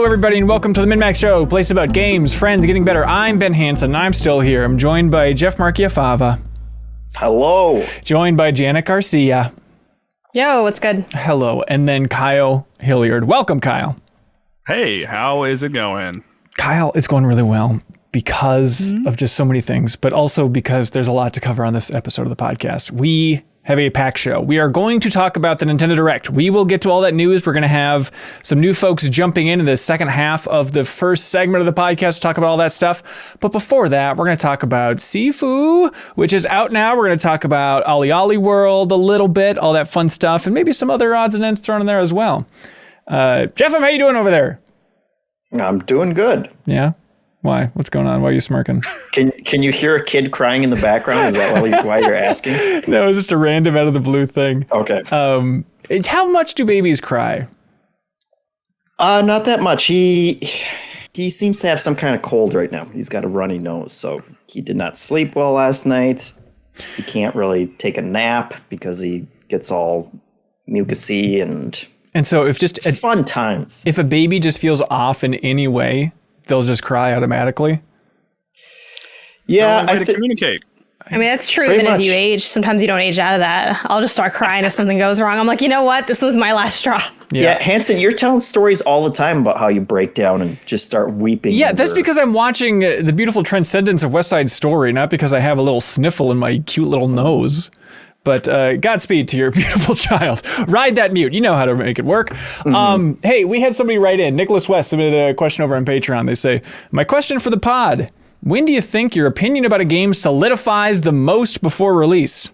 everybody, and welcome to the MinnMax Show, a place about games, friends, getting better. I'm Ben Hansen, I'm still here. I'm joined by Jeff Marchiafava. Hello. Joined by Janet Garcia. Yo, what's good? Hello. And then Kyle Hilliard. Welcome, Kyle. Hey, how is it going? Kyle, it's going really well because of just so many things, but also because there's a lot to cover on this episode of the podcast. We have a packed show. We are going to talk about the Nintendo Direct. We will get to all that news. We're going to have some new folks jumping in the second half of the first segment of the podcast to talk about all that stuff. But before that, we're going to talk about Sifu, which is out now. We're going to talk about OlliOlli World a little bit, all that fun stuff, and maybe some other odds and ends thrown in there as well. Jeff, how you doing over there? I'm doing good. Yeah? Why? What's going on? Why are you smirking? Can you hear a kid crying in the background? Is that why you're asking? No, it was just a random out of the blue thing. Okay. How much do babies cry? Not that much. He seems to have some kind of cold right now. He's got a runny nose, so he did not sleep well last night. He can't really take a nap because he gets all mucusy and so if just it's fun times. If a baby just feels off in any way, they'll just cry automatically. Yeah, I communicate. I mean, that's true. Even as you age, sometimes you don't age out of that. I'll just start crying if something goes wrong. I'm like, you know what? This was my last straw. Yeah, Hanson, you're telling stories all the time about how you break down and just start weeping. Yeah, that's because I'm watching the beautiful transcendence of West Side Story, not because I have a little sniffle in my cute little nose. But Godspeed to your beautiful child. Ride that mute. You know how to make it work. Mm-hmm. Hey, we had somebody write in. Nicholas West submitted a question over on Patreon. They say, my question for the pod. When do you think your opinion about a game solidifies the most before release?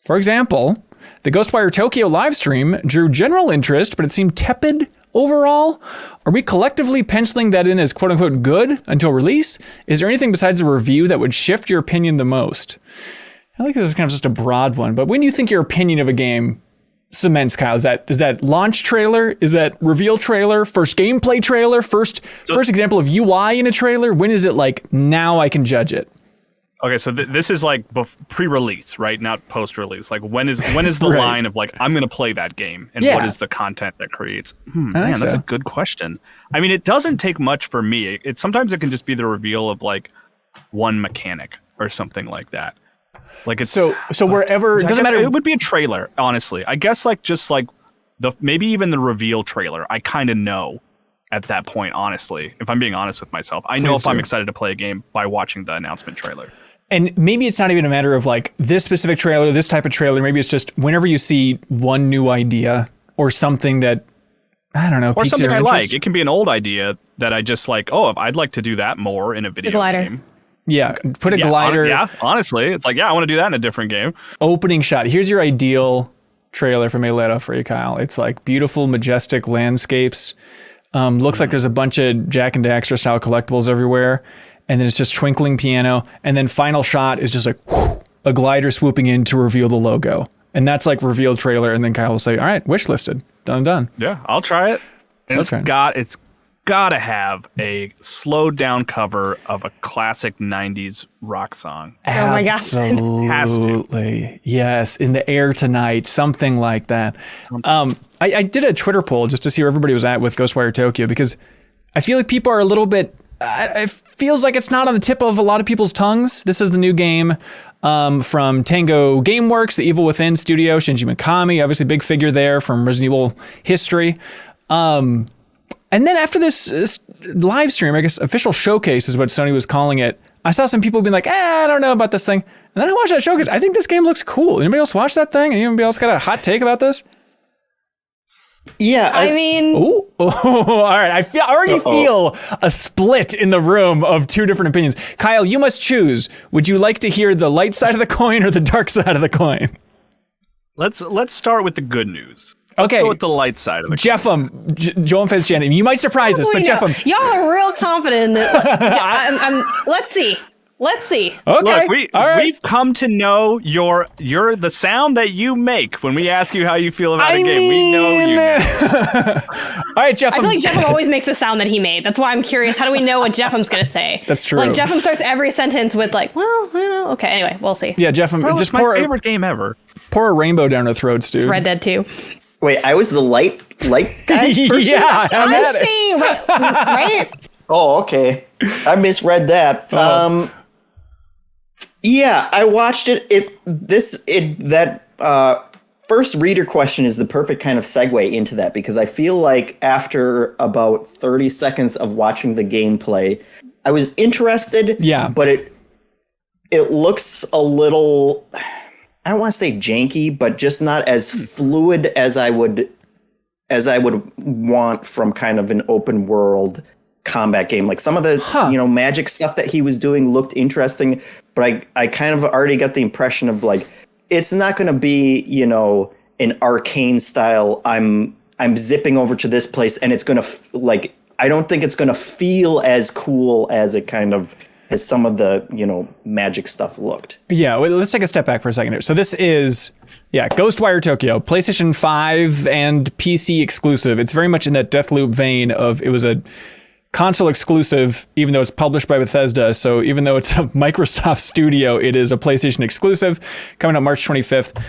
For example, the Ghostwire Tokyo livestream drew general interest, but it seemed tepid overall. Are we collectively penciling that in as quote-unquote good until release? Is there anything besides a review that would shift your opinion the most? I think this is kind of just a broad one, but when do you think your opinion of a game cements, Kyle? Is that launch trailer? Is that reveal trailer? First gameplay trailer? First example of UI in a trailer? When is it like, now I can judge it? Okay, so this is like pre-release, right? Not post-release. Like when is the Right. line of like, I'm going to play that game, and what is the content that creates? Man, that's a good question. I mean, it doesn't take much for me. Sometimes it can just be the reveal of like one mechanic or something like that. Like it's so wherever it doesn't matter. It would be a trailer, honestly. I guess maybe even the reveal trailer. I kind of know at that point, honestly. If I'm being honest with myself, I know if I'm excited to play a game by watching the announcement trailer. And maybe it's not even a matter of like this specific trailer, this type of trailer. Maybe it's just whenever you see one new idea or something that I don't know, or something I interest. like. It can be an old idea that I just like. Oh, I'd like to do that more in a video game. Yeah, put a glider. Honestly, it's like, I want to do that in a different game. Opening shot. Here's your ideal trailer for Melee for you, Kyle. It's like beautiful, majestic landscapes. Looks like there's a bunch of Jack and Daxter style collectibles everywhere. And then it's just twinkling piano. And then final shot is just like a glider swooping in to reveal the logo. And that's like revealed trailer. And then Kyle will say, all right, wish listed. Done. Yeah, I'll try it. And it's got to have a slowed down cover of a classic 90s rock song. Oh my gosh. Absolutely. Yes. In the air tonight, something like that. I did a Twitter poll just to see where everybody was at with Ghostwire Tokyo, because I feel like people are a little bit, it feels like it's not on the tip of a lot of people's tongues. This is the new game from Tango Gameworks, the Evil Within studio, Shinji Mikami, obviously big figure there from Resident Evil history. And then after this live stream, I guess official showcase is what Sony was calling it, I saw some people being like, I don't know about this thing. And then I watched that showcase. I think this game looks cool. Anybody else watch that thing? Anybody else got a hot take about this? Yeah. I mean... Ooh. All right. I already feel a split in the room of two different opinions. Kyle, you must choose. Would you like to hear the light side of the coin or the dark side of the coin? Let's start with the good news. Okay. Let's go with the light side of the coin. Joel and Fitz, Janet, you might surprise us, but Jeffem. Y'all are real confident in that. Let's see. Okay. Look, we've come to know you're the sound that you make when we ask you how you feel about a game. We know you. All right, Jeffem. I feel like Jeffem always makes the sound that he made. That's why I'm curious. How do we know what Jeffem's going to say? That's true. Like Jeffem starts every sentence with like, well, I don't know. Okay, anyway, we'll see. Yeah, Jeffem, just my favorite game ever. Pour a rainbow down our throats, dude. It's Red Dead 2. Wait, I was the light guy person? Yeah, I'm saying right. Oh, okay. I misread that. Yeah, I watched it. First reader question is the perfect kind of segue into that, because I feel like after about 30 seconds of watching the gameplay, I was interested. Yeah. But it looks a little, I don't want to say janky, but just not as fluid as I would want from kind of an open world combat game. Like some of the magic stuff that he was doing looked interesting, but I kind of already got the impression of like, it's not going to be, an arcane style. I'm zipping over to this place and it's going to I don't think it's going to feel as cool as it kind of as some of the, magic stuff looked. Yeah, well, let's take a step back for a second here. So this is, Ghostwire Tokyo, PlayStation 5 and PC exclusive. It's very much in that Deathloop vein of it was a console exclusive, even though it's published by Bethesda. So even though it's a Microsoft studio, it is a PlayStation exclusive coming out March 25th.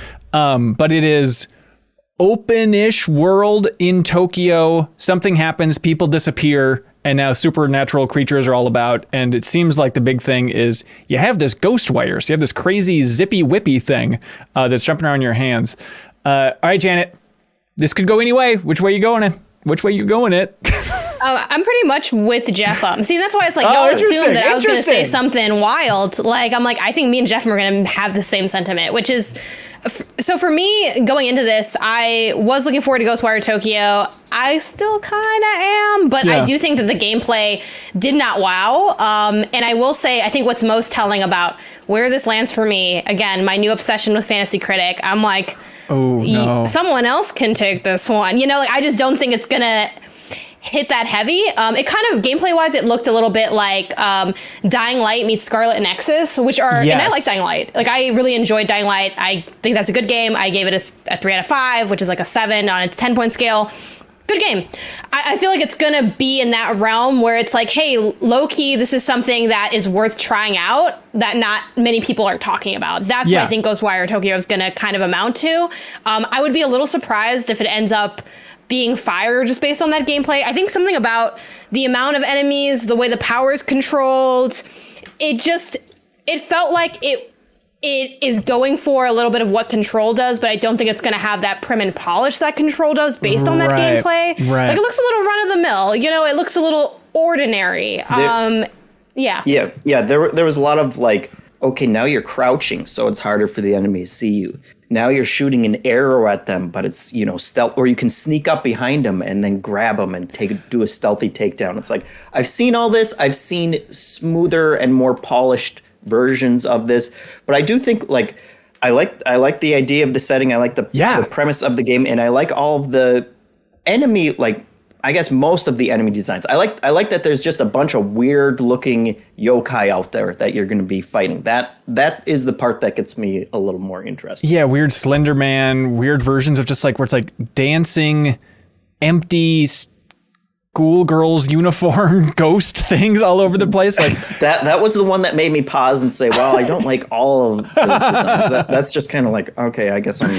But it is open-ish world in Tokyo. Something happens, people disappear, and now supernatural creatures are all about. And it seems like the big thing is you have this Ghostwire. So you have this crazy zippy whippy thing that's jumping around your hands. All right, Janet, this could go any way. Which way you going in? Which way you going it? I'm pretty much with Jeff. See, that's why it's like y'all assumed that I was going to say something wild. Like, I'm like, I think me and Jeff are going to have the same sentiment, which is, so for me, going into this, I was looking forward to Ghostwire Tokyo. I still kind of am, but I do think that the gameplay did not wow. And I will say, I think what's most telling about where this lands for me, again, my new obsession with Fantasy Critic, I'm like, oh no, someone else can take this one. I just don't think it's going to hit that heavy. It kind of gameplay wise, it looked a little bit like Dying Light meets Scarlet Nexus, which are, and I like Dying Light. Like, I really enjoyed Dying Light. I think that's a good game. I gave it a 3 out of 5, which is like a 7 on its 10-point scale. Good game. I feel like it's going to be in that realm where it's like, hey, low-key, this is something that is worth trying out that not many people are talking about. That's what I think Ghostwire Tokyo is going to kind of amount to. I would be a little surprised if it ends up being fire just based on that gameplay. I think something about the amount of enemies, the way the power is controlled, it felt like it is going for a little bit of what Control does, but I don't think it's going to have that prim and polish that Control does based on that gameplay. Right. Like, it looks a little run of the mill, it looks a little ordinary. Yeah, there was a lot of like, okay, now you're crouching, so it's harder for the enemy to see you. Now you're shooting an arrow at them, but it's, stealth, or you can sneak up behind them and then grab them and do a stealthy takedown. It's like, I've seen all this. I've seen smoother and more polished versions of this, but I do think like, I like the idea of the setting. I like the premise of the game, and I like all of the enemy, like, I guess most of the enemy designs. I like that there's just a bunch of weird looking yokai out there that you're going to be fighting. That is the part that gets me a little more interested. Yeah, weird Slender Man, weird versions of just like where it's like dancing, empty schoolgirls uniform ghost things all over the place. Like that was the one that made me pause and say, well, I don't like all of the designs. That's just kind of like, okay, I guess I'm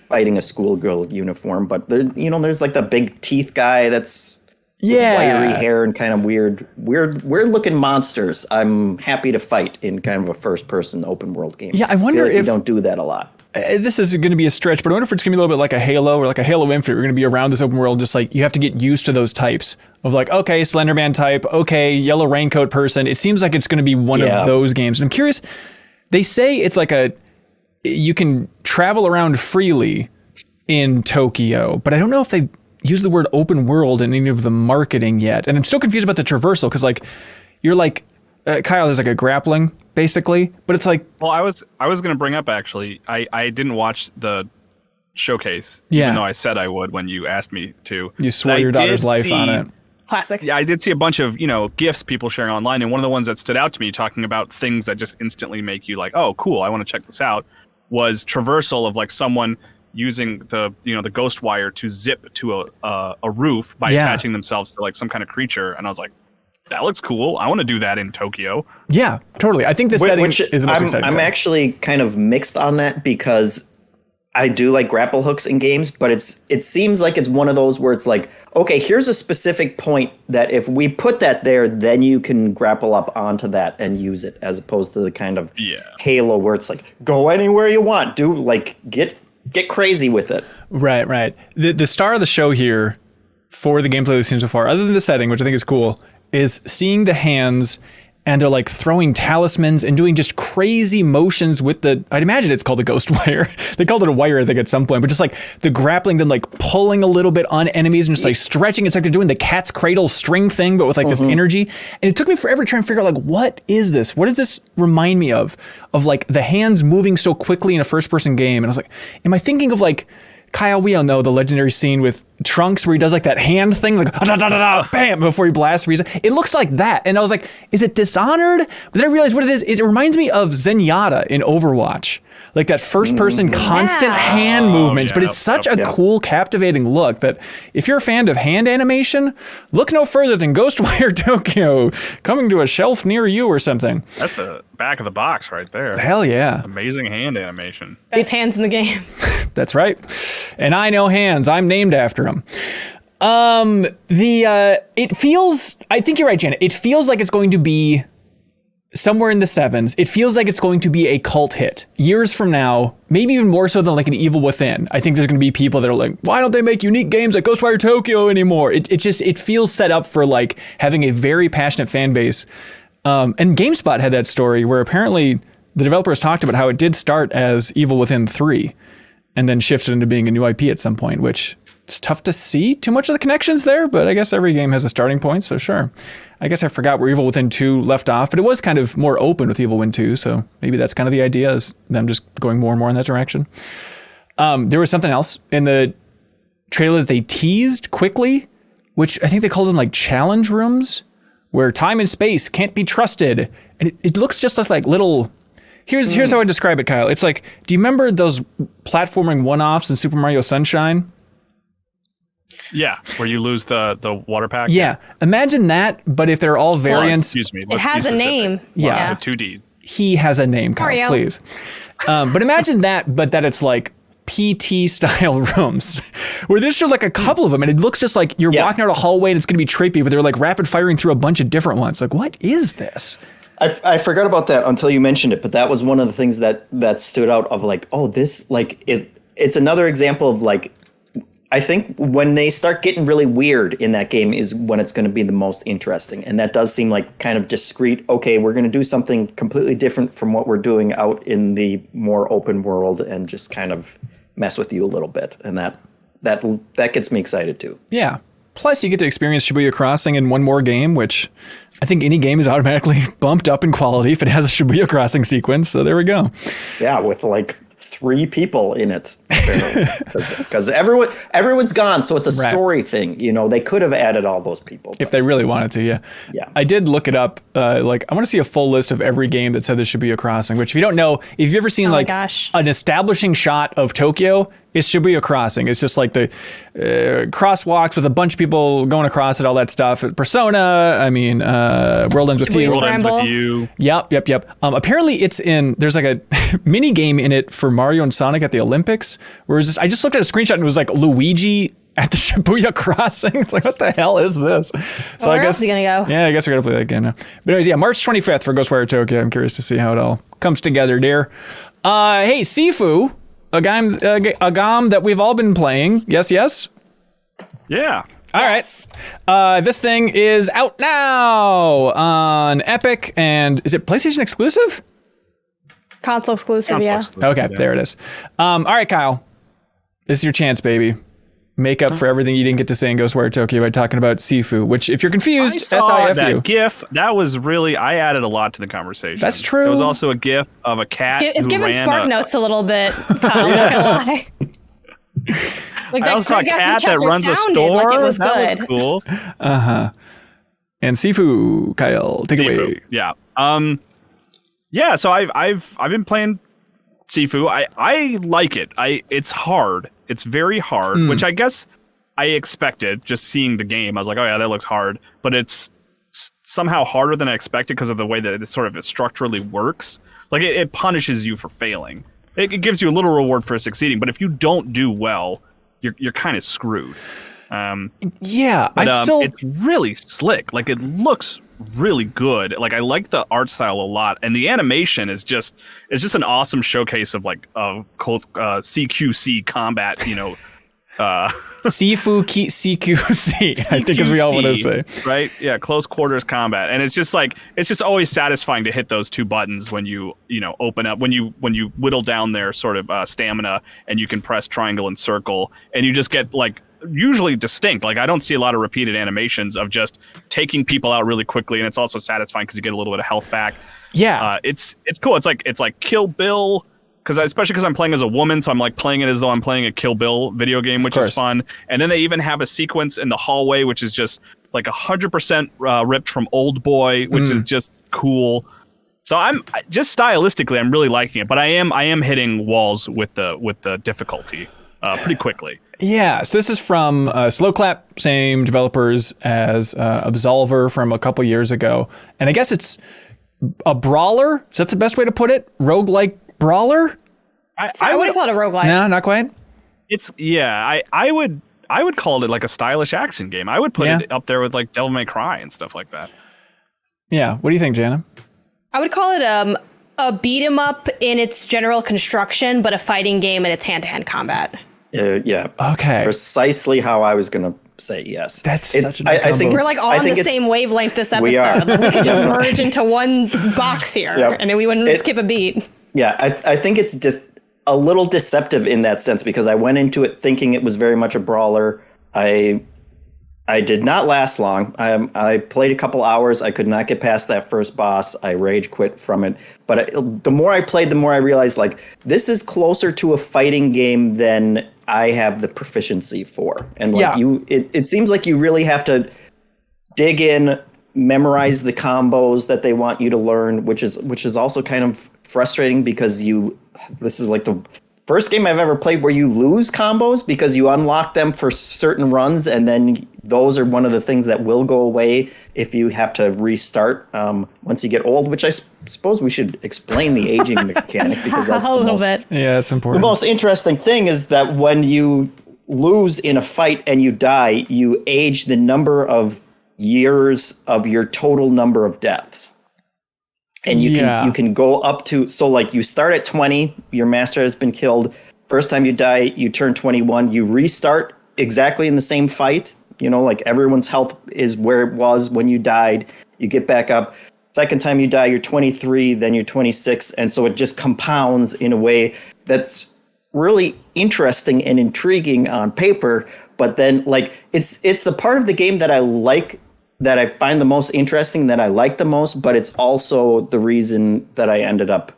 fighting a schoolgirl uniform, but there's like the big teeth guy that's wiry hair and kind of weird looking monsters. I'm happy to fight in kind of a first person open world game. Yeah, I wonder if you don't do that a lot. This is going to be a stretch, but I wonder if it's going to be a little bit like a Halo or like a Halo Infinite. We're going to be around this open world, just like you have to get used to those types of like, okay, Slender Man type, okay, yellow raincoat person. It seems like it's going to be one of those games. And I'm curious, they say it's like you can travel around freely in Tokyo, but I don't know if they use the word open world in any of the marketing yet. And I'm still confused about the traversal, because like you're like Kyle, there's like a grappling basically, but it's like, well, I was going to bring up, actually, I didn't watch the showcase, even though I said I would when you asked me to. You swore your daughter's life on it. Classic. Yeah, I did see a bunch of, GIFs people sharing online, and one of the ones that stood out to me talking about things that just instantly make you like, oh, cool, I want to check this out, was traversal of like someone using the Ghostwire to zip to a roof by attaching themselves to like some kind of creature, and I was like, that looks cool. I want to do that in Tokyo. Yeah, totally. I think this setting is the most exciting. I'm actually kind of mixed on that, because I do like grapple hooks in games, but it seems like it's one of those where it's like, okay, here's a specific point that if we put that there, then you can grapple up onto that and use it, as opposed to the kind of Halo where it's like, go anywhere you want, do like get crazy with it. Right. The star of the show here for the gameplay we've seen so far, other than the setting, which I think is cool, is seeing the hands. And they're like throwing talismans and doing just crazy motions with I'd imagine it's called the Ghostwire. They called it a wire, I think, at some point, but just like the grappling, then like pulling a little bit on enemies and just like stretching. It's like they're doing the cat's cradle string thing, but with like this energy. And it took me forever to try and figure out like, what is this? What does this remind me of like the hands moving so quickly in a first person game? And I was like, am I thinking of like, Kyle, we all know the legendary scene with Trunks where he does like that hand thing, like bam, before he blasts Frieza. It looks like that. And I was like, is it Dishonored? But then I realized what it is it reminds me of Zenyatta in Overwatch. Like that first person constant hand movements, but it's such a cool, captivating look that if you're a fan of hand animation, look no further than Ghostwire Tokyo coming to a shelf near you or something. That's the back of the box right there. Hell yeah. Amazing hand animation. Best hands in the game. That's right. And I know hands. I'm named after them. It feels, I think you're right, Janet. It feels like it's going to be somewhere in the 7s. It feels like it's going to be a cult hit years from now, maybe even more so than like an Evil Within. I think there's going to be people that are like, why don't they make unique games like Ghostwire Tokyo anymore? It feels set up for like having a very passionate fan base. And GameSpot had that story where apparently the developers talked about how it did start as Evil Within 3 and then shifted into being a new IP at some point, which it's tough to see too much of the connections there, but I guess every game has a starting point, so sure. I guess I forgot where Evil Within 2 left off, but it was kind of more open with Evil Within 2, so maybe that's kind of the idea, is them just going more and more in that direction. There was something else in the trailer that they teased quickly, which I think they called them like challenge rooms, where time and space can't be trusted. And it looks just like little... Here's how I describe it, Kyle. It's like, do you remember those platforming one-offs in Super Mario Sunshine? Yeah, where you lose the water pack. Yeah. Imagine that, but if they're all variants... Excuse me. It has a name. Yeah. With 2 Ds. He has a name, Kyle, Mario. please. But imagine that, but that it's like PT-style rooms, where there's just like a couple of them, and it looks just like you're walking out a hallway and it's going to be trippy, but they're like rapid-firing through a bunch of different ones. Like, what is this? I forgot about that until you mentioned it, but that was one of the things that stood out of like, oh, this, like, it's another example of like, I think when they start getting really weird in that game is when it's going to be the most interesting. And that does seem like kind of discrete. Okay, we're going to do something completely different from what we're doing out in the more open world and just kind of mess with you a little bit. And that gets me excited too. Yeah. Plus you get to experience Shibuya Crossing in one more game, which I think any game is automatically bumped up in quality if it has a Shibuya Crossing sequence. So there we go. Yeah, with like 3 people in it, because everyone's gone, so it's a story thing. You know, they could have added all those people if they really wanted to. Yeah. I did look it up. Like, I want to see a full list of every game that said the Shibuya Crossing. Which, if you don't know, if you've ever seen an establishing shot of Tokyo, it's Shibuya Crossing. It's just like the crosswalks with a bunch of people going across it, all that stuff. Persona, World Ends With You. World Ends With You. Yep. Apparently there's like a mini game in it for Mario and Sonic at the Olympics, where I just looked at a screenshot and it was like Luigi at the Shibuya Crossing. It's like, what the hell is this? So where else is he gonna go? Yeah, I guess we're gonna play that game now. But anyways, March 25th for Ghostwire Tokyo. I'm curious to see how it all comes together, dear. Hey, Sifu. A game that we've all been playing. Yes? Yeah. All right. This thing is out now on Epic, and is it PlayStation exclusive? Console exclusive, yeah. Okay, there it is. All right, Kyle. This is your chance, baby. Make up for everything you didn't get to say in Ghostwire Tokyo by talking about Sifu, which, if you're confused, S-I-F-U. That GIF, that was really, I added a lot to the conversation. That's true. There was also a GIF of a cat. It's giving Spark Notes a little bit. I'm not gonna lie. Like I also saw a cat that runs a store. Like it was that good. Was cool. And Sifu, Kyle, take it away. Yeah. Yeah. So I've been playing Sifu. I like it. It's hard. It's very hard, which I guess I expected. Just seeing the game, I was like, oh yeah, that looks hard. But it's somehow harder than I expected because of the way that it sort of structurally works. Like it punishes you for failing. it gives you a little reward for succeeding. But if you don't do well, you're kind of screwed. Yeah, it's really slick. Like, it looks really good. Like, I like the art style a lot, and the animation is just an awesome showcase of like CQC combat. Sifu CQC, I think, as we all want to say. Right? Yeah, close quarters combat. And it's just always satisfying to hit those two buttons when you open up, when you whittle down their sort of stamina, and you can press triangle and circle, and you just get like usually distinct. Like, I don't see a lot of repeated animations of just taking people out really quickly, and it's also satisfying because you get a little bit of health back. Yeah. It's cool. It's like Kill Bill, especially because I'm playing as a woman, so I'm like playing it as though I'm playing a Kill Bill video game, which is fun. And then they even have a sequence in the hallway, which is just like 100% ripped from Old Boy, which is just cool. So I'm just stylistically, I'm really liking it, but I am hitting walls with the difficulty pretty quickly. Yeah, so this is from Slow Clap, same developers as Absolver from a couple years ago, and I guess it's a brawler. Is that the best way to put it? Roguelike brawler? I would call it a roguelike. No, not quite. I would call it like a stylish action game. I would put it up there with like Devil May Cry and stuff like that. Yeah, what do you think, Jana? I would call it a beat 'em up in its general construction, but a fighting game in its hand-to-hand combat. Yeah. Okay. Precisely how I was going to say yes. That's such a good combo. I think we're like on the same wavelength this episode. We are. We could just merge into one box here, and then we wouldn't skip a beat. Yeah, I think it's just a little deceptive in that sense, because I went into it thinking it was very much a brawler. I did not last long. I played a couple hours. I could not get past that first boss. I rage quit from it. But the more I played, the more I realized, like, this is closer to a fighting game than I have the proficiency for. And like it seems like you really have to dig in, memorize the combos that they want you to learn, which is also kind of frustrating, because this is like the first game I've ever played where you lose combos because you unlock them for certain runs, and then those are one of the things that will go away if you have to restart once you get old, which I suppose we should explain the aging mechanic, because that's a little bit. Yeah, it's important. The most interesting thing is that when you lose in a fight and you die, you age the number of years of your total number of deaths. And you can go up to, so like you start at 20, your master has been killed. First time you die, you turn 21, you restart exactly in the same fight. Like everyone's health is where it was when you died. You get back up. Second time you die, you're 23, then you're 26. And so it just compounds in a way that's really interesting and intriguing on paper. But then like it's the part of the game that I like, that I find the most interesting, that I like the most, but it's also the reason that I ended up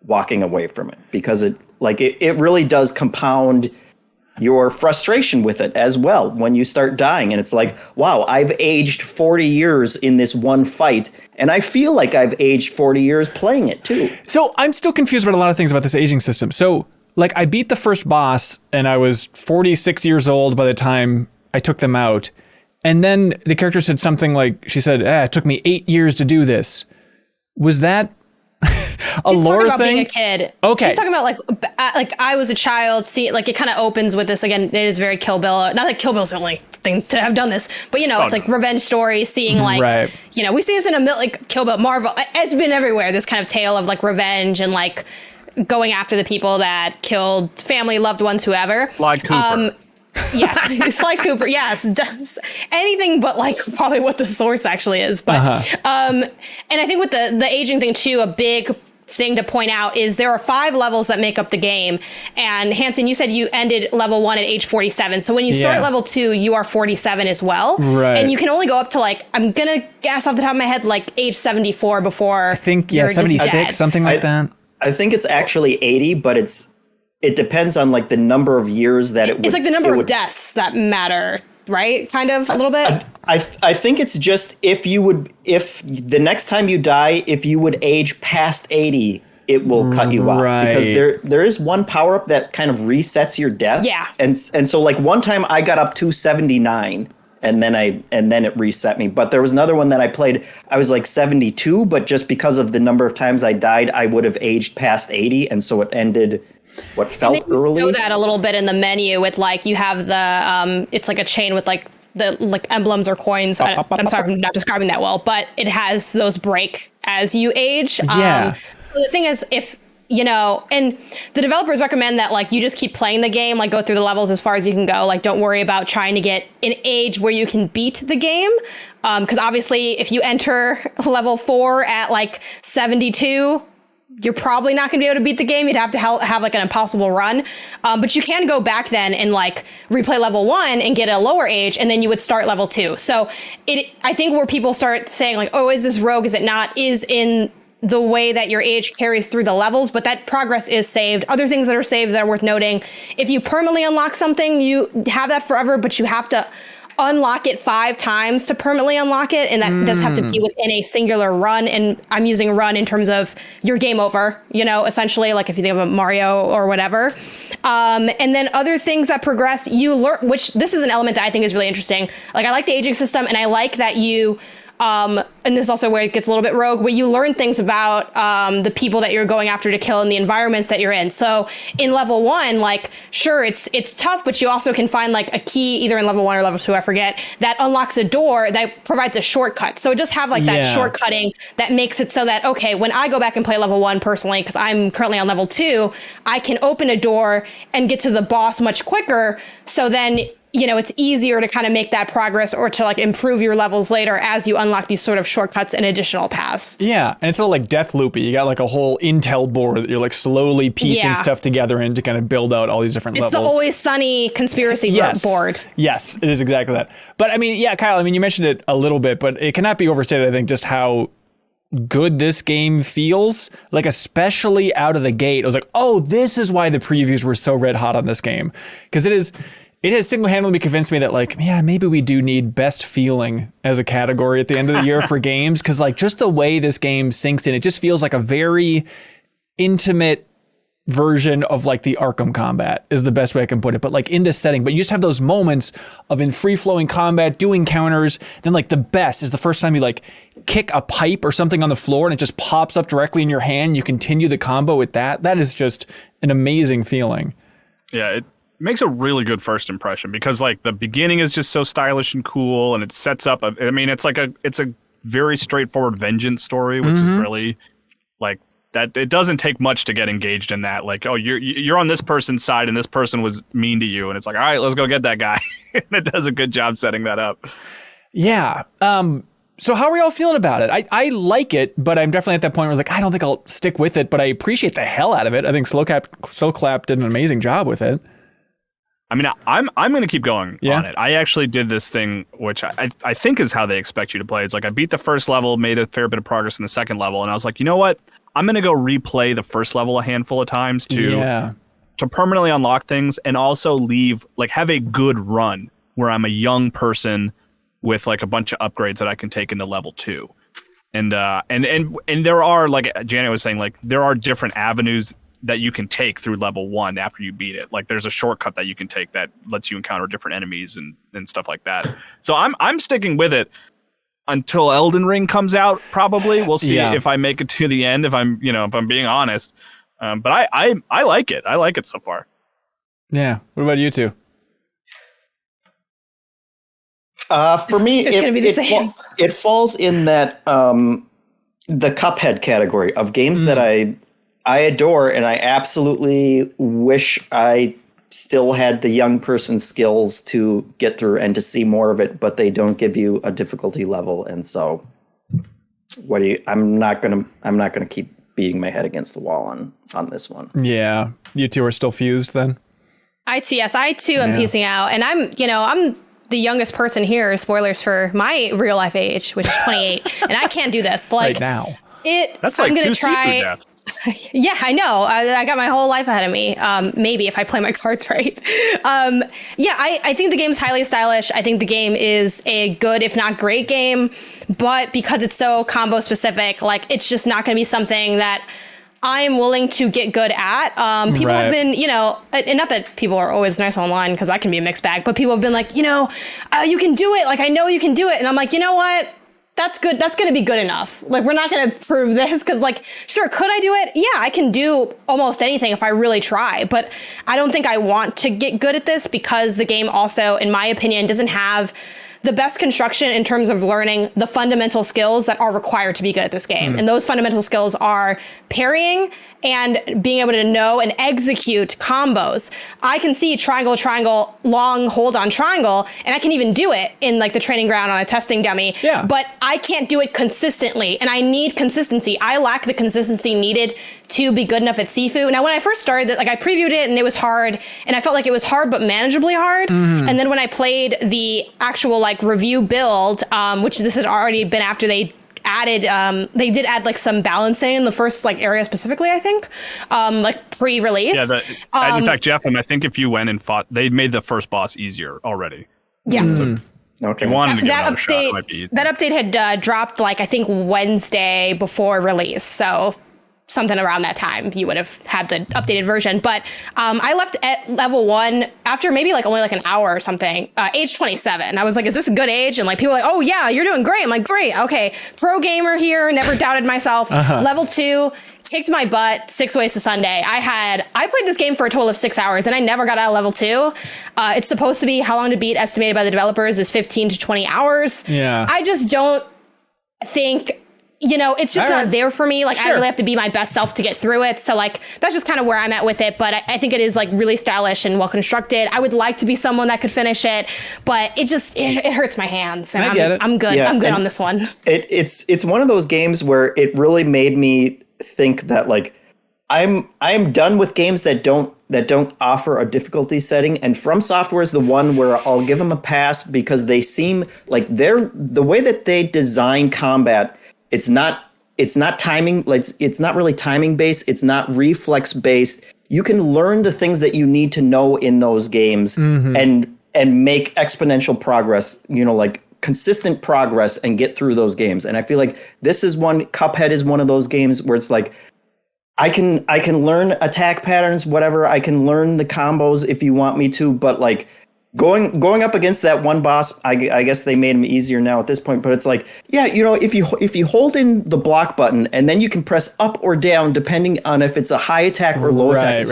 walking away from it, because it really does compound your frustration with it as well when you start dying. And it's like, wow, I've aged 40 years in this one fight, and I feel like I've aged 40 years playing it too. So I'm still confused about a lot of things about this aging system. So like I beat the first boss and I was 46 years old by the time I took them out. And then the character said something like, she said, it took me 8 years to do this. Was that a lore about thing? Being a kid. Okay. She's talking about like I was a child. See, like it kind of opens with this again. It is very Kill Bill. Not that Kill Bill's the only thing to have done this, but it's like revenge story. Seeing like we see this in like Kill Bill, Marvel. It's been everywhere. This kind of tale of like revenge and like going after the people that killed family, loved ones, whoever. Like Cooper. Yeah, it's like Cooper. Yes, does anything but like probably what the source actually is. But and I think with the aging thing too, a big thing to point out is there are 5 levels that make up the game. And Hanson, you said you ended level 1 at age 47. So when you start at level 2, you are 47 as well. Right. And you can only go up to like, I'm gonna guess off the top of my head, like age 74 before. I think 76, something like that. I think it's actually 80, but it depends on like the number of years that it's like the number of deaths that matter, right? Kind of a little bit. I think it's just if the next time you die, if you would age past 80, it will cut you out. Because there is one power up that kind of resets your deaths. Yeah. And so like one time I got up to 79 and then it reset me. But there was another one that I played, I was like 72, but just because of the number of times I died, I would have aged past 80, and so it ended what felt early. You know that a little bit in the menu with like you have the it's like a chain with like the like emblems or coins. I'm sorry, I'm not describing that well, but it has those break as you age. Yeah. The thing is, if you know, and the developers recommend that like you just keep playing the game, like go through the levels as far as you can go. Like don't worry about trying to get an age where you can beat the game. Because obviously if you enter level 4 at like 72, you're probably not going to be able to beat the game. You'd have to have like an impossible run. But you can go back then and like replay level 1 and get a lower age, and then you would start level 2. So I think where people start saying like, oh, is this rogue? Is it not? Is in the way that your age carries through the levels, but that progress is saved. Other things that are saved that are worth noting, if you permanently unlock something, you have that forever, but you have to unlock it 5 times to permanently unlock it, and that does have to be within a singular run. And I'm using run in terms of your game over, you know, essentially, like if you think of a Mario or whatever. And then other things that progress, you learn, which this is an element that I think is really interesting. Like I like the aging system, and I like that you and this is also where it gets a little bit rogue, where you learn things about the people that you're going after to kill and the environments that you're in. So in level 1, like, sure, it's tough, but you also can find like a key either in level 1 or level 2, I forget, that unlocks a door that provides a shortcut. So it just have like that shortcutting that makes it so that, okay, when I go back and play level 1 personally, because I'm currently on level 2, I can open a door and get to the boss much quicker. So then, you know, it's easier to kind of make that progress or to like improve your levels later as you unlock these sort of shortcuts and additional paths. Yeah, and it's all like death loopy. You got like a whole intel board that you're like slowly piecing stuff together in to kind of build out all these different levels. It's the Always Sunny conspiracy board. Yes, it is exactly that. But I mean, yeah, Kyle, I mean, you mentioned it a little bit, but it cannot be overstated, I think, just how good this game feels, like especially out of the gate. I was like, oh, this is why the previews were so red hot on this game. Because it has single-handedly convinced me that, like, yeah, maybe we do need best feeling as a category at the end of the year for games. Because, like, just the way this game sinks in, it just feels like a very intimate version of, like, the Arkham combat is the best way I can put it. But, like, in this setting, but you just have those moments of in free-flowing combat, doing counters. Then, like, the best is the first time you, like, kick a pipe or something on the floor and it just pops up directly in your hand. You continue the combo with that. That is just an amazing feeling. Yeah, it makes a really good first impression because like the beginning is just so stylish and cool, and it sets up it's a very straightforward vengeance story, which is really like that. It doesn't take much to get engaged in that. Like, oh, you're on this person's side and this person was mean to you, and it's like, all right, let's go get that guy. And it does a good job setting that up. Yeah. So how are y'all feeling about it? I like it, but I'm definitely at that point where like I don't think I'll stick with it, but I appreciate the hell out of it. I think Slowclap did an amazing job with it. I mean, I'm going to keep going on it. I actually did this thing, which I think is how they expect you to play. It's like I beat the first level, made a fair bit of progress in the second level, and I was like, you know what? I'm going to go replay the first level a handful of times to permanently unlock things, and also have a good run where I'm a young person with like a bunch of upgrades that I can take into level 2. And there are, like Janet was saying, like there are different avenues that you can take through level 1 after you beat it. Like there's a shortcut that you can take that lets you encounter different enemies and stuff like that. So I'm sticking with it until Elden Ring comes out. Probably we'll see if I make it to the end. If I'm being honest, but I like it. I like it so far. Yeah. What about you two? For me, it falls in that the Cuphead category of games that I adore, and I absolutely wish I still had the young person skills to get through and to see more of it, but they don't give you a difficulty level, and so I'm not gonna keep beating my head against the wall on this one. Yeah, you two are still fused then. I too am piecing out, and I'm the youngest person here. Spoilers for my real life age, which is 28, and I can't do this like right now. That's like I'm gonna 2 try. Sifu deaths. Yeah, I know. I got my whole life ahead of me. Maybe if I play my cards right. I think the game's highly stylish. I think the game is a good, if not great game, but because it's so combo specific, like it's just not going to be something that I'm willing to get good at. People have been, and not that people are always nice online because I can be a mixed bag, but people have been like, you can do it. Like, I know you can do it. And I'm like, you know what? that's good. That's going to be good enough. Like, we're not going to prove this because, like, sure, could I do it? Yeah, I can do almost anything if I really try. But I don't think I want to get good at this because the game also, in my opinion, doesn't have the best construction in terms of learning the fundamental skills that are required to be good at this game. And those fundamental skills are parrying and being able to know and execute combos. I can see triangle, triangle, long hold on triangle, and I can even do it in like the training ground on a testing dummy. Yeah. But I can't do it consistently, and I need consistency. I lack the consistency needed to be good enough at Sifu. Now, when I first started, like I previewed it and it was hard, and I felt like it was hard but manageably hard. And then when I played the actual like review build, which this had already been after they did add like some balancing in the first like area specifically, I think, like pre-release. Yeah, in fact, Jeff, I think if you went and fought, they made the first boss easier already. Yes. Okay. Wanted to give another shot, it might be easy. That update had dropped like I think Wednesday before release, so something around that time you would have had the updated version. But I left at level 1 after maybe like only like an hour or something, age 27. I was like, is this a good age? And like people were like, oh yeah, you're doing great. I'm like, great, okay, pro gamer here, never doubted myself. Level 2, kicked my butt 6 ways to Sunday. I played this game for a total of 6 hours and I never got out of level 2. It's supposed to be how long to beat, estimated by the developers is 15 to 20 hours. Yeah. I just don't think, it's just not there for me. Like, I really have to be my best self to get through it. So, like, that's just kind of where I'm at with it. But I think it is, like, really stylish and well-constructed. I would like to be someone that could finish it. But it hurts my hands. And I get it. I'm good. Yeah, I'm good on this one. It's one of those games where it really made me think that, like, I'm done with games that don't offer a difficulty setting, and From Software is the one where I'll give them a pass because they seem like the way that they design combat. It's not timing. It's not really timing based. It's not reflex based. You can learn the things that you need to know in those games and make exponential progress. Like consistent progress and get through those games. And I feel like this is one. Cuphead is one of those games where it's like I can learn attack patterns, whatever. I can learn the combos if you want me to, but like. Going up against that one boss, I guess they made him easier now at this point, but it's like, yeah, if you hold in the block button and then you can press up or down depending on if it's a high attack or low attack. It's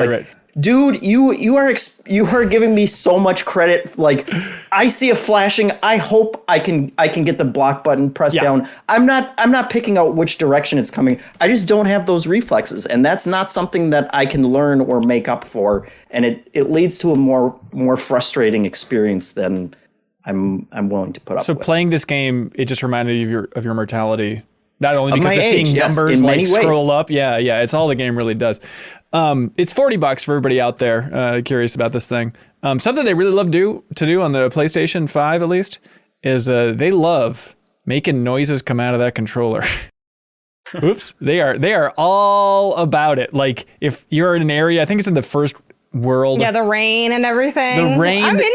dude, you are giving me so much credit. Like, I see a flashing. I hope I can get the block button pressed down. I'm not picking out which direction it's coming. I just don't have those reflexes, and that's not something that I can learn or make up for. And it leads to a more frustrating experience than I'm willing to put up. So with. Playing this game, it just reminded you of your mortality. Not only because they're age, seeing numbers like scroll ways. up. Yeah. It's all the game really does. It's $40 for everybody out there curious about this thing. Something they really love to do on the PlayStation 5 at least is they love making noises come out of that controller. Oops. They are all about it. Like if you're in an area, I think it's in the first world. Yeah, the rain and everything. The rain. I'm kind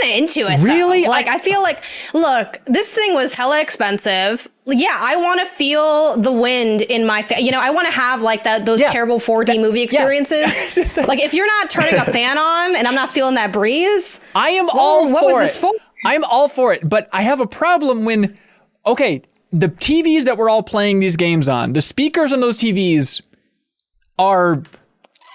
of into it. Really? Though. Like I feel like, look, this thing was hella expensive. Yeah, I want to feel the wind in my face. I want to have like those terrible 4D movie experiences. Like if you're not turning a fan on and I'm not feeling that breeze, I am all for it. What was this for? I'm all for it, but I have a problem when, the TVs that we're all playing these games on, the speakers on those TVs are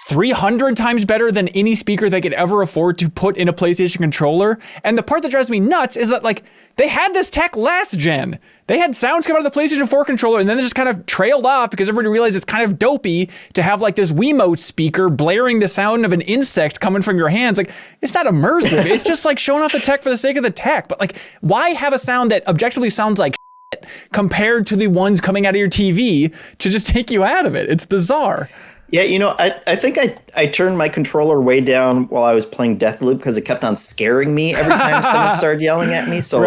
300 times better than any speaker they could ever afford to put in a PlayStation controller. And the part that drives me nuts is that like they had this tech last gen. They had sounds come out of the PlayStation 4 controller and then they just kind of trailed off because everybody realized it's kind of dopey to have like this Wiimote speaker blaring the sound of an insect coming from your hands. Like it's not immersive. It's just like showing off the tech for the sake of the tech. But like why have a sound that objectively sounds like shit compared to the ones coming out of your TV to just take you out of it? It's bizarre. Yeah, I think I turned my controller way down while I was playing Deathloop because it kept on scaring me every time someone started yelling at me. So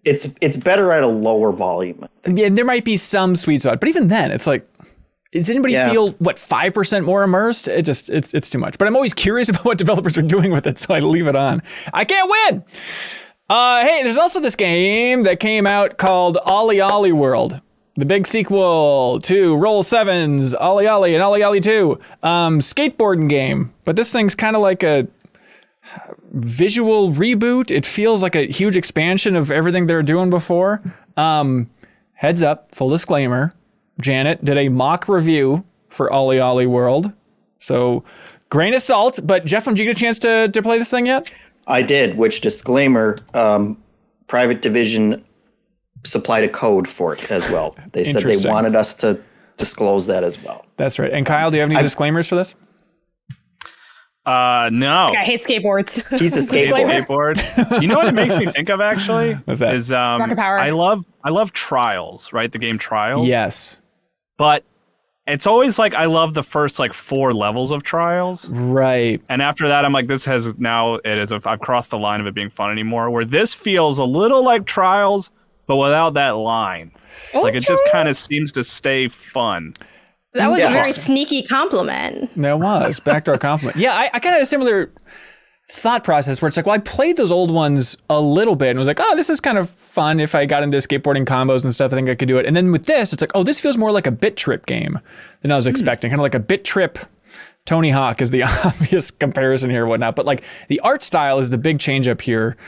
it's better at a lower volume. Yeah, there might be some sweet spot, but even then, it's like, does anybody feel 5% more immersed? It's too much. But I'm always curious about what developers are doing with it, so I leave it on. I can't win. Hey, there's also this game that came out called OlliOlli World. The big sequel to Roll 7's OlliOlli and OlliOlli 2 skateboarding game. But this thing's kind of like a visual reboot. It feels like a huge expansion of everything they were doing before. heads up, full disclaimer, Janet did a mock review for OlliOlli World. So grain of salt, but Jeff, did you get a chance to play this thing yet? I did, which disclaimer, Private Division supplied a code for it as well. They said they wanted us to disclose that as well. That's right. And Kyle, do you have any disclaimers for this? No. I hate skateboards. He's a skateboard. You know what it makes me think of actually? What's that? Is Rocket Power. I love Trials, right? The game Trials. Yes. But it's always like I love the first like 4 levels of Trials. Right. And after that, I'm like, I've crossed the line of it being fun anymore. Where this feels a little like Trials, but without that line. Okay. Like it just kind of seems to stay fun. That was a very sneaky compliment. That was backdoor compliment. Yeah, I kind of had a similar thought process where it's like, well, I played those old ones a little bit and was like, oh, this is kind of fun. If I got into skateboarding combos and stuff, I think I could do it. And then with this, it's like, oh, this feels more like a Bit Trip game than I was expecting. Kind of like a Bit Trip. Tony Hawk is the obvious comparison here and whatnot. But like the art style is the big change up here.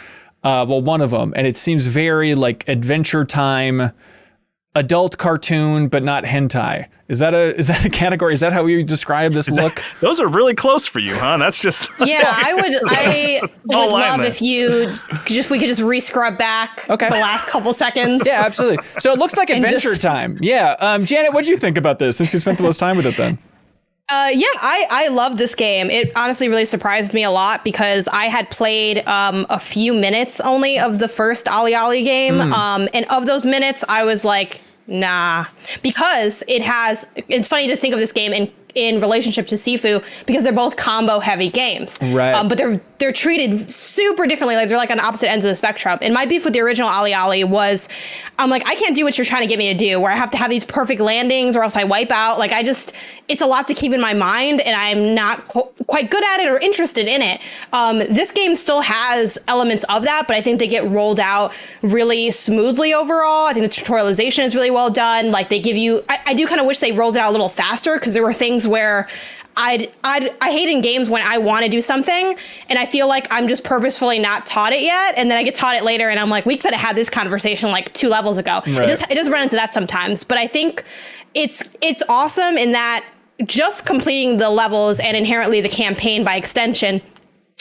Well, one of them. And it seems very like Adventure Time, adult cartoon, but not hentai. Is that a category? Is that how you describe this look? Those are really close for you, huh? That's just Yeah, I would love if we could just re-scrub back the last couple seconds. Yeah, absolutely. So it looks like Adventure Time. Yeah. Janet, what do you think about this since you spent the most time with it then? I love this game. It honestly really surprised me a lot because I had played a few minutes only of the first OlliOlli game. And of those minutes, I was like, nah, because it's funny to think of this game in relationship to Sifu because they're both combo heavy games. Right. But they're treated super differently. Like they're like on opposite ends of the spectrum. And my beef with the original OlliOlli was, I'm like, I can't do what you're trying to get me to do, where I have to have these perfect landings or else I wipe out. Like it's a lot to keep in my mind and I'm not quite good at it or interested in it. This game still has elements of that, but I think they get rolled out really smoothly overall. I think the tutorialization is really well done. Like they give you, I do kind of wish they rolled it out a little faster because there were things where I hate in games when I want to do something and I feel like I'm just purposefully not taught it yet. And then I get taught it later and I'm like, we could have had this conversation like 2 levels ago. Right. It does run into that sometimes, but I think it's awesome in that just completing the levels and inherently the campaign by extension,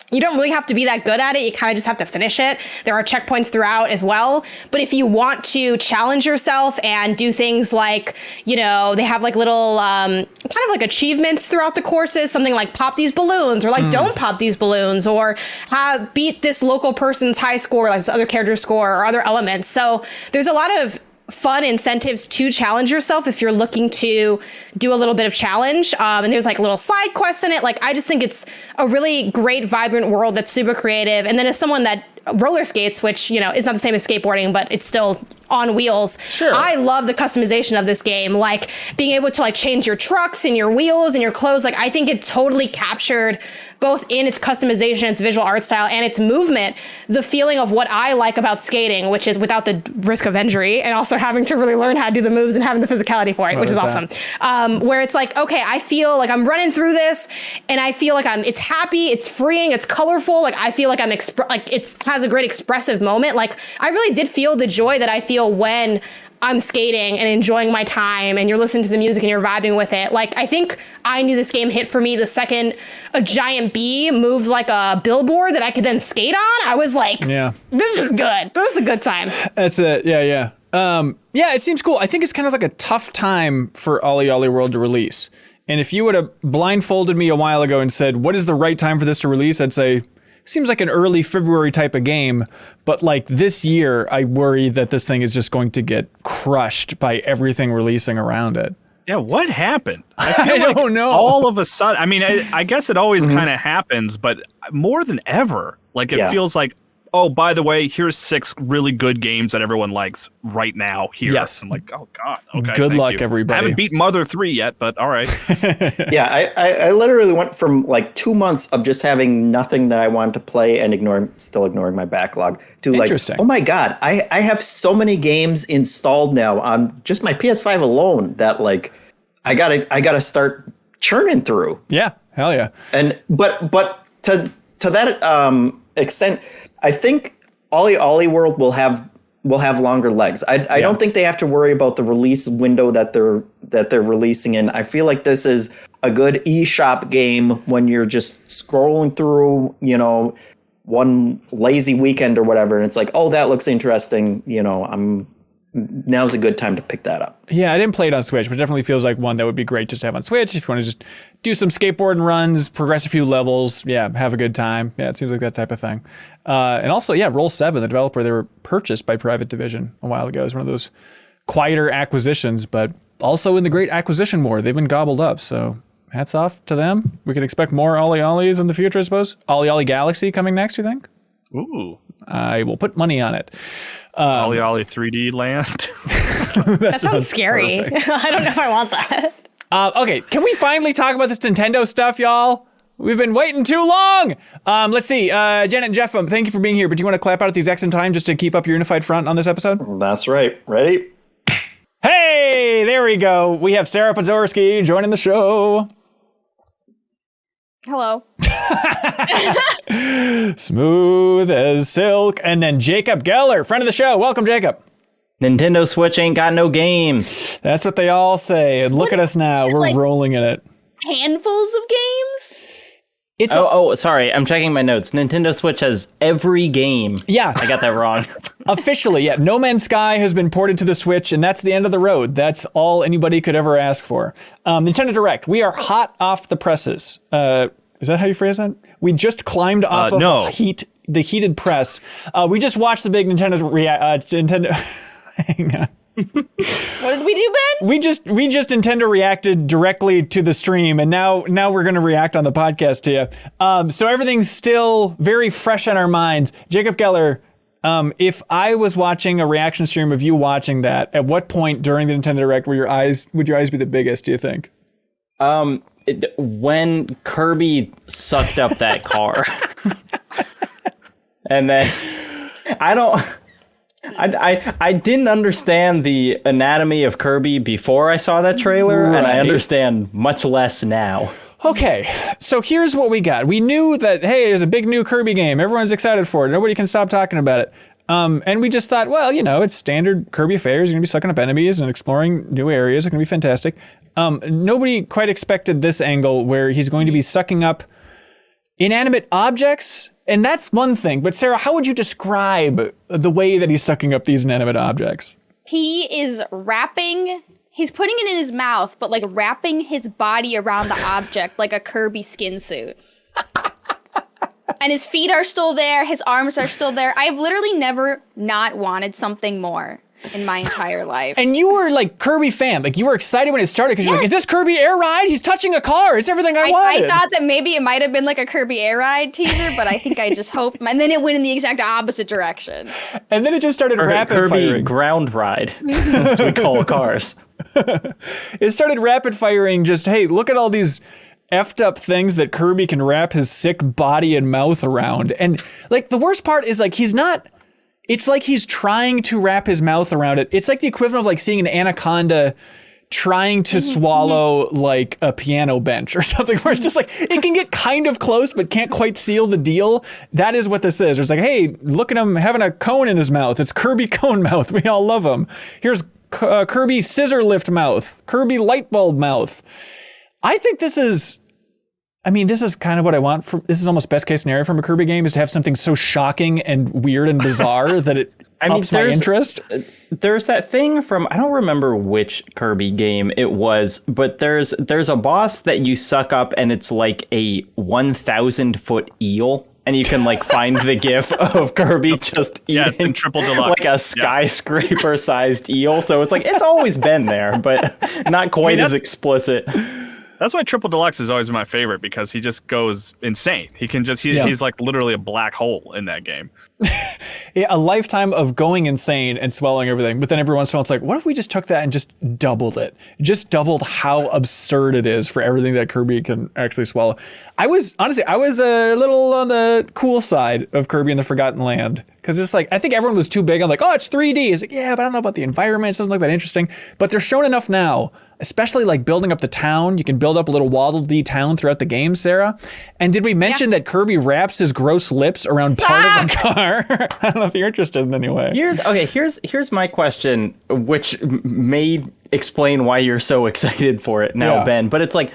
you don't really have to be that good at it. You kind of just have to finish it. There are checkpoints throughout as well. But if you want to challenge yourself and do things like, they have like little kind of like achievements throughout the courses, something like pop these balloons or like don't pop these balloons or beat this local person's high score, like this other character's score or other elements. So there's a lot of fun incentives to challenge yourself if you're looking to do a little bit of challenge. And there's like little side quests in it. Like, I just think it's a really great, vibrant world that's super creative. And then as someone that roller skates, which, is not the same as skateboarding, but it's still on wheels. Sure. I love the customization of this game. Like being able to like change your trucks and your wheels and your clothes. Like I think it totally captured both in its customization, its visual art style, and its movement, the feeling of what I like about skating, which is without the risk of injury and also having to really learn how to do the moves and having the physicality for it, which is awesome. Where it's like, okay, I feel like I'm running through this and I feel like it's happy, it's freeing, it's colorful. Like I feel like it has a great expressive moment. Like I really did feel the joy that I feel when I'm skating and enjoying my time and you're listening to the music and you're vibing with it. Like, I think I knew this game hit for me the second a giant bee moves like a billboard that I could then skate on. I was like, this is good. This is a good time. That's it. Yeah. Yeah, it seems cool. I think it's kind of like a tough time for OlliOlli World to release. And if you would have blindfolded me a while ago and said, what is the right time for this to release? I'd say, seems like an early February type of game, but like this year, I worry that this thing is just going to get crushed by everything releasing around it. Yeah, what happened? I don't know. All of a sudden, I mean, I guess it always kind of happens, but more than ever, like it feels like, oh, by the way, here's 6 really good games that everyone likes right now here. Yes. I'm like, oh God. Okay. Good luck, everybody. I haven't beat Mother 3 yet, but all right. Yeah, I literally went from like 2 months of just having nothing that I wanted to play and still ignoring my backlog to like, oh my God, I have so many games installed now on just my PS5 alone that like I gotta start churning through. Yeah, hell yeah. And but to that extent, I think OlliOlli World will have will have longer legs. I don't think they have to worry about the release window that they're releasing in. I feel like this is a good eShop game when you're just scrolling through, one lazy weekend or whatever, and it's like, oh, that looks interesting. Now's a good time to pick that up. Yeah, I didn't play it on Switch, but it definitely feels like one that would be great just to have on Switch if you want to just do some skateboarding runs, progress a few levels, have a good time. Yeah, it seems like that type of thing. And also, Roll7, the developer, they were purchased by Private Division a while ago. It was one of those quieter acquisitions, but also in the great acquisition war, they've been gobbled up. So hats off to them. We could expect more OlliOllis in the future, I suppose. OlliOlli Galaxy coming next, you think? Ooh. I will put money on it. OlliOlli 3D Land. That sounds scary. I don't know if I want that. Okay, can we finally talk about this Nintendo stuff, y'all? We've been waiting too long. Let's see. Janet and Jeff, thank you for being here, but do you want to clap out at the exact same time just to keep up your unified front on this episode? That's right. Ready? Hey, there we go. We have Sarah Pazorski joining the show. Hello. Smooth as silk. And then Jacob Geller, friend of the show. Welcome, Jacob. Nintendo Switch ain't got no games. That's what they all say. And look at us now. We're rolling in it. Handfuls of games? Sorry. I'm checking my notes. Nintendo Switch has every game. Yeah. I got that wrong. Officially, yeah. No Man's Sky has been ported to the Switch, and that's the end of the road. That's all anybody could ever ask for. Nintendo Direct. We are hot off the presses. Is that how you phrase that? We just climbed off of the heated press. We just watched the big Nintendo Hang on. What did we do, Ben? We just Nintendo reacted directly to the stream, and now we're going to react on the podcast to you. So everything's still very fresh on our minds. Jacob Geller, if I was watching a reaction stream of you watching that, at what point during the Nintendo Direct would your eyes be the biggest, do you think? When Kirby sucked up that car. And then I didn't understand the anatomy of Kirby before I saw that trailer, and I understand much less now. Okay, so here's what we got. We knew that, hey, there's a big new Kirby game. Everyone's excited for it. Nobody can stop talking about it. And we just thought, well, it's standard Kirby affairs. You're going to be sucking up enemies and exploring new areas. It's going to be fantastic. Nobody quite expected this angle where he's going to be sucking up inanimate objects. And that's one thing. But Sarah, how would you describe the way that he's sucking up these inanimate objects? He is he's putting it in his mouth, but wrapping his body around the object like a Kirby skin suit. And his feet are still there. His arms are still there. I've literally never not wanted something more in my entire life. And you were Kirby fan. You were excited when it started because you're like, is this Kirby Air Ride? He's touching a car. It's everything I wanted. I thought that maybe it might have been a Kirby Air Ride teaser, but I think I just hoped. And then it went in the exact opposite direction. And then it just started rapid firing. Kirby Ground Ride, as we call cars. It started rapid firing just, hey, look at all these effed up things that Kirby can wrap his sick body and mouth around. And the worst part is he's not... It's like he's trying to wrap his mouth around it. It's like the equivalent of seeing an anaconda trying to swallow a piano bench or something, where it's just it can get kind of close but can't quite seal the deal. That is what this is. It's hey, look at him having a cone in his mouth. It's Kirby cone mouth. We all love him. Here's Kirby scissor lift mouth. Kirby light bulb mouth. I think this is kind of what I want. This is almost best case scenario from a Kirby game, is to have something so shocking and weird and bizarre that it ups my interest. There's that thing from, I don't remember which Kirby game it was, but there's a boss that you suck up and it's like a 1,000-foot eel. And you can find the gif of Kirby just eating Triple Deluxe. A skyscraper-sized eel. So it's it's always been there, but not quite as explicit. That's why Triple Deluxe is always my favorite, because he just goes insane. He can just, he's literally a black hole in that game. A lifetime of going insane and swallowing everything. But then every once in a while it's what if we just took that and just doubled it? Just doubled how absurd it is for everything that Kirby can actually swallow. I was a little on the cool side of Kirby in the Forgotten Land. Because it's I think everyone was too big. I'm oh, it's 3D. It's yeah, but I don't know about the environment. It doesn't look that interesting. But they're shown enough now especially like building up the town. You can build up a little Waddle Dee town throughout the game, Sarah. And did we mention that Kirby wraps his gross lips around part of the car? I don't know if you're interested in any way. Here's my question, which may explain why you're so excited for it now, Ben. But it's like,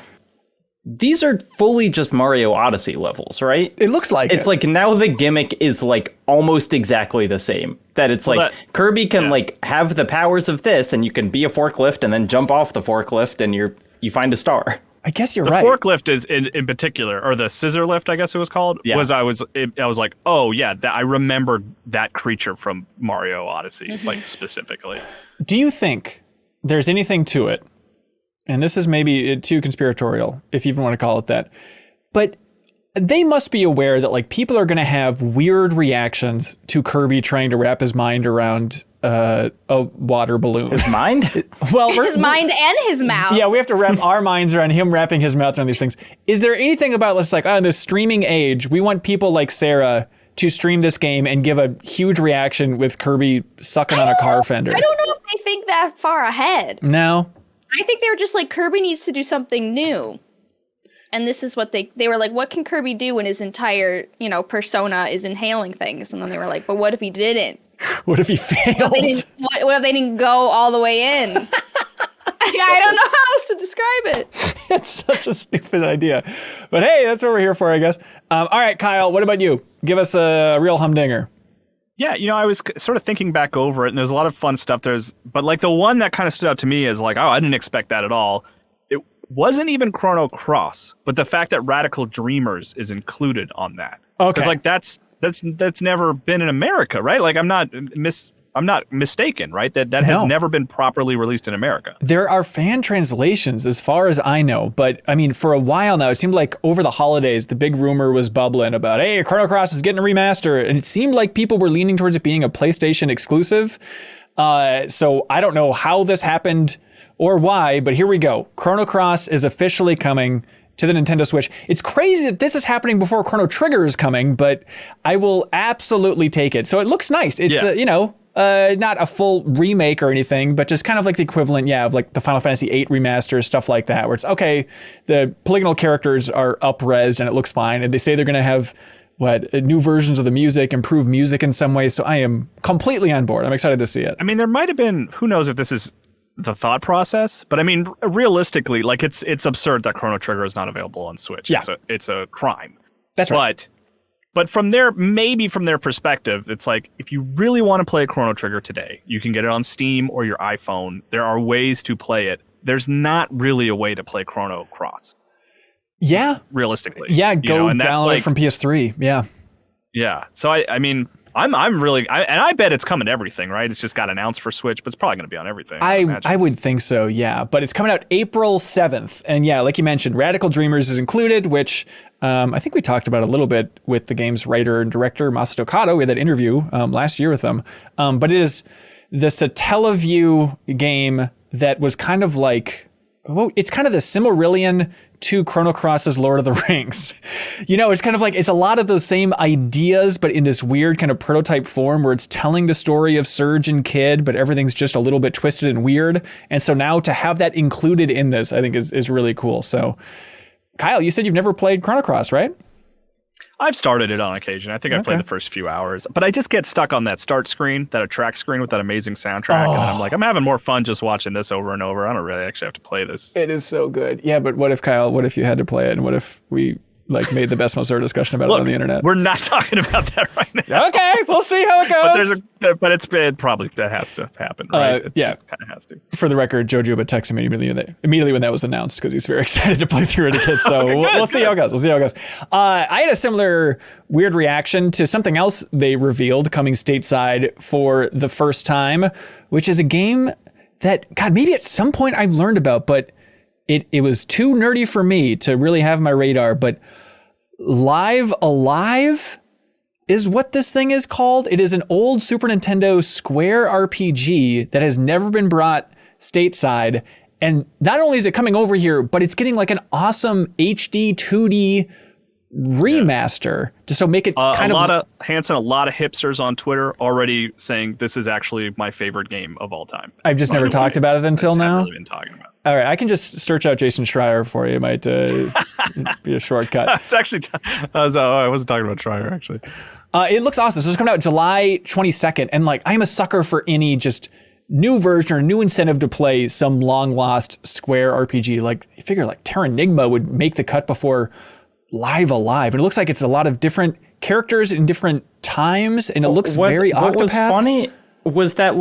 these are fully just Mario Odyssey levels, right? It looks like it's like now the gimmick is like almost exactly the same. That it's like Kirby can like have the powers of this, and you can be a forklift and then jump off the forklift and you find a star. I guess you're right. The forklift is in particular, or the scissor lift, I guess it was called. Yeah. I was like, oh yeah, I remembered that creature from Mario Odyssey, like specifically. Do you think there's anything to it? And this is maybe too conspiratorial, if you even want to call it that. But they must be aware that like people are going to have weird reactions to Kirby trying to wrap his mind around a water balloon. His mind? Well, his mind and his mouth. Yeah, we have to wrap our minds around him wrapping his mouth around these things. Is there anything about, let's like, in this streaming age, we want people like Sarah to stream this game and give a huge reaction with Kirby sucking on a car fender? I don't know if they think that far ahead. No. I think they were just like, Kirby needs to do something new. And this is what they were like, what can Kirby do when his entire, persona is inhaling things? And then they were like, but what if he didn't? What if he failed? What if they didn't go all the way in? I don't know how else to describe it. It's such a stupid idea. But hey, that's what we're here for, I guess. All right, Kyle, what about you? Give us a real humdinger. Yeah, I was sort of thinking back over it, and there's a lot of fun stuff. But like the one that kind of stood out to me is like, I didn't expect that at all. It wasn't even Chrono Cross, but the fact that Radical Dreamers is included on that. Okay. Because like that's never been in America, right? Like I'm not mistaken, right? That has never been properly released in America. There are fan translations as far as I know, but I mean, for a while now, it seemed like over the holidays, the big rumor was bubbling about, hey, Chrono Cross is getting a remaster. And it seemed like people were leaning towards it being a PlayStation exclusive. So I don't know how this happened or why, but here we go. Chrono Cross is officially coming to the Nintendo Switch. It's crazy that this is happening before Chrono Trigger is coming, but I will absolutely take it. So it looks nice. It's, not a full remake or anything, but just kind of like the equivalent, of like the Final Fantasy VIII remaster, stuff like that, where it's, okay, the polygonal characters are up-resed and it looks fine, and they say they're going to have, new versions of the music, improved music in some ways, so I am completely on board. I'm excited to see it. I mean, there might have been, who knows if this is the thought process, but I mean, realistically, like it's absurd that Chrono Trigger is not available on Switch. Yeah. It's a crime. That's right. But from their perspective, it's like, if you really want to play Chrono Trigger today, you can get it on Steam or your iPhone. There are ways to play it. There's not really a way to play Chrono Cross. Yeah. Realistically. Yeah, go download it from PS3. Yeah. Yeah. So I mean, I'm really, and I bet it's coming to everything, right? It's just got announced for Switch, but it's probably going to be on everything. I would think so, yeah. But it's coming out April 7th. And yeah, like you mentioned, Radical Dreamers is included, which I think we talked about a little bit with the game's writer and director, Masato Kato. We had that interview last year with them. But it is the Satellaview game that was kind of like, it's kind of the Silmarillion to Chrono Cross's Lord of the Rings. It's kind of like, it's a lot of those same ideas, but in this weird kind of prototype form where it's telling the story of Surge and Kid, but everything's just a little bit twisted and weird. And so now to have that included in this, I think is really cool. So Kyle, you said you've never played Chrono Cross, right? I've started it on occasion. I think I played the first few hours, but I just get stuck on that start screen, that attract screen with that amazing soundtrack. And I'm like, I'm having more fun just watching this over and over. I don't really actually have to play this. It is so good. Yeah, but what if you had to play it? And what if we made the best Mozart discussion about it on the internet? We're not talking about that right now. Okay, we'll see how it goes. But that has to happen, right? It just kind of has to. For the record, Jojo texted me immediately when that was announced because he's very excited to play through it again. So we'll see how it goes. I had a similar weird reaction to something else they revealed coming stateside for the first time, which is a game that, God, maybe at some point I've learned about, but it was too nerdy for me to really have my radar. But Live Alive is what this thing is called. It is an old Super Nintendo Square RPG that has never been brought stateside. And not only is it coming over here, but it's getting like an awesome HD 2D remaster to so make it kind of a lot of hipsters on Twitter already saying this is actually my favorite game of all time. I've just never talked about it until now. Really been talking about. All right, I can just search out Jason Schreier for you. It might be a shortcut. It's actually I wasn't talking about Schreier actually. It looks awesome. So it's coming out July 22nd, and like I'm a sucker for any just new version or new incentive to play some long lost Square RPG. Like you figure like Terranigma would make the cut before Live Alive, and it looks like it's a lot of different characters in different times, and it looks very Octopath. What was funny was that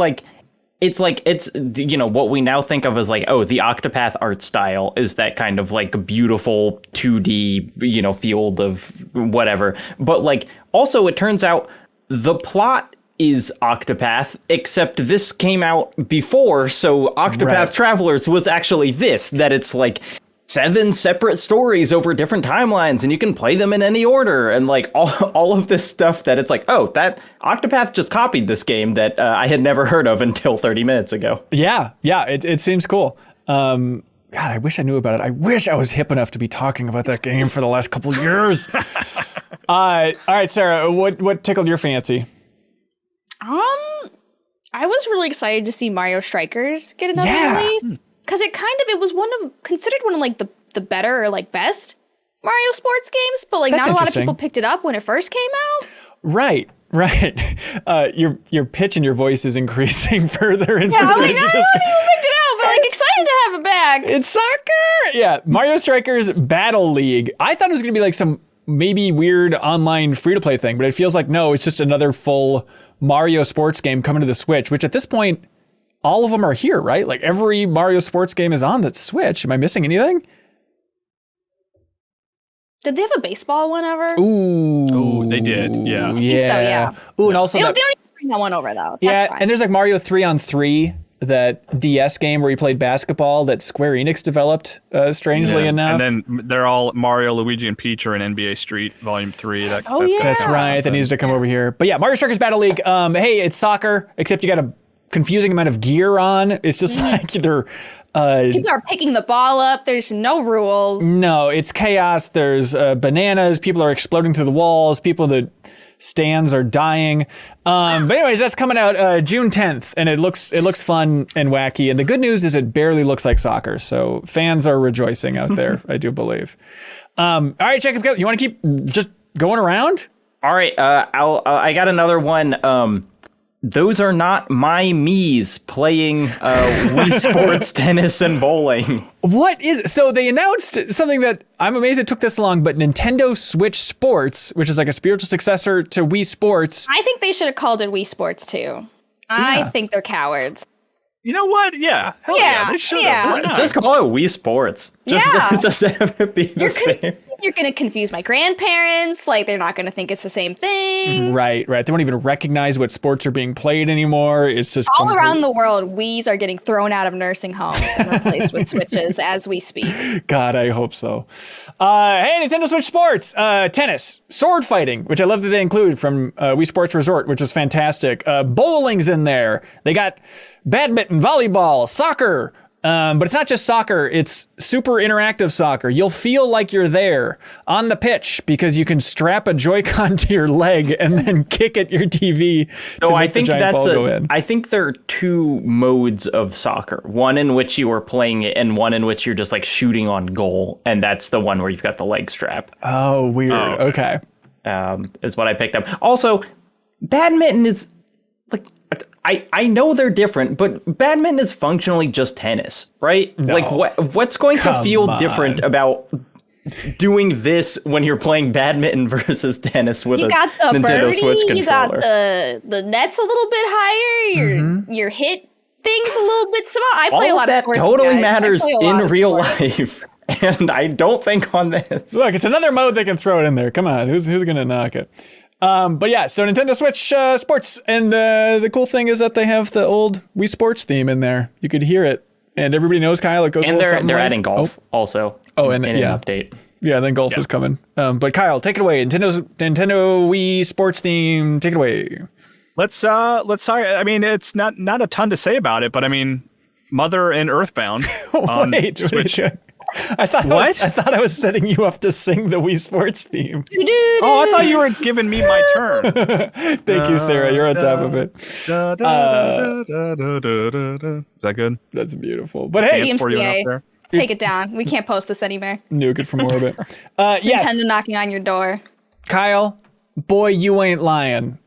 it's what we now think of as like, oh, the Octopath art style is that kind of like beautiful 2D, field of whatever. But like also it turns out the plot is Octopath, except this came out before. So Octopath Travelers was actually that it's like 7 separate stories over different timelines, and you can play them in any order, and like all of this stuff that it's like, oh, that Octopath just copied this game that I had never heard of until 30 minutes ago. Yeah, it seems cool. God, I wish I knew about it. I wish I was hip enough to be talking about that game for the last couple years. All right, Sarah, what tickled your fancy? I was really excited to see Mario Strikers get another release. Because it was considered one of like the better or like best Mario sports games, but like not a lot of people picked it up when it first came out. Right. Your pitch in your voice is increasing further and further. Yeah, I'm like, not a lot of people picked it up, but like excited to have it back. It's soccer. Yeah, Mario Strikers Battle League. I thought it was gonna be like some maybe weird online free-to-play thing, but it feels like no, it's just another full Mario sports game coming to the Switch, which at this point, all of them are here, right? Like every Mario sports game is on the Switch. Am I missing anything? Did they have a baseball one ever? Ooh, they did. Yeah. I think so, yeah. Ooh, and also they don't even bring that one over though. Yeah, That's fine. and there's like Mario 3-on-3, that DS game where you played basketball that Square Enix developed, strangely enough. And then they're all Mario, Luigi, and Peach are in NBA Street Volume 3. That's right. That needs to come over here. But yeah, Mario Strikers Battle League. Hey, it's soccer, except you got a confusing amount of gear on. It's just like they're people are picking the ball up. There's no rules. No, it's chaos. There's bananas. People are exploding through the walls. People in the stands are dying. But anyways, that's coming out June 10th, and it looks fun and wacky. And the good news is it barely looks like soccer, so fans are rejoicing out there. I do believe. All right, Jacob, you want to keep just going around? All right, I got another one. Those are not my Mii's playing Wii Sports, tennis, and bowling. So they announced something that I'm amazed it took this long, but Nintendo Switch Sports, which is like a spiritual successor to Wii Sports. I think they should have called it Wii Sports too. I think they're cowards. You know what? Yeah. Hell yeah. They should have. Yeah. Just call it Wii Sports. Just have it be the same. You're going to confuse my grandparents. Like, they're not going to think it's the same thing. Right. They won't even recognize what sports are being played anymore. It's just all around the world, Wiis are getting thrown out of nursing homes and replaced with Switches as we speak. God, I hope so. Hey, Nintendo Switch Sports. Tennis, sword fighting, which I love that they include from Wii Sports Resort, which is fantastic. Bowling's in there. They got badminton, volleyball, soccer. But it's not just soccer, it's super interactive soccer. You'll feel like you're there on the pitch because you can strap a Joy-Con to your leg and then kick at your TV to make the giant ball go in. I think there are two modes of soccer. One in which you are playing it and one in which you're just like shooting on goal. And that's the one where you've got the leg strap. Oh, weird. Okay. Is what I picked up. Also, badminton is like... I know they're different, but badminton is functionally just tennis, right? No. Like what's going to feel different about doing this when you're playing badminton versus tennis with a Nintendo birdie, Switch controller? You got the nets a little bit higher. Your hit things a little bit small. I play a lot of sports. All that totally matters in real life, and I don't think on this. Look, it's another mode they can throw it in there. Come on, who's gonna knock it? But yeah, so Nintendo Switch Sports, and the cool thing is that they have the old Wii Sports theme in there. You could hear it, and everybody knows, Kyle, it goes. And they're adding golf also. And in an update. Yeah, then golf is coming. But Kyle, take it away. Nintendo Wii Sports theme. Take it away. Let's talk. I mean, it's not a ton to say about it, but I mean, Mother and Earthbound on Switch. I thought I thought I was setting you up to sing the Wii Sports theme. Oh, I thought you were giving me my turn. Thank you, Sarah. You're on top of it. Is that good? That's beautiful. But hey, DMCA, take it down. We can't post this anymore. Nuke it from orbit. It's yes. Nintendo knocking on your door. Kyle, boy, you ain't lying.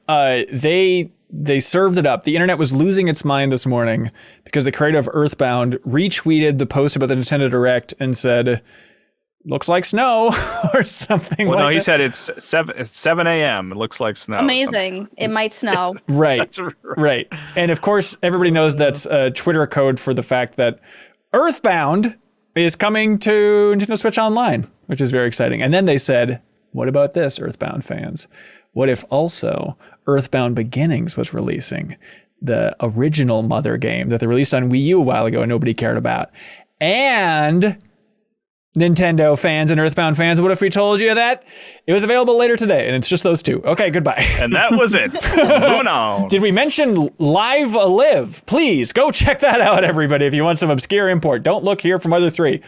They served it up. The internet was losing its mind this morning because the creator of Earthbound retweeted the post about the Nintendo Direct and said, looks like snow or something well, like no, that. he said it's 7 a.m. It looks like snow. Amazing. It might snow. Right. Right. And of course, everybody knows that's Twitter code for the fact that Earthbound is coming to Nintendo Switch Online, which is very exciting. And then they said, what about this, Earthbound fans? What if also Earthbound Beginnings was releasing, the original Mother game that they released on Wii U a while ago and nobody cared about? And Nintendo fans and Earthbound fans, what if we told you that it was available later today and it's just those two? Okay, goodbye. And that was it. Moving on. Did we mention Live? Please go check that out, everybody, if you want some obscure import. Don't look here from other three.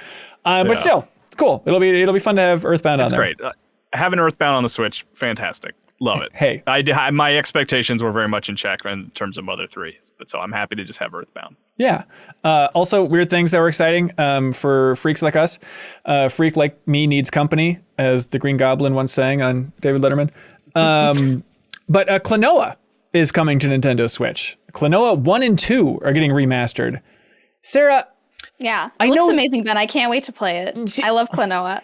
But still, cool. It'll be fun to have Earthbound on there. It's great. Having Earthbound on the Switch, fantastic. Love it. Hey. My expectations were very much in check in terms of Mother 3, but so I'm happy to just have Earthbound. Yeah. Also, weird things that were exciting for freaks like us. Freak like me needs company, as the Green Goblin once sang on David Letterman. But Klonoa is coming to Nintendo Switch. Klonoa 1 and 2 are getting remastered. Sarah. Yeah. It looks amazing, Ben. I can't wait to play it. I love Klonoa.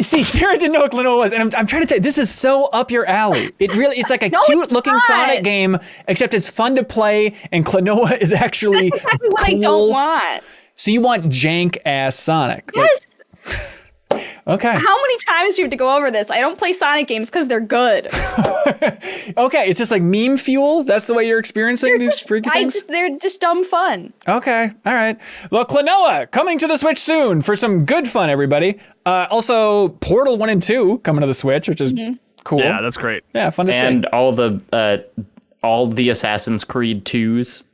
See, Sarah didn't know what Klonoa was, and I'm trying to tell you, this is so up your alley. It's like a cute-looking Sonic game, except it's fun to play, and Klonoa is actually That's exactly what cool. I don't want. So you want jank-ass Sonic. Yes. Okay. How many times do you have to go over this? I don't play Sonic games because they're good. Okay, it's just like meme fuel? That's the way you're experiencing these freaky things? They're just dumb fun. Okay, all right. Well, Klonoa coming to the Switch soon for some good fun, everybody. Also, Portal 1 and 2 coming to the Switch, which is cool. Yeah, that's great. Yeah, fun to see. And all the Assassin's Creed 2s.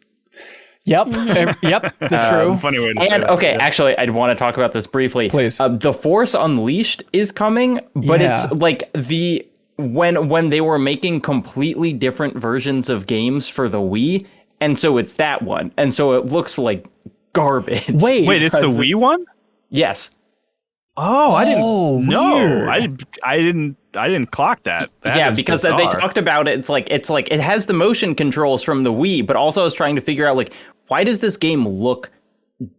Yep, yep, that's true. Funny way to say And that. okay, actually, I'd want to talk about this briefly. Please. The Force Unleashed is coming, but it's like when they were making completely different versions of games for the Wii, and so it's that one, and so it looks like garbage. Wait, it's the Wii one? Yes. Oh, I didn't know. Weird. I didn't clock that. That is because bizarre. they talked about it. It's like it has the motion controls from the Wii, but also I was trying to figure out like why does this game look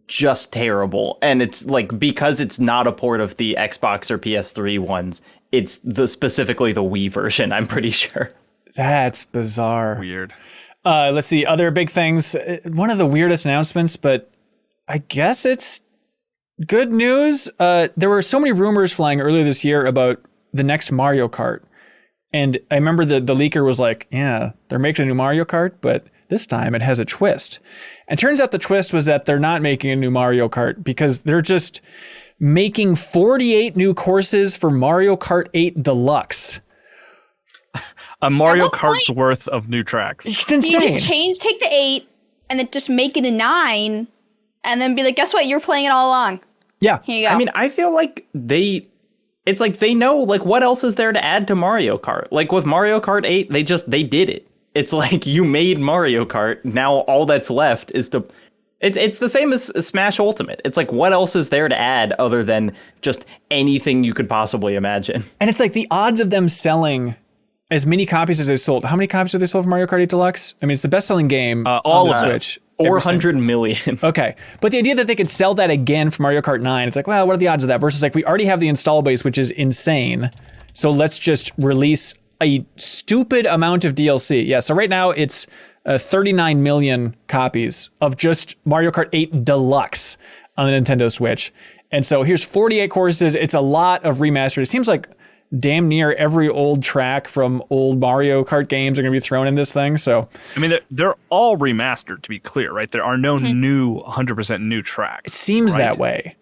just terrible? And it's like because it's not a port of the Xbox or PS3 ones. It's specifically the Wii version. I'm pretty sure. That's bizarre. Weird. Let's see other big things. One of the weirdest announcements, but I guess it's good news. There were so many rumors flying earlier this year about the next Mario Kart. And I remember the leaker was like, yeah, they're making a new Mario Kart, but this time it has a twist. And turns out the twist was that they're not making a new Mario Kart because they're just making 48 new courses for Mario Kart 8 Deluxe. A Mario Kart's worth of new tracks. It's insane. You just take the 8 and then just make it a 9 and then be like, guess what? You're playing it all along. Yeah. Here you go. I mean, I feel like it's like they know like what else is there to add to Mario Kart. Like with Mario Kart 8, they did it. It's like you made Mario Kart. Now all that's left is to it's the same as Smash Ultimate. It's like what else is there to add other than just anything you could possibly imagine. And it's like the odds of them selling as many copies as they sold. How many copies have they sold for Mario Kart 8 Deluxe? I mean, it's the best-selling game on the Switch. 400 million. Okay. But the idea that they could sell that again for Mario Kart 9, it's like, well, what are the odds of that? Versus like, we already have the install base, which is insane. So let's just release a stupid amount of DLC. Yeah, so right now it's 39 million copies of just Mario Kart 8 Deluxe on the Nintendo Switch. And so here's 48 courses. It's a lot of remastered. It seems like damn near every old track from old Mario Kart games are going to be thrown in this thing. So I mean, they're all remastered, to be clear, right? There are no new 100% new tracks. it seems that way.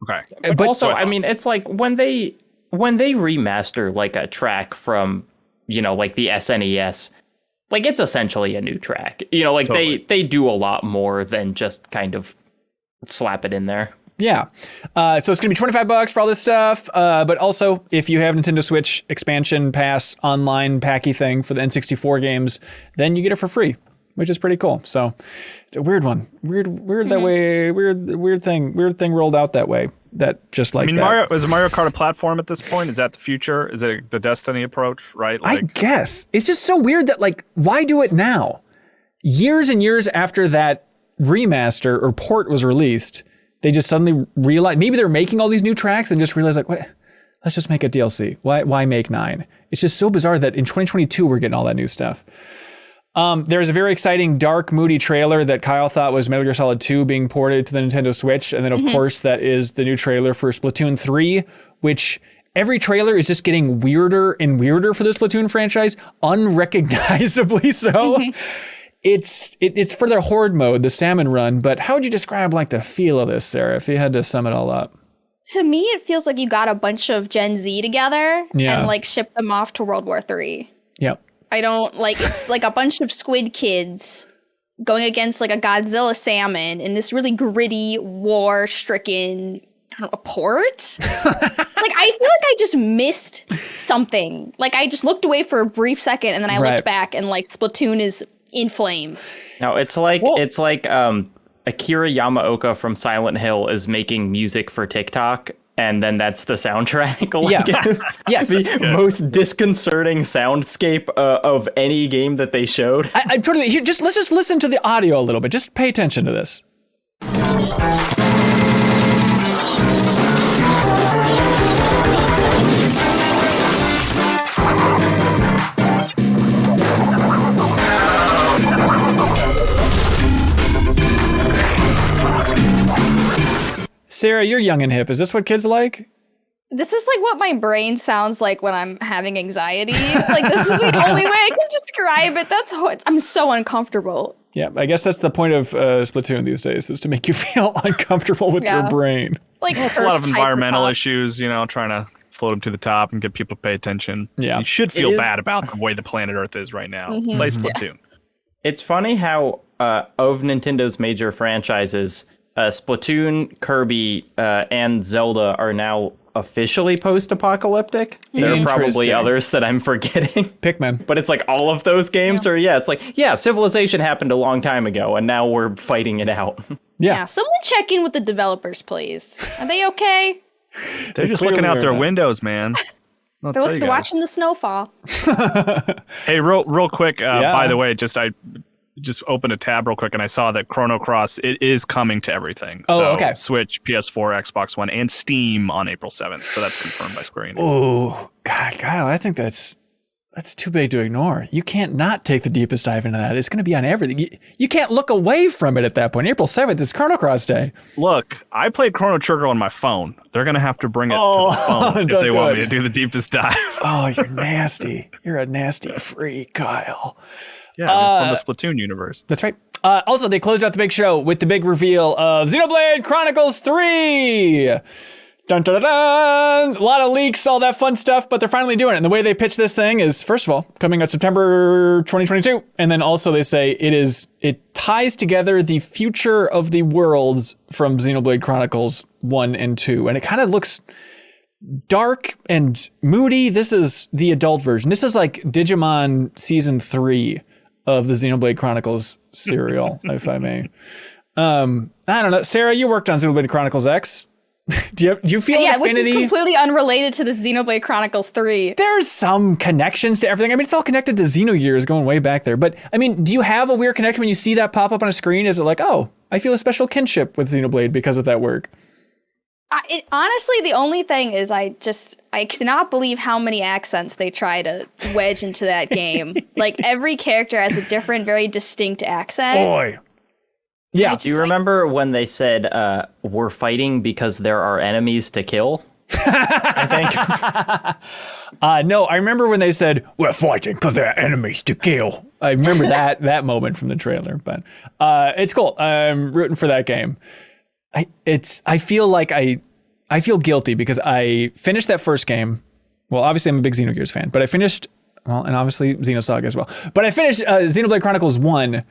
Okay. But also, I mean, it's like when they remaster like a track from, you know, like the SNES, like it's essentially a new track. You know, like Totally. they do a lot more than just kind of slap it in there. Yeah. So it's going to be $25 for all this stuff. But also, if you have Nintendo Switch expansion pass online packy thing for the N64 games, then you get it for free, which is pretty cool. So it's a weird one. Weird that way. Weird thing rolled out that way. That just like that. Is Mario Kart a platform at this point? Is that the future? Is it the Destiny approach, right? I guess. It's just so weird that, like, why do it now? Years and years after that remaster or port was released, they just suddenly realized, maybe they're making all these new tracks and just realized, like, what? Let's just make a DLC. Why make 9? It's just so bizarre that in 2022 we're getting all that new stuff. There's a very exciting, dark, moody trailer that Kyle thought was Metal Gear Solid 2 being ported to the Nintendo Switch. And then, of course, that is the new trailer for Splatoon 3, which every trailer is just getting weirder and weirder for the Splatoon franchise, unrecognizably so. It's for their horde mode, the salmon run. But how would you describe, like, the feel of this, Sarah, if you had to sum it all up? To me, it feels like you got a bunch of Gen Z together and, like, shipped them off to World War III. Yep. I don't, like, it's like a bunch of squid kids going against, like, a Godzilla salmon in this really gritty, war-stricken, I don't know, port? Like, I feel like I just missed something. Like, I just looked away for a brief second, and then I looked back, and, like, Splatoon is in flames. No, it's like Akira Yamaoka from Silent Hill is making music for TikTok, and then that's the soundtrack. Yes. The most disconcerting soundscape of any game that they showed. I'm totally here. Let's just listen to the audio a little bit. Just pay attention to this. Sarah, you're young and hip. Is this what kids like? This is like what my brain sounds like when I'm having anxiety. Like, this is the only way I can describe it. I'm so uncomfortable. Yeah, I guess that's the point of Splatoon these days, is to make you feel uncomfortable with your brain. Like, it's a lot of environmental issues, you know, trying to float them to the top and get people to pay attention. Yeah. You should feel bad about the way the planet Earth is right now. Play Splatoon. Yeah. It's funny how of Nintendo's major franchises, Splatoon, Kirby, and Zelda are now officially post-apocalyptic. There are probably others that I'm forgetting. Pikmin. But it's like all of those games are, it's like, civilization happened a long time ago, and now we're fighting it out. Yeah, someone check in with the developers, please. Are they okay? They're just looking out their windows, man. They're watching the snowfall. Hey, real quick, by the way, I just opened a tab real quick and I saw that Chrono Cross, it is coming to everything. Okay. Switch, PS4, Xbox One, and Steam on April 7th. So that's confirmed by Square Enix. Oh, God, Kyle, I think that's too big to ignore. You can't not take the deepest dive into that. It's going to be on everything. You can't look away from it at that point. April 7th is Chrono Cross Day. Look, I played Chrono Trigger on my phone. They're going to have to bring it to the phone if they want me to do the deepest dive. Oh, you're nasty. You're a nasty freak, Kyle. Yeah, from the Splatoon universe. That's right. Also, they closed out the big show with the big reveal of Xenoblade Chronicles 3. Dun, dun, dun, dun. A lot of leaks, all that fun stuff, but they're finally doing it. And the way they pitch this thing is, first of all, coming out September 2022. And then also they say it ties together the future of the worlds from Xenoblade Chronicles 1 and 2. And it kind of looks dark and moody. This is the adult version. This is like Digimon Season 3 of the Xenoblade Chronicles serial, if I may. I don't know. Sarah, you worked on Xenoblade Chronicles X. do you feel an affinity? Which is completely unrelated to the Xenoblade Chronicles 3. There's some connections to everything. I mean, it's all connected to Xenogears going way back there. But, I mean, do you have a weird connection when you see that pop up on a screen? Is it like, oh, I feel a special kinship with Xenoblade because of that work? Honestly, the only thing is I cannot believe how many accents they try to wedge into that game. Like, every character has a different, very distinct accent. Boy. Yeah. Do you remember when they said, we're fighting because there are enemies to kill? I think. No, I remember when they said, we're fighting because there are enemies to kill. I remember that moment from the trailer. But it's cool. I'm rooting for that game. I feel guilty because I finished that first game. Well, obviously I'm a big Xenogears fan, but I finished, and obviously Xenosaga as well. But I finished Xenoblade Chronicles 1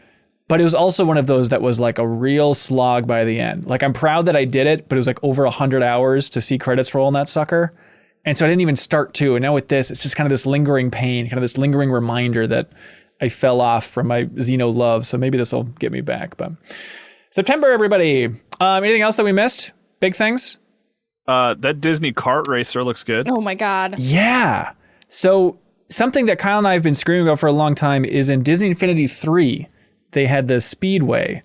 But it was also one of those that was like a real slog by the end. Like, I'm proud that I did it, but it was like over 100 hours to see credits roll on that sucker. And so I didn't even start 2. And now with this, it's just kind of this lingering pain, kind of this lingering reminder that I fell off from my Xeno love. So maybe this will get me back. But September, everybody. Anything else that we missed? Big things? That Disney kart racer looks good. Oh my God. Yeah. So something that Kyle and I have been screaming about for a long time is in Disney Infinity 3, they had the Speedway,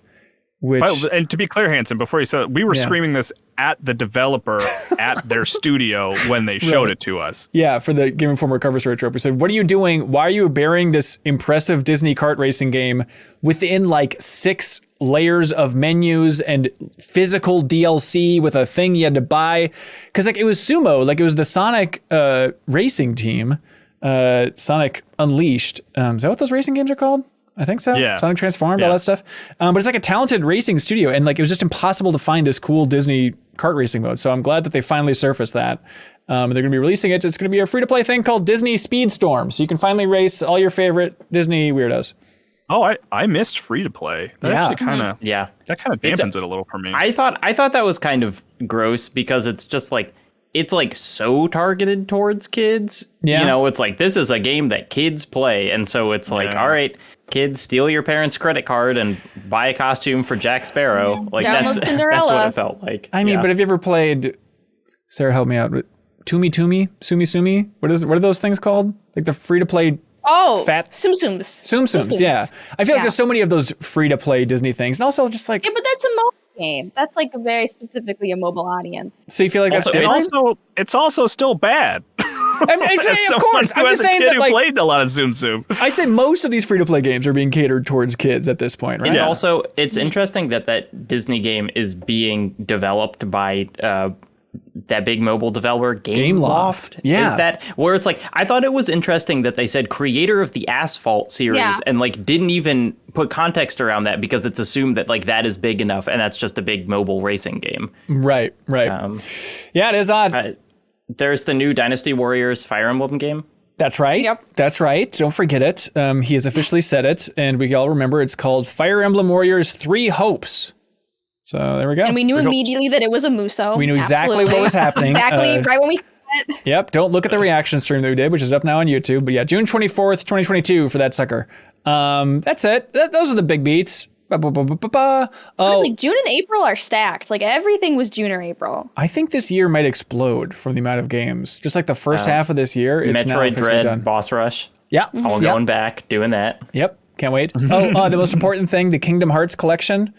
which... And to be clear, Hanson, before you said it, we were screaming this at the developer at their studio when they showed it to us. Yeah, for the Game Informer cover story trope. We said, what are you doing? Why are you burying this impressive Disney kart racing game within like 6 layers of menus and physical DLC with a thing you had to buy? Because like it was Sumo, like it was the Sonic racing team, Sonic Unleashed. Is that what those racing games are called? I think so. Yeah. Sonic Transformed, all that stuff. But it's like a talented racing studio, and like it was just impossible to find this cool Disney kart racing mode. So I'm glad that they finally surfaced that. They're going to be releasing it. It's going to be a free-to-play thing called Disney Speedstorm, so you can finally race all your favorite Disney weirdos. Oh, I missed free-to-play. That actually kind of that kind of dampens it a little for me. I thought that was kind of gross because it's just like it's like so targeted towards kids. Yeah. You know, it's like this is a game that kids play, and so it's like, all right, kids, steal your parents' credit card and buy a costume for Jack Sparrow. Like that's what it felt like. I mean, but have you ever played? Sarah, help me out. Sumi? What are those things called? Like the free to play. Oh, fat Tsum Tsums. Yeah, I feel like there's so many of those free to play Disney things, and also just like Yeah, but that's a mobile game. That's like very specifically a mobile audience. So you feel like that's different? It's also still bad. Of course. I'm just saying that like played a lot of Zoom. I'd say most of these free to play games are being catered towards kids at this point, right? And also, it's interesting that Disney game is being developed by that big mobile developer Gameloft. Yeah. Is that where it's like, I thought it was interesting that they said creator of the Asphalt series and like didn't even put context around that because it's assumed that like that is big enough and that's just a big mobile racing game. Right. Yeah, it is odd. There's the new Dynasty Warriors Fire Emblem game. That's right. Yep. That's right. Don't forget it. He has officially said it, and we all remember it's called Fire Emblem Warriors 3 Hopes. So there we go. And we knew immediately that it was a Muso. We knew exactly what was happening. Exactly, right when we saw it. Yep. Don't look at the reaction stream that we did, which is up now on YouTube. But yeah, June 24th, 2022 for that sucker. That's it. Those are the big beats. Honestly, June and April are stacked. Like everything was June or April. I think this year might explode from the amount of games. Just like the first half of this year, it's now Metroid officially Dread, done. Boss Rush. Yeah. All going back, doing that. Yep. Can't wait. The most important thing, the Kingdom Hearts collection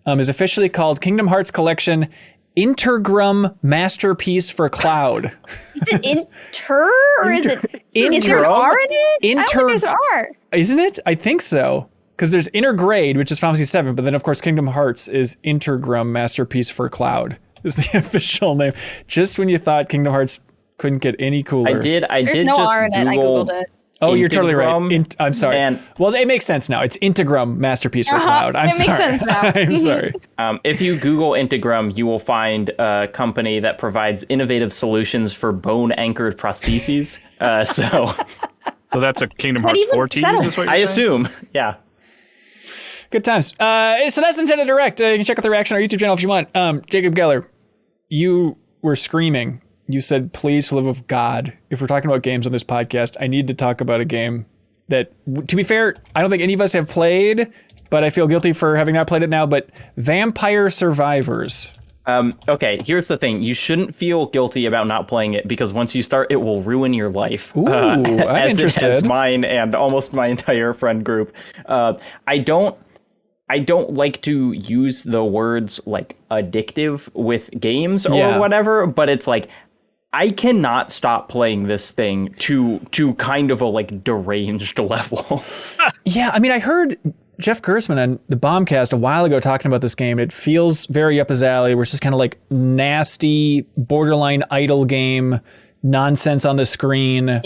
is officially called Kingdom Hearts Collection Intergrum Masterpiece for Cloud. Is it inter or is it? Is there an R in it? I don't think there's an R. Isn't it? I think so. Because there's Intergrade, which is Final Fantasy 7, but then of course Kingdom Hearts is Intergrum Masterpiece for Cloud is the official name. Just when you thought Kingdom Hearts couldn't get any cooler. I did There's no just R in it. I Google googled it. Oh, you're totally right. I'm sorry. And well, it makes sense now. It's Integrum Masterpiece for Cloud. I'm it makes sense now. I'm sorry. if you Google Integrum, you will find a company that provides innovative solutions for bone-anchored prostheses. So that's a Kingdom Hearts 4 tease, is what you're I saying? assume. Yeah. Good times. So that's Nintendo Direct. You can check out the reaction on our YouTube channel if you want. Jacob Geller, you were screaming. You said, please, for the love of God, if we're talking about games on this podcast, I need to talk about a game that, to be fair, I don't think any of us have played, but I feel guilty for having not played it now, but Vampire Survivors. Okay, here's the thing. You shouldn't feel guilty about not playing it because once you start, it will ruin your life. Ooh, I'm interested. It has mine and almost my entire friend group. I don't like to use the words like addictive with games or whatever, but it's like I cannot stop playing this thing to kind of a like deranged level. Yeah, I mean, I heard Jeff Gersman on the Bombcast a while ago talking about this game. It feels very up his alley, where it's just kind of like nasty, borderline idle game, nonsense on the screen.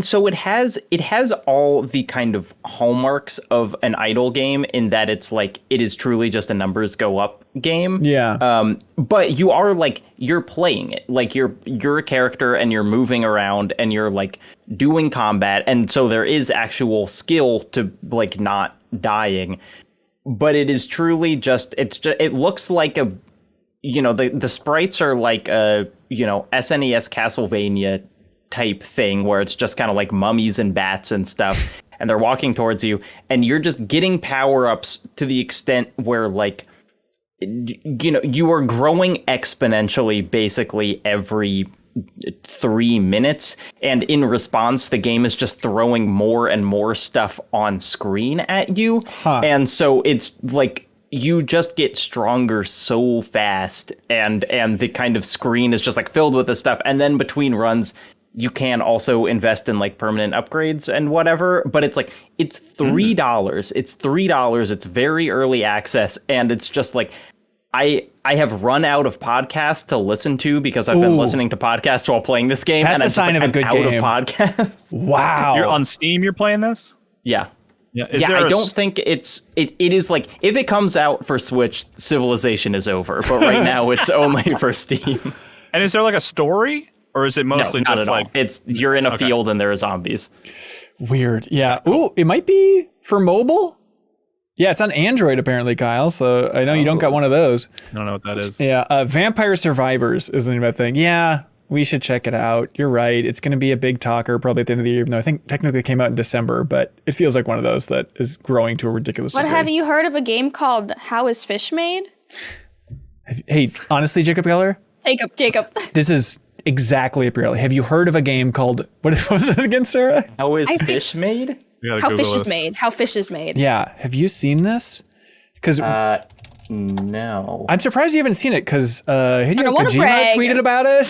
So it has all the kind of hallmarks of an idle game in that it's like it is truly just a numbers go up game. Yeah. But you are like you're playing it. Like you're a character and you're moving around and you're like doing combat, and so there is actual skill to like not dying. but it is truly just it looks like a, the sprites are like a, SNES Castlevania type thing where it's just kind of like mummies and bats and stuff, and they're walking towards you, and you're just getting power-ups to the extent where, like, you are growing exponentially basically every 3 minutes, and in response the game is just throwing more and more stuff on screen at you. And so it's like you just get stronger so fast, and the kind of screen is just like filled with this stuff, and then between runs you can also invest in like permanent upgrades and whatever, but it's like it's $3. It's $3. It's very early access, and it's just like I have run out of podcasts to listen to because I've been listening to podcasts while playing this game. That's and a sign of a good game. Out of podcasts. Wow. You're on Steam, you're playing this? Yeah. Yeah, I don't think it is like, if it comes out for Switch, Civilization is over. But right now it's only for Steam. And is there like a story? Or is it mostly not just at like... all. It's you're in a field and there are zombies. Weird. Yeah. Ooh, it might be for mobile? Yeah, it's on Android apparently, Kyle. So I know you don't got one of those. I don't know what that is. Yeah, Vampire Survivors is the name of that thing. Yeah, we should check it out. You're right. It's going to be a big talker probably at the end of the year, even though I think technically it came out in December, but it feels like one of those that is growing to a ridiculous degree. But have you heard of a game called How is Fish Made? Hey, honestly, Jacob Geller? Jacob. This is exactly up your alley. Have you heard of a game called, what was it again, Sarah? How is fish made? How fish is made. How fish is made. Yeah. Have you seen this? Because no. I'm surprised you haven't seen it because Hideo Kojima brag. tweeted about it.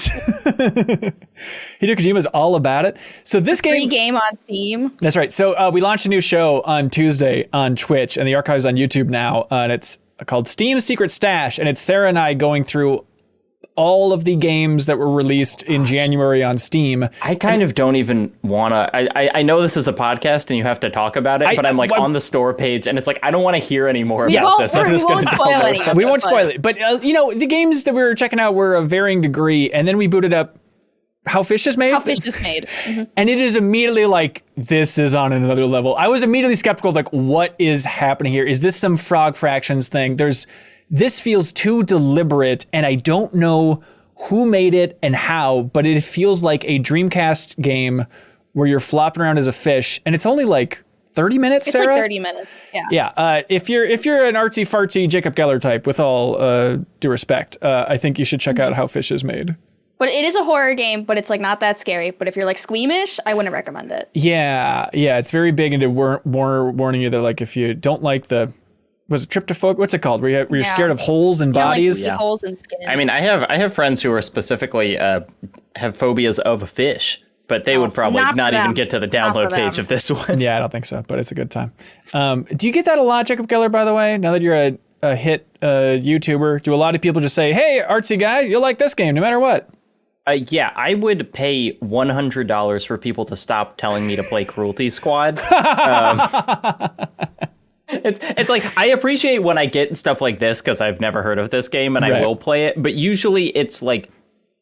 Hideo Kojima's all about it. So this Free game on Steam. That's right. So we launched a new show on Tuesday on Twitch, and the archive's on YouTube now, and it's called Steam's Secret Stash, and it's Sarah and I going through all of the games that were released in January on Steam. I kind of don't even want to... I know this is a podcast and you have to talk about it, but I'm like on the store page and it's like, I don't want to hear any more about this. We won't spoil any of it. We won't spoil it. But, the games that we were checking out were of varying degree, and then we booted up How Fish is Made. How Fish is Made. Mm-hmm. And it is immediately like, this is on another level. I was immediately skeptical of like, what is happening here? Is this some Frog Fractions thing? This feels too deliberate, and I don't know who made it and how, but it feels like a Dreamcast game where you're flopping around as a fish, and it's only like 30 minutes, It's Sarah? like 30 minutes, yeah. Yeah, if you're an artsy-fartsy Jacob Geller type, with all due respect, I think you should check out How Fish is Made. But it is a horror game, but it's like not that scary. But if you're like squeamish, I wouldn't recommend it. Yeah, it's very big into warning you that like if you don't like the... Was it tryptophobic? What's it called? Where you're scared of holes in bodies? Like holes in skin. I mean, I have friends who are specifically have phobias of fish, but they would probably not even get to the download page of this one. Yeah, I don't think so, but it's a good time. Do you get that a lot, Jacob Geller, by the way? Now that you're a hit YouTuber, do a lot of people just say, hey, artsy guy, you'll like this game no matter what? Yeah, I would pay $100 for people to stop telling me to play Cruelty Squad. It's like, I appreciate when I get stuff like this because I've never heard of this game and I will play it. But usually it's like,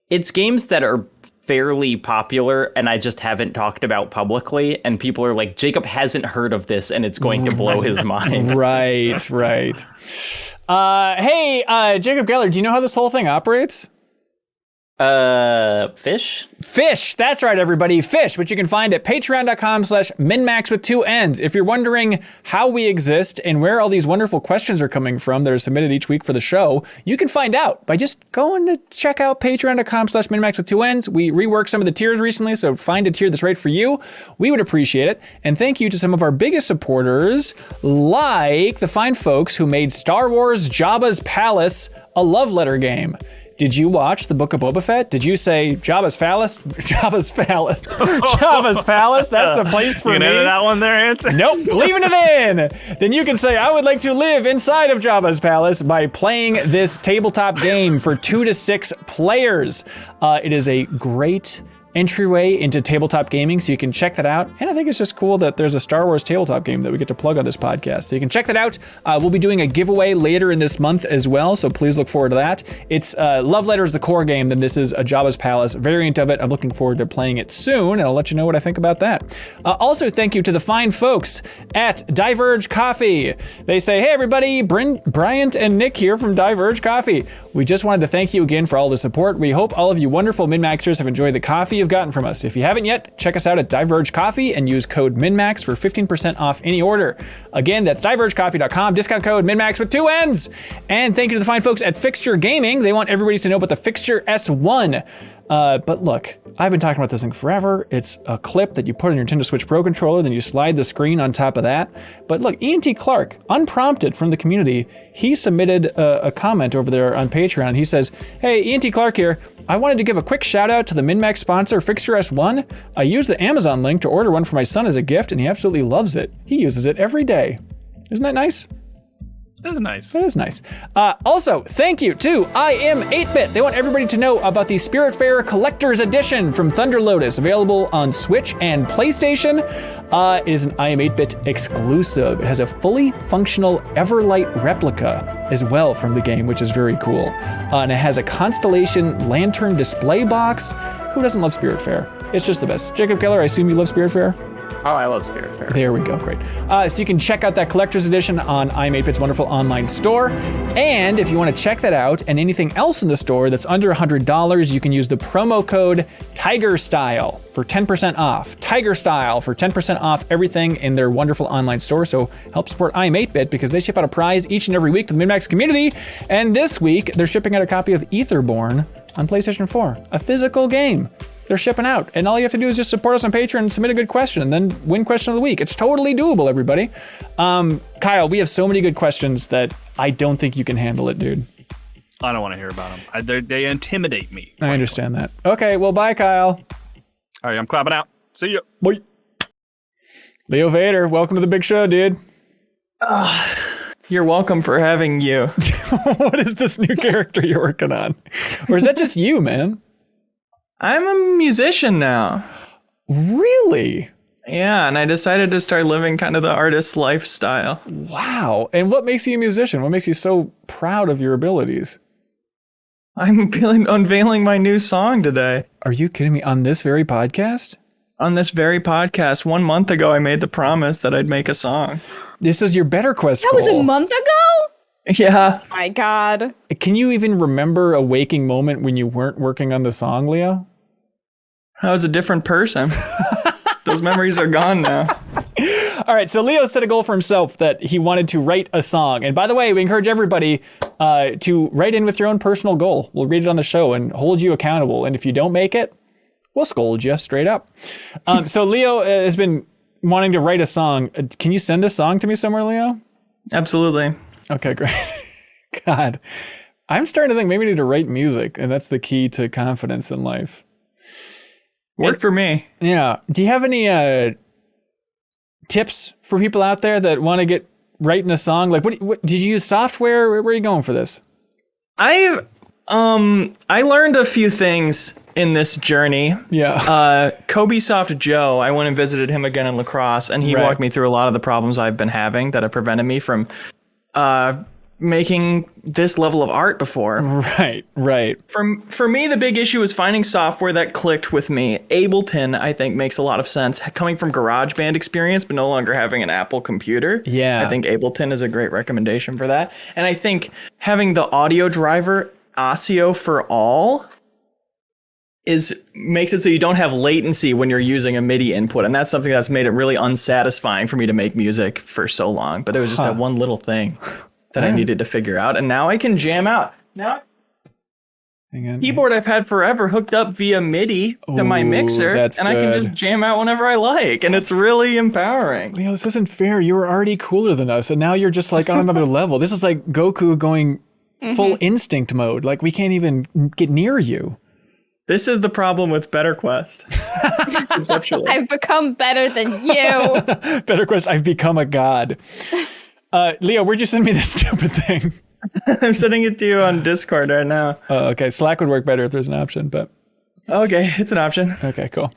it's games that are fairly popular and I just haven't talked about publicly. And people are like, Jacob hasn't heard of this and it's going to blow his mind. Right. Hey, Jacob Geller, do you know how this whole thing operates? Fish. That's right, everybody. Fish, which you can find at patreon.com/MinnMax with 2 N's. If you're wondering how we exist and where all these wonderful questions are coming from that are submitted each week for the show, you can find out by just going to check out patreon.com/MinnMax with 2 N's. We reworked some of the tiers recently, so find a tier that's right for you. We would appreciate it. And thank you to some of our biggest supporters, like the fine folks who made Star Wars Jabba's Palace a love letter game. Did you watch the Book of Boba Fett? Did you say Jabba's Phallus? Jabba's Phallus. Jabba's Palace? That's the place for you me. You that one there, Hanson? Nope, leaving it in. Then you can say, I would like to live inside of Jabba's Palace by playing this tabletop game for 2 to 6 players. It is a great entryway into tabletop gaming, so you can check that out. And I think it's just cool that there's a Star Wars tabletop game that we get to plug on this podcast. So you can check that out. We'll be doing a giveaway later in this month as well, so please look forward to that. It's Love Letter is the core game, then this is a Jabba's Palace variant of it. I'm looking forward to playing it soon, and I'll let you know what I think about that. Also, thank you to the fine folks at Diverge Coffee. They say, hey everybody, Bryant and Nick here from Diverge Coffee. We just wanted to thank you again for all the support. We hope all of you wonderful MinnMaxers have enjoyed the coffee you've gotten from us. If you haven't yet, check us out at Diverge Coffee and use code MinnMax for 15% off any order. Again, that's divergecoffee.com, discount code MinnMax with 2 N's. And thank you to the fine folks at Fixture Gaming. They want everybody to know about the Fixture S1. But look, I've been talking about this thing forever. It's a clip that you put on your Nintendo Switch Pro controller, then you slide the screen on top of that. But look, E&T Clark, unprompted from the community, he submitted a comment over there on Patreon. He says, hey, E&T Clark here. I wanted to give a quick shout out to the MinnMax sponsor, Fixture S1. I used the Amazon link to order one for my son as a gift, and he absolutely loves it. He uses it every day. Isn't that nice? That is nice. That is nice. Also, thank you to I Am 8-Bit. They want everybody to know about the Spiritfarer Collector's Edition from Thunder Lotus, available on Switch and PlayStation. It is an I Am 8-Bit exclusive. It has a fully functional Everlight replica as well from the game, which is very cool. And it has a Constellation Lantern display box. Who doesn't love Spiritfarer? It's just the best. Jacob Keller, I assume you love Spiritfarer? Oh, I love Spiritfarer. There we go, great. So you can check out that collector's edition on I Am 8-Bit's wonderful online store. And if you want to check that out and anything else in the store that's under $100, you can use the promo code TIGERSTYLE for 10% off. TIGERSTYLE for 10% off everything in their wonderful online store. So help support I Am 8-Bit because they ship out a prize each and every week to the MinnMax community. And this week, they're shipping out a copy of Etherborn on PlayStation 4, a physical game. They're shipping out. And all you have to do is just support us on Patreon and submit a good question and then win question of the week. It's totally doable, everybody. Kyle, we have so many good questions that I don't think you can handle it, dude. I don't want to hear about them. They intimidate me. I understand that. Okay, well, bye, Kyle. All right, I'm clapping out. See ya. Bye. Leo Vader, welcome to the big show, dude. You're welcome for having you. What is this new character you're working on? Or is that just you, man? I'm a musician now. Really? Yeah, and I decided to start living kind of the artist lifestyle. Wow. And what makes you a musician? What makes you so proud of your abilities? I'm unveiling my new song today. Are you kidding me? On this very podcast? On this very podcast, 1 month ago, I made the promise that I'd make a song. This is your Better Quest That goal. was a month ago? Yeah. My God. Can you even remember a waking moment when you weren't working on the song, Leo? I was a different person. Those memories are gone now. All right, so Leo set a goal for himself that he wanted to write a song. And by the way, we encourage everybody to write in with your own personal goal. We'll read it on the show and hold you accountable. And if you don't make it, we'll scold you straight up. So Leo has been wanting to write a song. Can you send this song to me somewhere, Leo? Absolutely. Okay, great. God, I'm starting to think maybe we need to write music, and that's the key to confidence in life. Worked for me. Yeah. Do you have any tips for people out there that want to get writing a song? Like, what did you use software? Where are you going for this? I learned a few things in this journey. Yeah. Kobe-Soft Joe, I went and visited him again in La Crosse, and he walked me through a lot of the problems I've been having that have prevented me from making this level of art before. Right. For me, the big issue is finding software that clicked with me. Ableton, I think, makes a lot of sense. Coming from GarageBand experience, but no longer having an Apple computer. Yeah. I think Ableton is a great recommendation for that. And I think having the audio driver, Osseo for All, makes it so you don't have latency when you're using a MIDI input. And that's something that's made it really unsatisfying for me to make music for so long. But it was just that one little thing that I needed to figure out, and now I can jam out. Now, keyboard I've had forever hooked up via MIDI to my mixer, and I can just jam out whenever I like, and it's really empowering. Leo, this isn't fair. You were already cooler than us, and now you're just like on another level. This is like Goku going full instinct mode. Like, we can't even get near you. This is the problem with Better Quest. Conceptually. I've become better than you. Better Quest, I've become a god. Leo, where'd you send me this stupid thing? I'm sending it to you on Discord right now. Oh, okay. Slack would work better if there's an option, but Okay, it's an option. Okay, cool.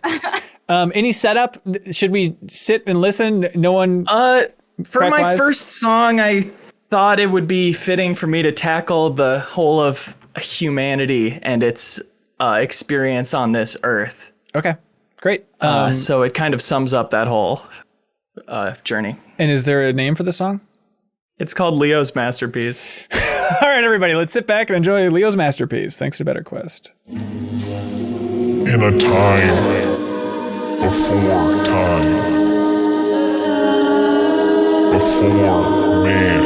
Any setup? Should we sit and listen? No one. For my Track-wise? first song, I thought it would be fitting for me to tackle the whole of humanity and its experience on this earth. Okay, great. So it kind of sums up that whole journey. And is there a name for the song? It's called Leo's Masterpiece. All right, everybody, let's sit back and enjoy Leo's Masterpiece. Thanks to Better Quest. In a time before time, before man,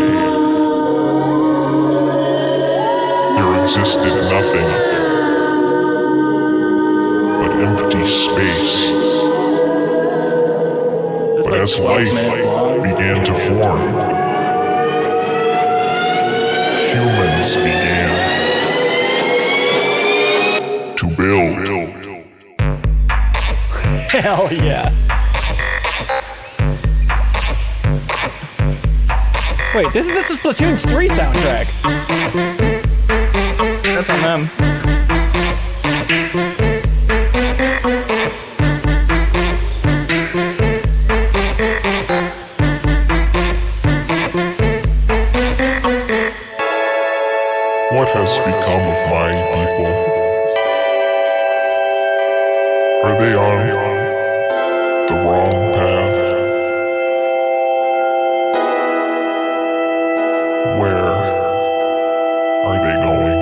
there existed nothing but empty space. But as life began to form, humans began to build. Hell yeah. Wait, this is just a Splatoon 3 soundtrack. That's on them. What has become of my people? Are they on the wrong path? Where are they going?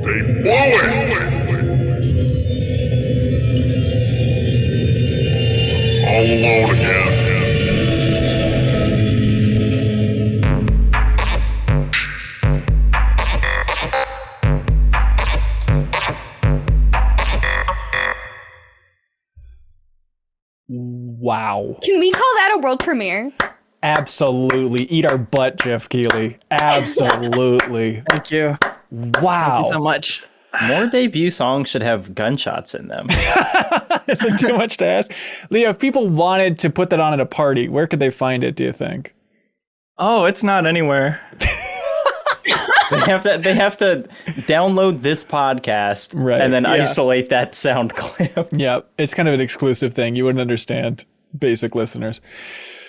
They blew it! All alone again. Wow. Can we call that a world premiere? Absolutely. Eat our butt, Jeff Keighley. Absolutely. Thank you. Wow. Thank you so much. More debut songs should have gunshots in them. Is it too much to ask? Leo, if people wanted to put that on at a party, where could they find it, do you think? Oh, it's not anywhere. They have to download this podcast Right, and then yeah. isolate that sound clip. Yeah, it's kind of an exclusive thing. You wouldn't understand, basic listeners.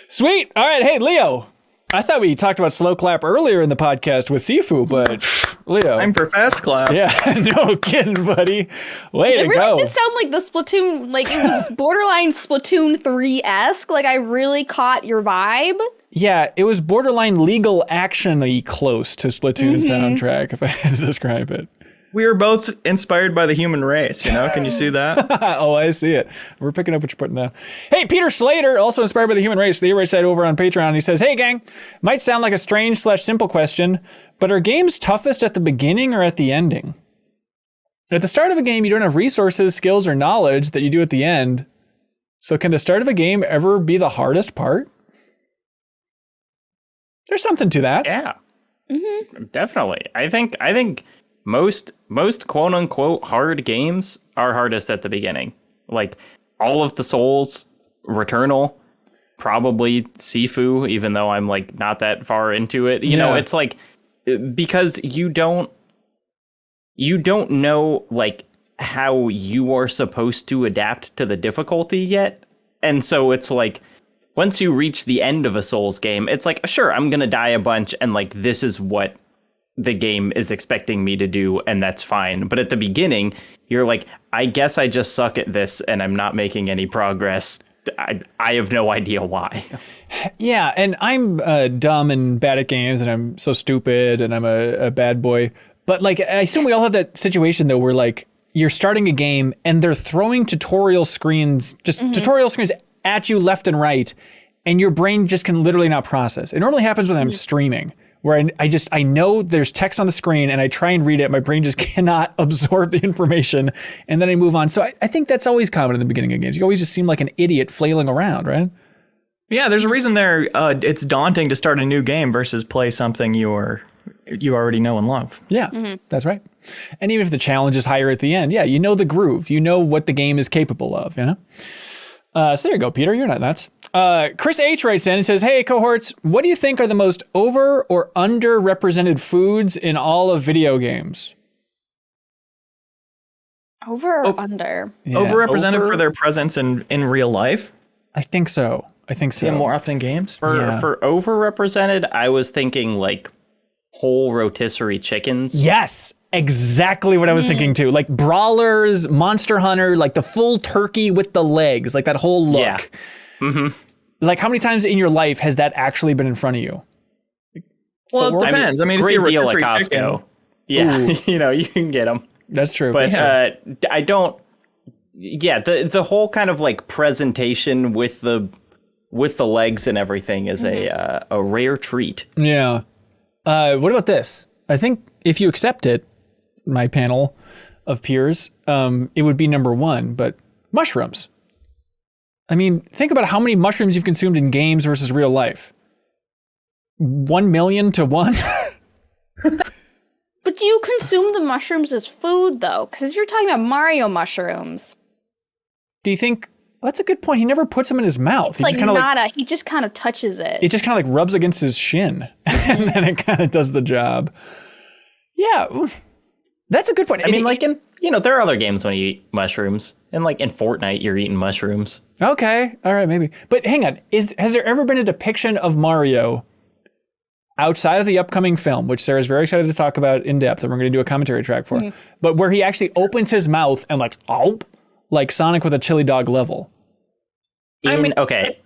Sweet. All right. Hey, Leo. I thought we talked about slow clap earlier in the podcast with Sifu, but Leo. I'm for fast clap. Yeah, no kidding, buddy. Way to It really go. did sound like the Splatoon, like it was borderline Splatoon 3-esque. Like I really caught your vibe. Yeah, it was borderline legal action-y close to Splatoon soundtrack, if I had to describe it. We are both inspired by the human race, you know? Can you see that? Oh, I see it. We're picking up what you're putting down. Hey, Peter Slater, also inspired by the human race, the Erase side over on Patreon. He says, hey, gang, might sound like a strange/simple question, but are games toughest at the beginning or at the ending? At the start of a game, you don't have resources, skills, or knowledge that you do at the end. So can the start of a game ever be the hardest part? There's something to that. Yeah, definitely. I think most quote unquote hard games are hardest at the beginning. Like all of the Souls, Returnal, probably Sifu, even though I'm like not that far into it. You know, it's like because you don't know like how you are supposed to adapt to the difficulty yet. And so it's like once you reach the end of a Souls game, it's like, sure, I'm going to die a bunch and like this is what the game is expecting me to do, and that's fine. But at the beginning, you're like, I guess I just suck at this and I'm not making any progress. I have no idea why. Yeah, and I'm dumb and bad at games, and I'm so stupid, and I'm a bad boy. But like, I assume we all have that situation though, where like you're starting a game and they're throwing tutorial screens, just tutorial screens at you left and right, and your brain just can literally not process. It normally happens when I'm streaming, where I know there's text on the screen and I try and read it. My brain just cannot absorb the information, and then I move on. So I think that's always common in the beginning of games. You always just seem like an idiot flailing around, right? Yeah, there's a reason there. It's daunting to start a new game versus play something you already know and love. Yeah, that's right. And even if the challenge is higher at the end, yeah, you know the groove. You know what the game is capable of, you know? So there you go, Peter. You're not nuts. Chris H. writes in and says, hey, cohorts, what do you think are the most over or underrepresented foods in all of video games? Over or under? Yeah. Overrepresented for their presence in real life? I think so. Yeah, more often in games? For overrepresented, I was thinking like whole rotisserie chickens. Yes, exactly what I was thinking too. Like Brawlers, Monster Hunter, like the full turkey with the legs, like that whole look. Yeah. Mm-hmm. Like how many times in your life has that actually been in front of you? Well, it depends. I mean, you see a great deal at rotisserie Costco. chicken. Yeah, you can get them. That's true. But I don't. Yeah, the whole kind of like presentation with the legs and everything is a rare treat. Yeah. What about this? I think if you accept it, my panel of peers, it would be number one, but mushrooms. I mean, think about how many mushrooms you've consumed in games versus real life. 1 million to 1? But do you consume the mushrooms as food, though? Because if you're talking about Mario mushrooms... Do you think... Well, that's a good point. He never puts them in his mouth. It's like nada. He just kind of touches it. It just kind of like rubs against his shin. And then it kind of does the job. Yeah. That's a good point. I mean, like there are other games when you eat mushrooms. And like in Fortnite, you're eating mushrooms. Okay. All right, maybe. But hang on. Has there ever been a depiction of Mario outside of the upcoming film, which Sarah's very excited to talk about in depth, and we're going to do a commentary track for, but where he actually opens his mouth and like, oh, like Sonic with a chili dog level? Okay.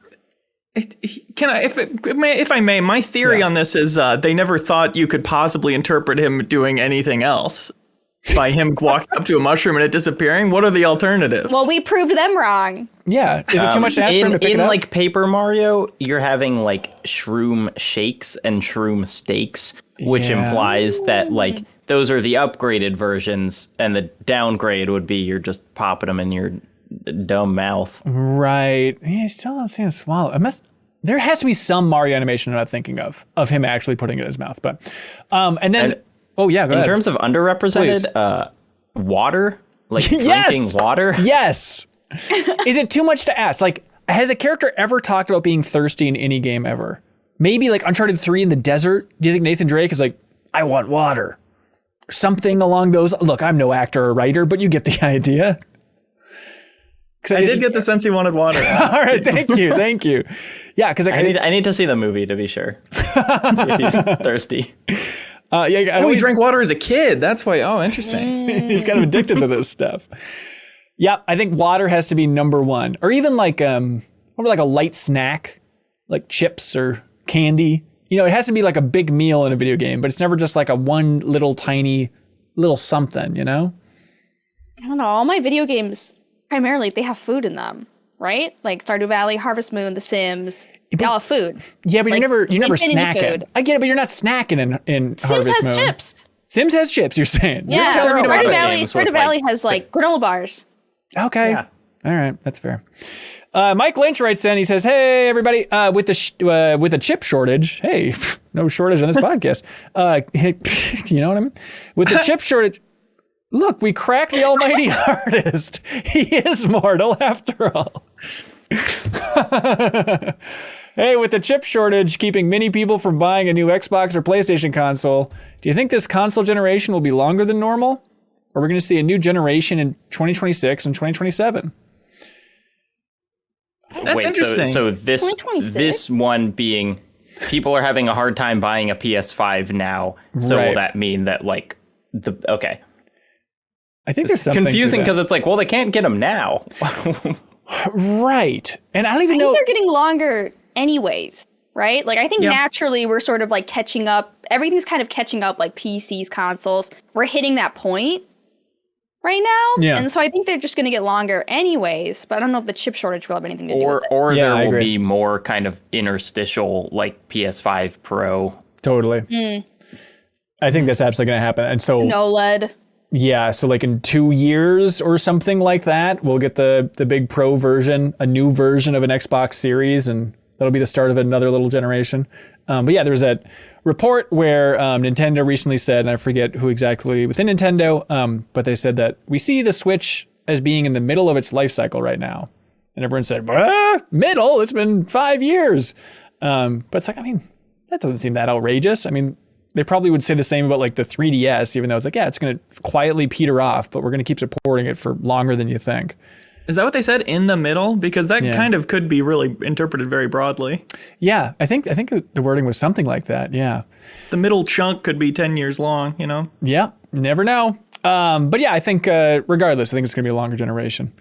Can I, if I may, my theory on this is they never thought you could possibly interpret him doing anything else by him walking up to a mushroom and it disappearing. What are the alternatives? Well, we proved them wrong. Yeah. Is it too much to ask for him to pick it up? In like Paper Mario, you're having like shroom shakes and shroom steaks, which implies that like those are the upgraded versions, and the downgrade would be you're just popping them in your dumb mouth. Right. Yeah, still don't see him swallow. There has to be some Mario animation I'm not thinking of him actually putting it in his mouth. But and then go ahead. In terms of underrepresented, water, like drinking water. Yes. Is it too much to ask? Like, has a character ever talked about being thirsty in any game ever? Maybe like Uncharted 3 in the desert. Do you think Nathan Drake is like, I want water? Something along those. Look, I'm no actor or writer, but you get the idea. I did get the sense he wanted water. All right, thank you. Yeah, because I need to see the movie to be sure. If he's thirsty. He drank water as a kid. That's why. Oh, interesting. He's kind of addicted to this stuff. Yeah, I think water has to be number one, or even like like a light snack, like chips or candy. You know, it has to be like a big meal in a video game, but it's never just like a one little tiny little something. You know? I don't know. All my video games primarily they have food in them, right? Like Stardew Valley, Harvest Moon, The Sims. They all have food. Yeah, but like, you never snack food. it. I get it, but you're not snacking in Sims Harvest has Moon. chips. Sims has chips. You're saying? Yeah, You're telling me to Stardew Valley has like granola bars. Okay. Yeah. All right, that's fair. Mike Lynch writes in. He says, "Hey everybody, with the chip shortage. Hey, no shortage on this podcast. You know what I mean? With the chip shortage, look, we cracked the almighty artist. He is mortal after all." Hey, with the chip shortage keeping many people from buying a new Xbox or PlayStation console, do you think this console generation will be longer than normal? Or we're going to see a new generation in 2026 and 2027? That's interesting. So this one being, people are having a hard time buying a PS5 now. So will that mean that like okay? I think there's something confusing because it's like, well, they can't get them now. Right, and I don't even know. They're getting longer anyways, right? Like I think naturally we're sort of like catching up. Everything's kind of catching up, like PCs, consoles. We're hitting that point right now. Yeah. And so I think they're just going to get longer anyways, but I don't know if the chip shortage will have anything to do with it. Or there will be more kind of interstitial, like PS5 Pro Totally. I think that's absolutely going to happen. And so No LED. Yeah, so like in 2 years or something like that, we'll get the big Pro version, a new version of an Xbox Series, and that'll be the start of another little generation. But yeah, there was that report where Nintendo recently said, and I forget who exactly within Nintendo, but they said that we see the Switch as being in the middle of its life cycle right now. And everyone said, middle? It's been 5 years. But it's like, I mean, that doesn't seem that outrageous. I mean, they probably would say the same about like the 3DS, even though it's like, yeah, it's going to quietly peter off, but we're going to keep supporting it for longer than you think. Is that what they said, in the middle? Because that kind of could be really interpreted very broadly. Yeah, I think the wording was something like that. Yeah, the middle chunk could be 10 years long. You know. Yeah, never know. But yeah, I think regardless, I think it's going to be a longer generation.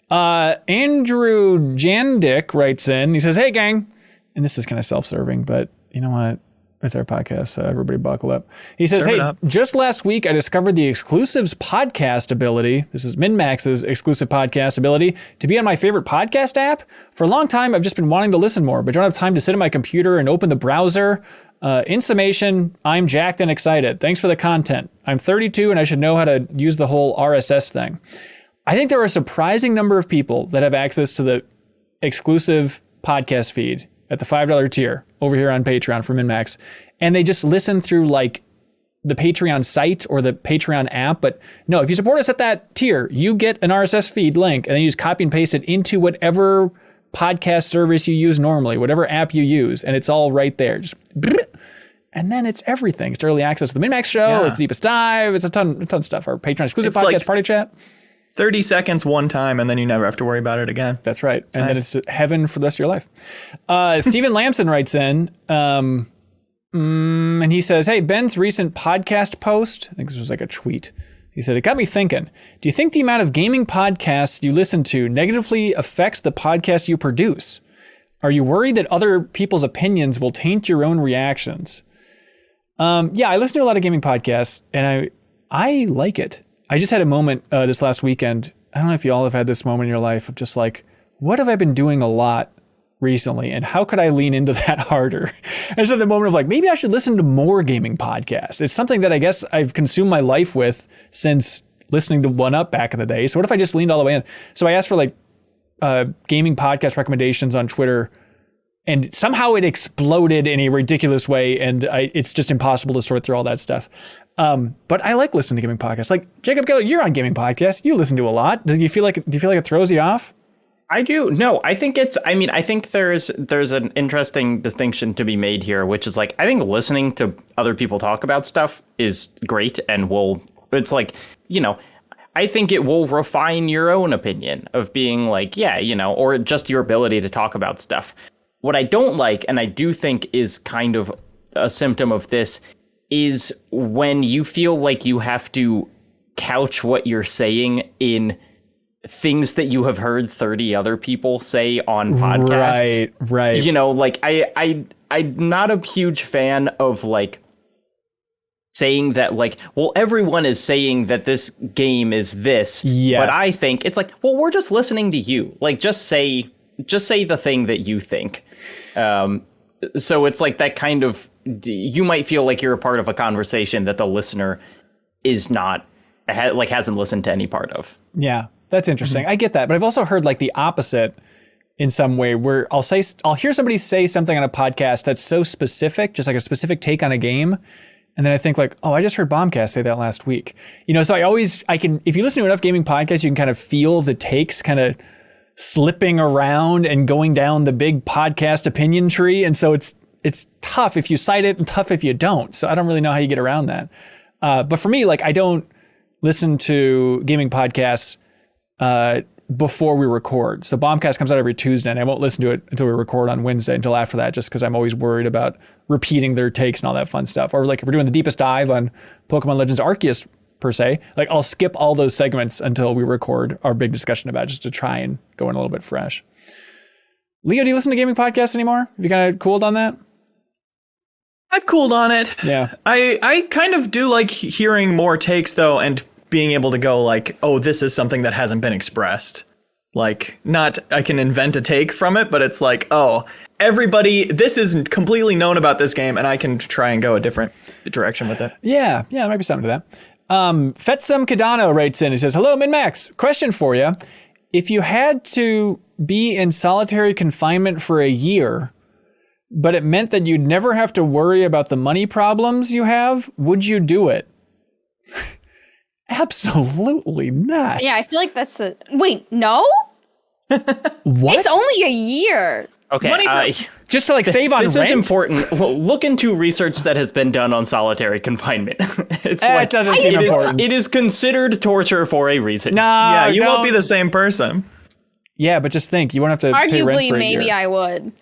Andrew Jandick writes in. He says, "Hey gang," and this is kind of self-serving, but you know what? It's our podcast, so everybody buckle up. He says, "Hey, just last week I discovered the exclusives podcast ability. This is MinnMax's exclusive podcast ability to be on my favorite podcast app. For a long time, I've just been wanting to listen more, but don't have time to sit at my computer and open the browser. In summation, I'm jacked and excited. Thanks for the content. I'm 32 and I should know how to use the whole RSS thing. I think there are a surprising number of people that have access to the exclusive podcast feed at the $5 tier over here on Patreon for MinnMax. And they just listen through like the Patreon site or the Patreon app. But no, if you support us at that tier, you get an RSS feed link and then you just copy and paste it into whatever podcast service you use normally, whatever app you use. And it's all right there. Just and then it's everything. It's early access to the MinnMax show. It's the Deepest Dive. It's a ton of stuff. Our Patreon exclusive podcast, like party chat. 30 seconds one time, and then you never have to worry about it again. That's right. It's nice. Then it's heaven for the rest of your life. Stephen Lamson writes in, and he says, "Hey, Ben's recent podcast post," I think this was like a tweet. He said, "It got me thinking. Do you think the amount of gaming podcasts you listen to negatively affects the podcast you produce? Are you worried that other people's opinions will taint your own reactions?" Yeah, I listen to a lot of gaming podcasts, and I like it. I just had a moment this last weekend. I don't know if you all have had this moment in your life of just like, what have I been doing a lot recently, and how could I lean into that harder? I just had the moment of like, maybe I should listen to more gaming podcasts. It's something that I guess I've consumed my life with since listening to One Up back in the day. So what if I just leaned all the way in? So I asked for like gaming podcast recommendations on Twitter, and somehow it exploded in a ridiculous way, and it's just impossible to sort through all that stuff. But I like listening to gaming podcasts. Like Jacob Keller, you're on gaming podcasts. You listen to a lot. Do you feel like it throws you off? I do. No, I think I think there's an interesting distinction to be made here, which is like, I think listening to other people talk about stuff is great and it's like, you know, I think it will refine your own opinion of being like, yeah, you know, or just your ability to talk about stuff. What I don't like, and I do think is kind of a symptom of this, is when you feel like you have to couch what you're saying in things that you have heard 30 other people say on podcasts. Right. You know, like I'm not a huge fan of like saying that like, well, everyone is saying that this game is this. Yes. But I think it's like, well, we're just listening to you. Like, just say the thing that you think. So it's like that kind of, you might feel like you're a part of a conversation that the listener is not, hasn't listened to any part of. Yeah, that's interesting. I get that. But I've also heard like the opposite in some way, where I'll hear somebody say something on a podcast that's so specific, just like a specific take on a game. And then I think like, oh, I just heard Bombcast say that last week. You know, so I can, if you listen to enough gaming podcasts, you can kind of feel the takes kind of slipping around and going down the big podcast opinion tree. And so it's tough if you cite it and tough if you don't. So I don't really know how you get around that. But for me, like, I don't listen to gaming podcasts before we record. So Bombcast comes out every Tuesday, and I won't listen to it until we record on Wednesday, until after that, just because I'm always worried about repeating their takes and all that fun stuff. Or like if we're doing the deepest dive on Pokemon Legends Arceus per se, like I'll skip all those segments until we record our big discussion about it, just to try and go in a little bit fresh. Leo, do you listen to gaming podcasts anymore? Have you kind of cooled on that? I've cooled on it. Yeah. I kind of do like hearing more takes though, and being able to go like, oh, this is something that hasn't been expressed. like, not I can invent a take from it, but it's like, oh, everybody, this is completely known about this game, and I can try and go a different direction with it. Yeah, there might be something to that. Fetsum Kadano writes in. He says, "Hello, MinnMax. Question for you. If you had to be in solitary confinement for a year, but it meant that you'd never have to worry about the money problems you have, would you do it?" Absolutely not. Yeah, I feel like that's a... Wait, no? What? It's only a year. Okay, just to like save on this rent? is important. Well, look into research that has been done on solitary confinement. It's like, It doesn't seem important. it is considered torture for a reason. No, Yeah, you won't don't. be the same person. Yeah, but just think, you won't have to pay rent Arguably, for a maybe year. I would.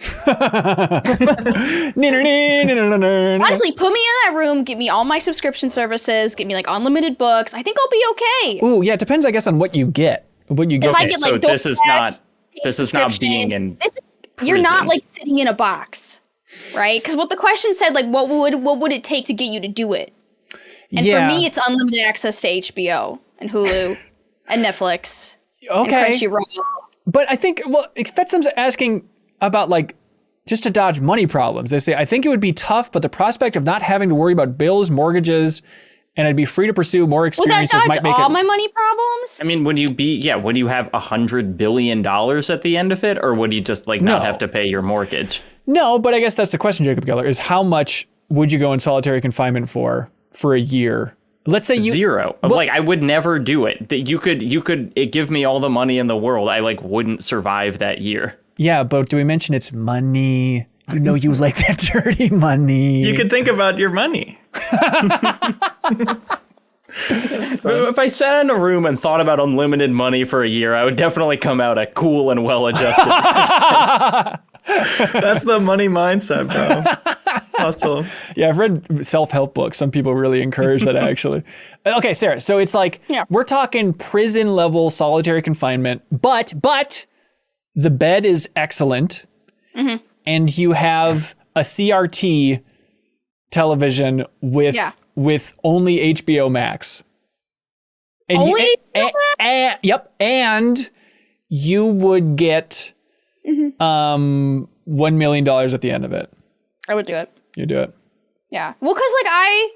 Honestly, Honestly, put me in that room, give me all my subscription services, give me like unlimited books. I think I'll be okay. ooh, yeah, it depends, I guess, on what you get. What you get. If I get So like this is DoorDash, not being in. You're not prison. like sitting in a box, right? Because what the question said, like, what would it take to get you to do it? And Yeah. for me, it's unlimited access to HBO and Hulu and Netflix Okay. and Crunchyroll. But I think, well, Fetsum's asking about like, just to dodge money problems. They say, I think it would be tough, but the prospect of not having to worry about bills, mortgages, and I'd be free to pursue more Would that experiences dodge might make all it. my money problems? I mean, would you have $100 billion at the end of it, or would you just like not No. have to pay your mortgage? No, but I guess that's the question, Jacob Geller, is how much would you go in solitary confinement for a year? Let's say you... Zero. Like, I would never do it. That you could give me all the money in the world. I like wouldn't survive that year. Yeah, but do we mention it's money? You know you like that dirty money. You could think about your money. If I sat in a room and thought about unlimited money for a year, I would definitely come out a cool and well-adjusted. That's the money mindset, bro. Hustle. Yeah, I've read self-help books. Some people really encourage that, actually. Okay, Sarah, so it's like, we're talking prison-level solitary confinement, but the bed is excellent, and you have a CRT television with only HBO Max. And Only yep, and you would get $1 million at the end of it. I would do it. You do it. Yeah. Well, because like I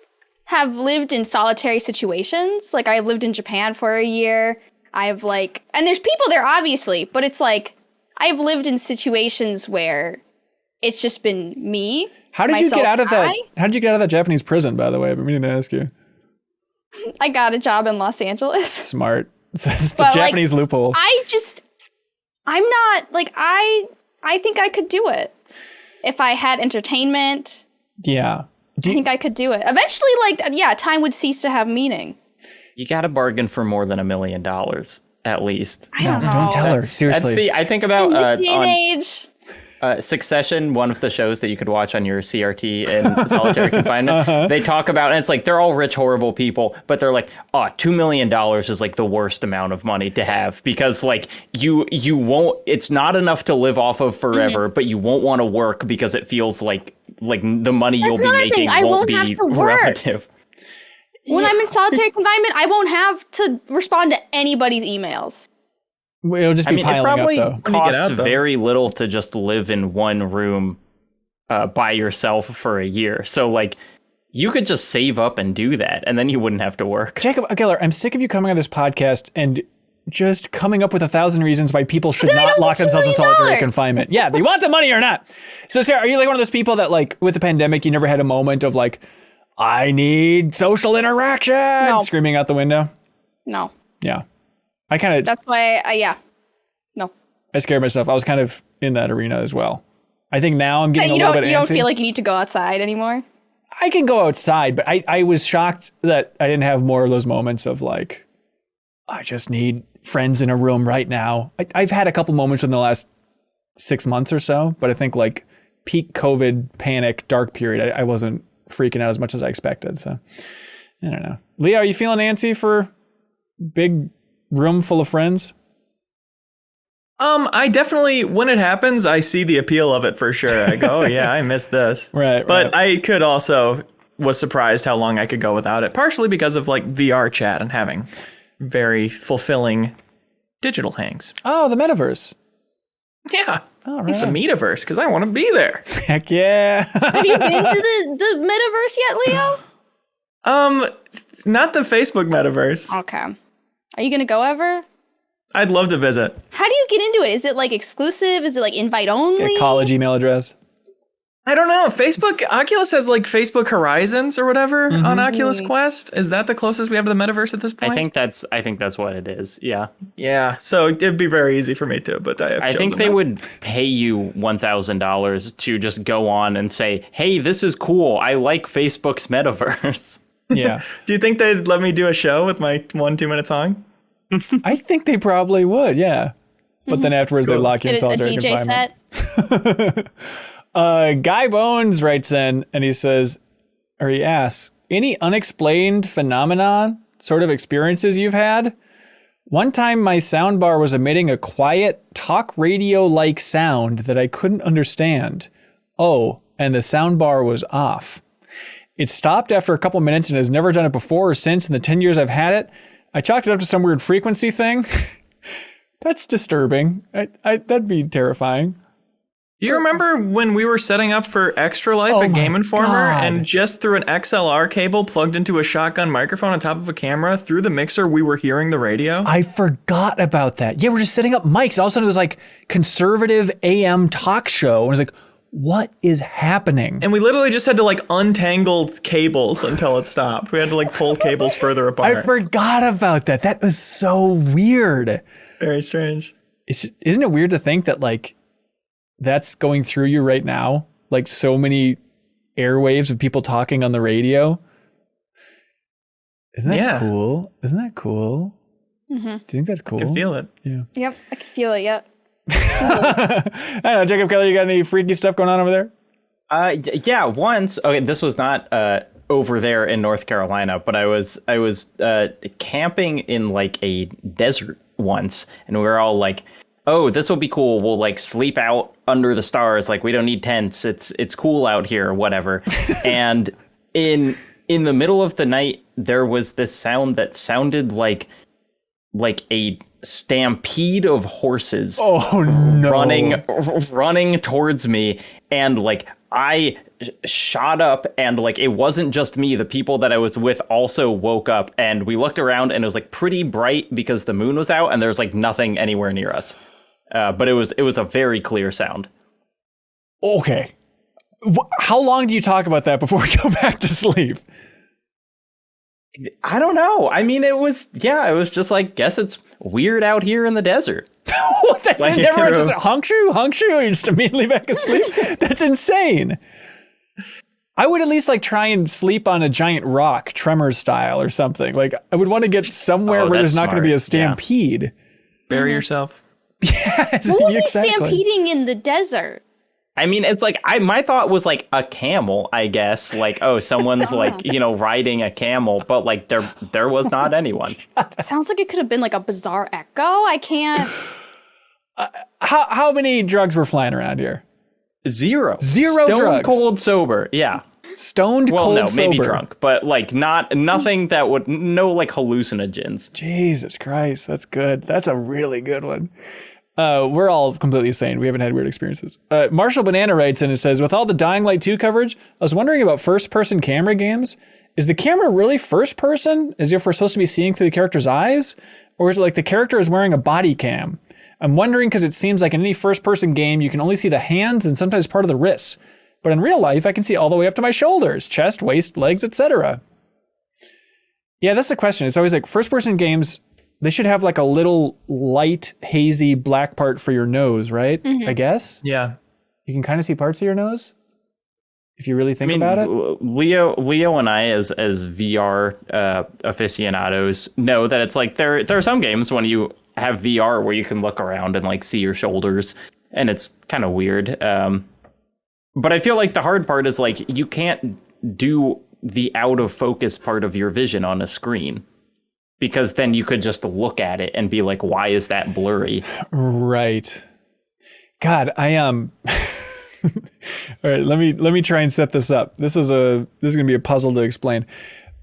have lived in solitary situations. Like I've lived in Japan for a year. I've like, and there's people there obviously, but it's like I've lived in situations where it's just been me. How did you get out of that? I. How did you get out of that Japanese prison, by the way? I've been meaning to ask you. I got a job in Los Angeles. Smart. It's the But, Japanese loophole. I'm not like I think I could do it if I had entertainment. Yeah. I think I could do it. Eventually, like, time would cease to have meaning. You got to bargain for more than $1 million, at least. I don't know. Don't tell her. Seriously. I think about In this day and on age. Succession, one of the shows that you could watch on your CRT in solitary confinement. They talk about, and it's like they're all rich, horrible people, but they're like, $2 million is like the worst amount of money to have because like you won't. It's not enough to live off of forever, but you won't want to work because it feels like the money That's you'll be another making thing. I won't won't be have to work. relative. When I'm in solitary confinement, I won't have to respond to anybody's emails. It'll just be It piling probably up, though. costs out, though. very little to just live in one room by yourself for a year. So, like, you could just save up and do that, and then you wouldn't have to work. Jacob Geller, I'm sick of you coming on this podcast and just coming up with 1,000 reasons why people should not lock themselves in solitary confinement. Yeah, they want the money or not. So, Sarah, are you like one of those people that, like, with the pandemic, you never had a moment of, like, I need social interaction, screaming out the window? No. Yeah. I kind of... That's why, no. I scared myself. I was kind of in that arena as well. I think now I'm getting a little bit antsy. You don't feel like you need to go outside anymore? I can go outside, but I was shocked that I didn't have more of those moments of like, I just need friends in a room right now. I've had a couple moments in the last 6 months or so, but I think like peak COVID panic, dark period, I wasn't freaking out as much as I expected. So I don't know. Leah, are you feeling antsy for big room full of friends? I definitely, when it happens, I see the appeal of it for sure. I go, oh yeah, I missed this. Right. But I could also was surprised how long I could go without it, partially because of like VR chat and having very fulfilling digital hangs. Oh, the metaverse. Yeah. All right. The metaverse, because I want to be there. Heck yeah. Have you been to the metaverse yet, Leo? Not the Facebook metaverse. Okay. Are you gonna go ever? I'd love to visit. How do you get into it? Is it like exclusive? Is it like invite only? A college email address. I don't know. Oculus has like Facebook Horizons or whatever on Oculus Quest. Is that the closest we have to the metaverse at this point? I think that's what it is. Yeah. Yeah. So it'd be very easy for me to, but I think they would pay you $1,000 to just go on and say, "Hey, this is cool. I like Facebook's metaverse." Yeah. Do you think they'd let me do a show with my 1-2 minute song? I think they probably would, yeah. But then afterwards they lock you in Get a solitary DJ confinement. set? Guy Bones writes in and he says, or he asks, any unexplained phenomenon, sort of experiences you've had? One time my soundbar was emitting a quiet talk radio-like sound that I couldn't understand. Oh, and the soundbar was off. It stopped after a couple minutes and has never done it before or since in the 10 years I've had it. I chalked it up to some weird frequency thing. That's disturbing. That'd be terrifying. Do you remember when we were setting up for Extra Life at Game Informer and just through an XLR cable plugged into a shotgun microphone on top of a camera, through the mixer, we were hearing the radio? I forgot about that. Yeah, we're just setting up mics. All of a sudden it was like conservative AM talk show. And I was like, what is happening? And we literally just had to like untangle cables until it stopped. We had to like pull cables further apart. I forgot about that. That was so weird. Very strange. Isn't it weird to think that like that's going through you right now? Like so many airwaves of people talking on the radio. Isn't that cool? Isn't that cool? Mm-hmm. Do you think that's cool? I can feel it. Yeah. Yep, I can feel it. Yep. I don't know, Jacob Keller, you got any freaky stuff going on over there? Yeah, once. Okay, this was not over there in North Carolina, but I was camping in like a desert once, and we were all like, "Oh, this will be cool. We'll like sleep out under the stars. Like we don't need tents. It's cool out here, whatever." And in the middle of the night, there was this sound that sounded like a stampede of horses running towards me, and like I shot up, and like it wasn't just me, the people that I was with also woke up, and we looked around and it was like pretty bright because the moon was out and there's like nothing anywhere near us, but it was a very clear sound. Okay, how long do you talk about that before we go back to sleep? I don't know. I mean, it was just like, guess it's weird out here in the desert. What? Like, never just hunkshu, you just immediately back asleep? That's insane. I would at least like try and sleep on a giant rock, Tremors style or something. Like I would want to get somewhere where there's not going to be a stampede. Yeah. Bury yourself. Yes, what would be stampeding in the desert? I mean, it's like my thought was like a camel, I guess. Like, oh, someone's like, riding a camel, but like there was not anyone. Sounds like it could have been like a bizarre echo. I can't. How many drugs were flying around here? Zero Stone drugs. Cold sober. Yeah. Stoned cold sober. Maybe drunk, but like nothing that would, no like hallucinogens. Jesus Christ, that's good. That's a really good one. We're all completely sane. We haven't had weird experiences. Marshall Banana writes in and says, with all the Dying Light 2 coverage, I was wondering about first-person camera games. Is the camera really first-person, as if we're supposed to be seeing through the character's eyes? Or is it like the character is wearing a body cam? I'm wondering because it seems like in any first-person game, you can only see the hands and sometimes part of the wrists. But in real life, I can see all the way up to my shoulders, chest, waist, legs, etc. Yeah, that's the question. It's always like first-person games, they should have like a little light, hazy black part for your nose, right? Mm-hmm. I guess? Yeah. You can kind of see parts of your nose if you really think about it. Leo and I, as VR aficionados, know that it's like there are some games when you have VR where you can look around and like see your shoulders, and it's kind of weird. But I feel like the hard part is like you can't do the out of focus part of your vision on a screen, because then you could just look at it and be like, why is that blurry? Right. God, I all right, let me try and set this up. This is going to be a puzzle to explain.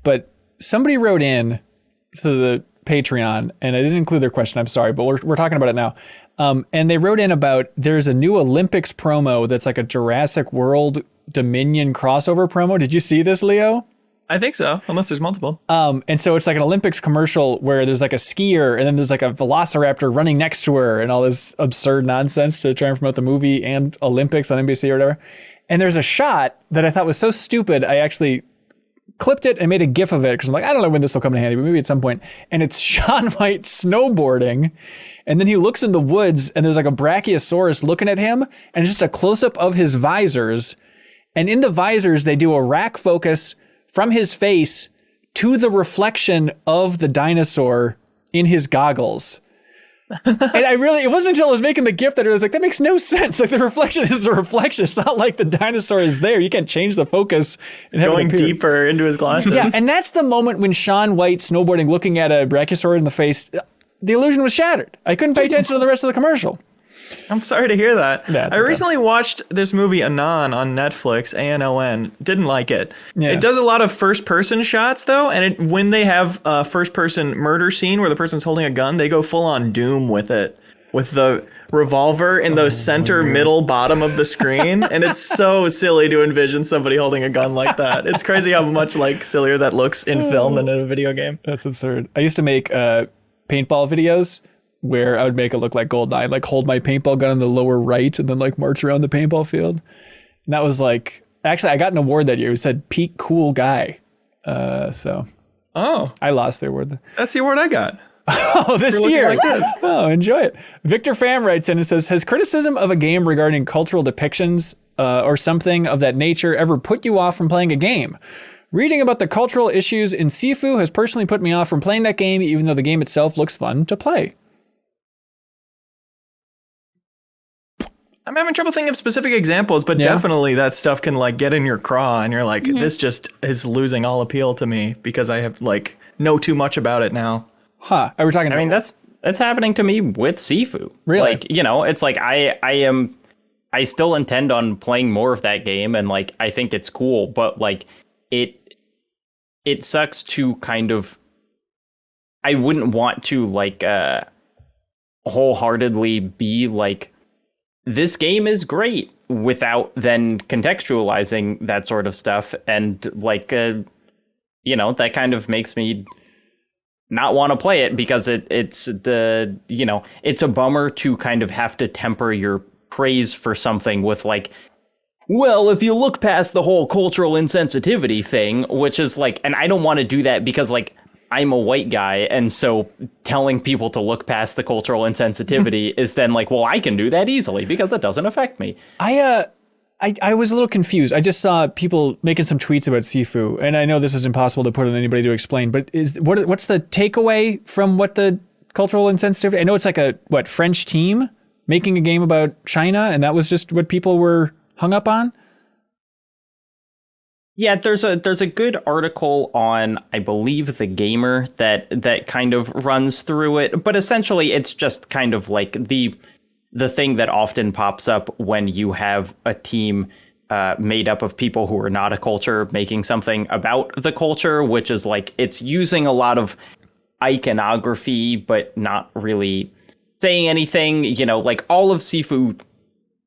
But somebody wrote in to the Patreon, and I didn't include their question. I'm sorry, but we're talking about it now. And they wrote in about there's a new Olympics promo that's like a Jurassic World Dominion crossover promo. Did you see this, Leo? I think so, unless there's multiple. And so it's like an Olympics commercial where there's like a skier and then there's like a velociraptor running next to her and all this absurd nonsense to try and promote the movie and Olympics on NBC or whatever. And there's a shot that I thought was so stupid, I actually clipped it and made a GIF of it because I'm like, I don't know when this will come in handy, but maybe at some point. And it's Shaun White snowboarding. And then he looks in the woods and there's like a Brachiosaurus looking at him and it's just a close-up of his visors. And in the visors, they do a rack focus from his face to the reflection of the dinosaur in his goggles. And it wasn't until I was making the GIF that I was like, that makes no sense. Like the reflection is the reflection. It's not like the dinosaur is there. You can't change the focus and have Going it appear. deeper into his glasses. Yeah, and that's the moment when Shaun White snowboarding, looking at a Brachiosaurus in the face, the illusion was shattered. I couldn't pay attention to the rest of the commercial. I'm sorry to hear that. Yeah, I recently watched this movie Anon on Netflix, ANON. Didn't like it. Yeah. It does a lot of first-person shots, though, and when they have a first-person murder scene where the person's holding a gun, they go full-on Doom with it, with the revolver in the center, middle, bottom of the screen, and it's so silly to envision somebody holding a gun like that. It's crazy how much like sillier that looks in film than in a video game. That's absurd. I used to make paintball videos where I would make it look like GoldenEye. I'd like hold my paintball gun in the lower right and then like march around the paintball field. And that was like, actually I got an award that year. It said peak cool guy. So I lost the award. That's the award I got. Oh, this year. Like this. Oh, enjoy it. Victor Pham writes in and says, has criticism of a game regarding cultural depictions or something of that nature ever put you off from playing a game? Reading about the cultural issues in Sifu has personally put me off from playing that game, even though the game itself looks fun to play. I'm having trouble thinking of specific examples, but definitely that stuff can like get in your craw and you're like, this just is losing all appeal to me because I have like know too much about it now. Huh. Are we talking about? I mean, that's happening to me with Sifu. Really? Like, you know, it's like I still intend on playing more of that game and like I think it's cool, but like it sucks to kind of, I wouldn't want to like wholeheartly be like, this game is great without then contextualizing that sort of stuff. And like, you know, that kind of makes me not want to play it because it's the, you know, it's a bummer to kind of have to temper your praise for something with like, well, if you look past the whole cultural insensitivity thing, which is like, and I don't want to do that because like, I'm a white guy, and so telling people to look past the cultural insensitivity is then like, well, I can do that easily because it doesn't affect me. I was a little confused. I just saw people making some tweets about Sifu, and I know this is impossible to put on anybody to explain, but what's the takeaway from what the cultural insensitivity? I know it's like a French team making a game about China, and that was just what people were hung up on. Yeah, there's a good article on, I believe, The Gamer that kind of runs through it, but essentially it's just kind of like the thing that often pops up when you have a team made up of people who are not a culture making something about the culture, which is like it's using a lot of iconography but not really saying anything. You know, like all of Sifu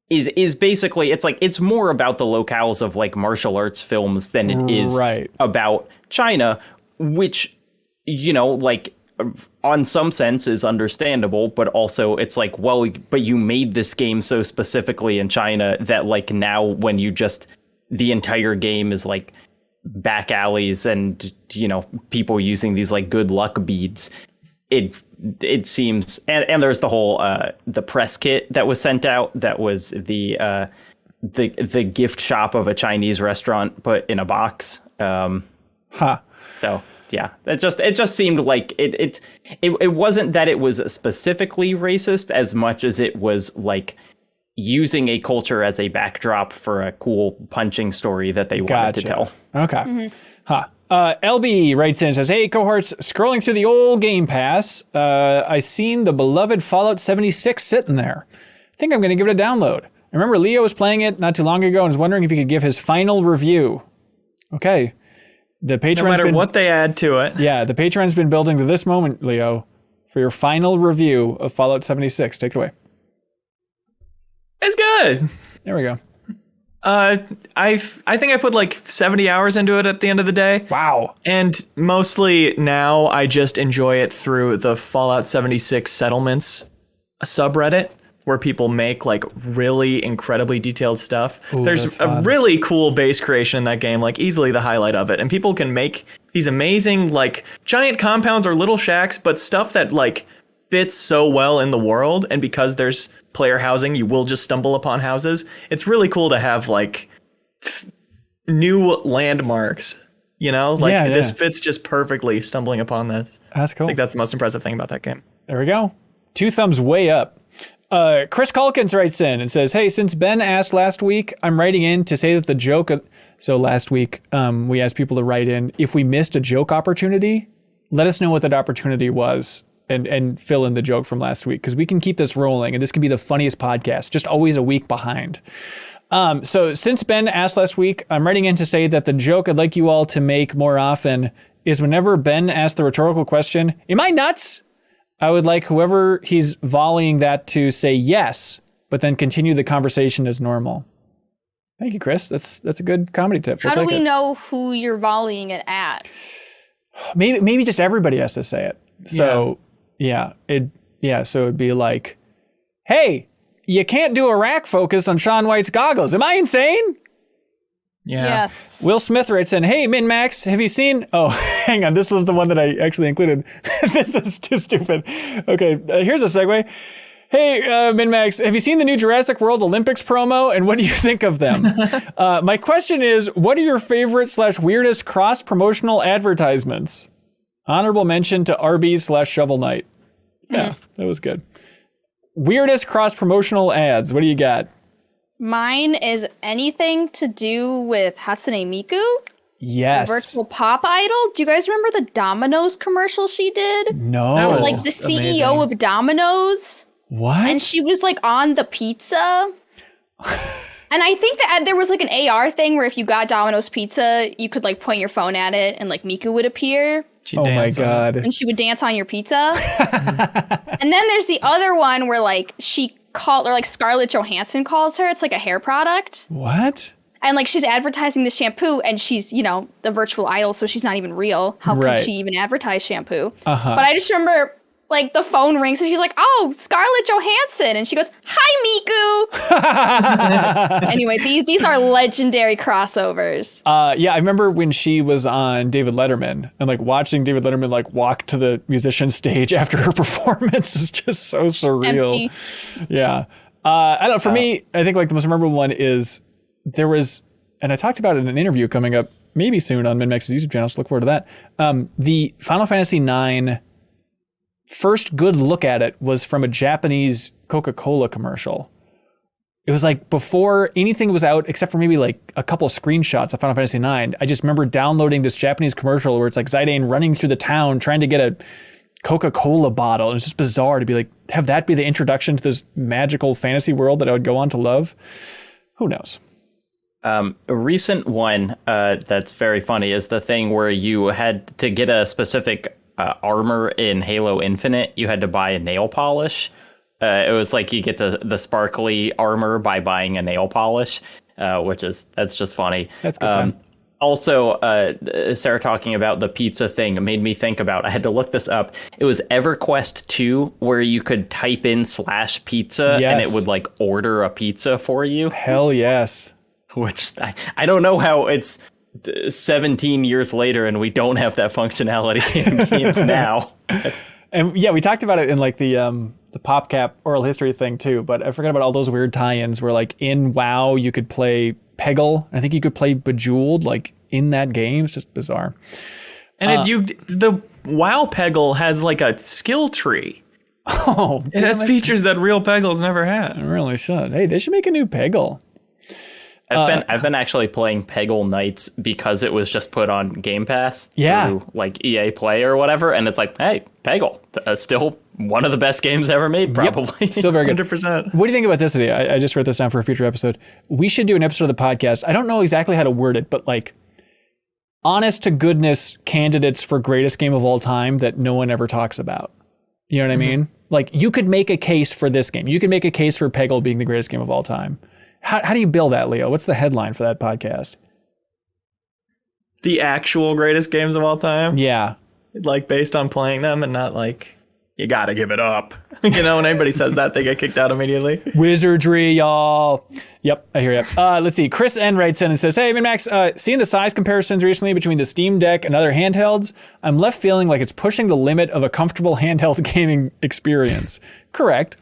is basically, it's like it's more about the locales of like martial arts films than it is about China, which, you know, like on some sense is understandable, but also it's like, well, but you made this game so specifically in China that like now when you just, the entire game is like back alleys and, you know, people using these like good luck beads, it seems, and there's the whole the press kit that was sent out that was the gift shop of a Chinese restaurant put in a box. So yeah, it just seemed like it wasn't that it was specifically racist as much as it was like using a culture as a backdrop for a cool punching story that they wanted to tell. Okay. LB writes in and says, hey, cohorts, scrolling through the old Game Pass, I seen the beloved Fallout 76 sitting there. I think I'm going to give it a download. I remember Leo was playing it not too long ago and was wondering if he could give his final review. Okay. The Patreon's No matter what they add to it. Yeah, the Patreon's been building to this moment, Leo, for your final review of Fallout 76. Take it away. It's good. There we go. I think I put like 70 hours into it at the end of the day. Wow. And mostly now I just enjoy it through the Fallout 76 settlements subreddit, where people make like really incredibly detailed stuff. Ooh, There's a really cool base creation in that game, like easily the highlight of it. And people can make these amazing like giant compounds or little shacks, but stuff that like fits so well in the world. And because there's player housing, you will just stumble upon houses. It's really cool to have like new landmarks, you know, like this fits just perfectly stumbling upon this. That's cool. I think that's the most impressive thing about that game. There we go. 2 thumbs way up. Chris Calkins writes in and says, hey, since Ben asked last week, I'm writing in to say that the joke. So last week, we asked people to write in if we missed a joke opportunity, let us know what that opportunity was and fill in the joke from last week, because we can keep this rolling and this can be the funniest podcast, just always a week behind. So since Ben asked last week, I'm writing in to say that the joke I'd like you all to make more often is whenever Ben asks the rhetorical question, am I nuts? I would like whoever he's volleying that to say yes, but then continue the conversation as normal. Thank you, Chris. That's a good comedy tip. How do we know who you're volleying it at? Maybe just everybody has to say it. So so it'd be like, hey, you can't do a rack focus on Shaun White's goggles. Am I insane? Yeah. Yes. Will Smith writes in, hey, MinnMax, have you seen... Oh, hang on. This was the one that I actually included. This is too stupid. Okay, here's a segue. Hey, MinnMax, have you seen the new Jurassic World Olympics promo, and what do you think of them? My question is, what are your favorite / weirdest cross-promotional advertisements? Honorable mention to Arby's / Shovel Knight. Yeah, that was good. Weirdest cross-promotional ads. What do you got? Mine is anything to do with Hatsune Miku. Yes. The virtual pop idol. Do you guys remember the Domino's commercial she did? No. That was Like the CEO of Domino's. What? And she was like on the pizza. And I think that there was like an AR thing where if you got Domino's pizza, you could like point your phone at it and like Miku would appear. Oh my God. And she would dance on your pizza. And then there's the other one where like she called, or like Scarlett Johansson calls her. It's like a hair product. What? And like she's advertising the shampoo, and she's, you know, the virtual idol, so she's not even real. How could she even advertise shampoo? But I just remember like the phone rings and she's like, oh, Scarlett Johansson. And she goes, hi, Miku. Anyway, these are legendary crossovers. Yeah, I remember when she was on David Letterman and like watching David Letterman like walk to the musician stage after her performance is just so surreal. Empty. Yeah. I don't know. For me, I think like the most memorable one is there was, and I talked about it in an interview coming up maybe soon on MinnMax's YouTube channel, so look forward to that. The Final Fantasy IX first good look at it was from a Japanese Coca-Cola commercial. It was like before anything was out, except for maybe like a couple screenshots of Final Fantasy IX. I just remember downloading this Japanese commercial where it's like Zidane running through the town trying to get a Coca-Cola bottle. And it's just bizarre to be like, have that be the introduction to this magical fantasy world that I would go on to love. Who knows? A recent one that's very funny is the thing where you had to get a specific armor in Halo Infinite. You had to buy a nail polish. It was like you get the sparkly armor by buying a nail polish, that's just funny. That's good time. Also, Sarah talking about the pizza thing made me think about, I had to look this up. It was EverQuest 2 where you could type in /pizza and it would like order a pizza for you. Hell yes. Which I don't know how it's 17 years later and we don't have that functionality in games now. And yeah, we talked about it in like the PopCap oral history thing too, but I forgot about all those weird tie-ins where like in WoW you could play Peggle. I think you could play Bejeweled like in that game. It's just bizarre. And the WoW Peggle has like a skill tree. Oh, it has features that real Peggles never had. It really should. Hey, they should make a new Peggle. I've been actually playing Peggle Knights because it was just put on Game Pass through like EA Play or whatever, and it's like, hey, Peggle, still one of the best games ever made, probably. Yep. Still very good. 100%. What do you think about this idea? I just wrote this down for a future episode. We should do an episode of the podcast. I don't know exactly how to word it, but like honest to goodness candidates for greatest game of all time that no one ever talks about. You know what I mean? Like, you could make a case for this game. You could make a case for Peggle being the greatest game of all time. How do you build that, Leo? What's the headline for that podcast? The actual greatest games of all time? Yeah. Like, based on playing them and not like, you gotta give it up. You know, when anybody says that, they get kicked out immediately. Wizardry, y'all. Yep, I hear you. Let's see. Chris N writes in and says, hey, MinnMax, seeing the size comparisons recently between the Steam Deck and other handhelds, I'm left feeling like it's pushing the limit of a comfortable handheld gaming experience. Correct.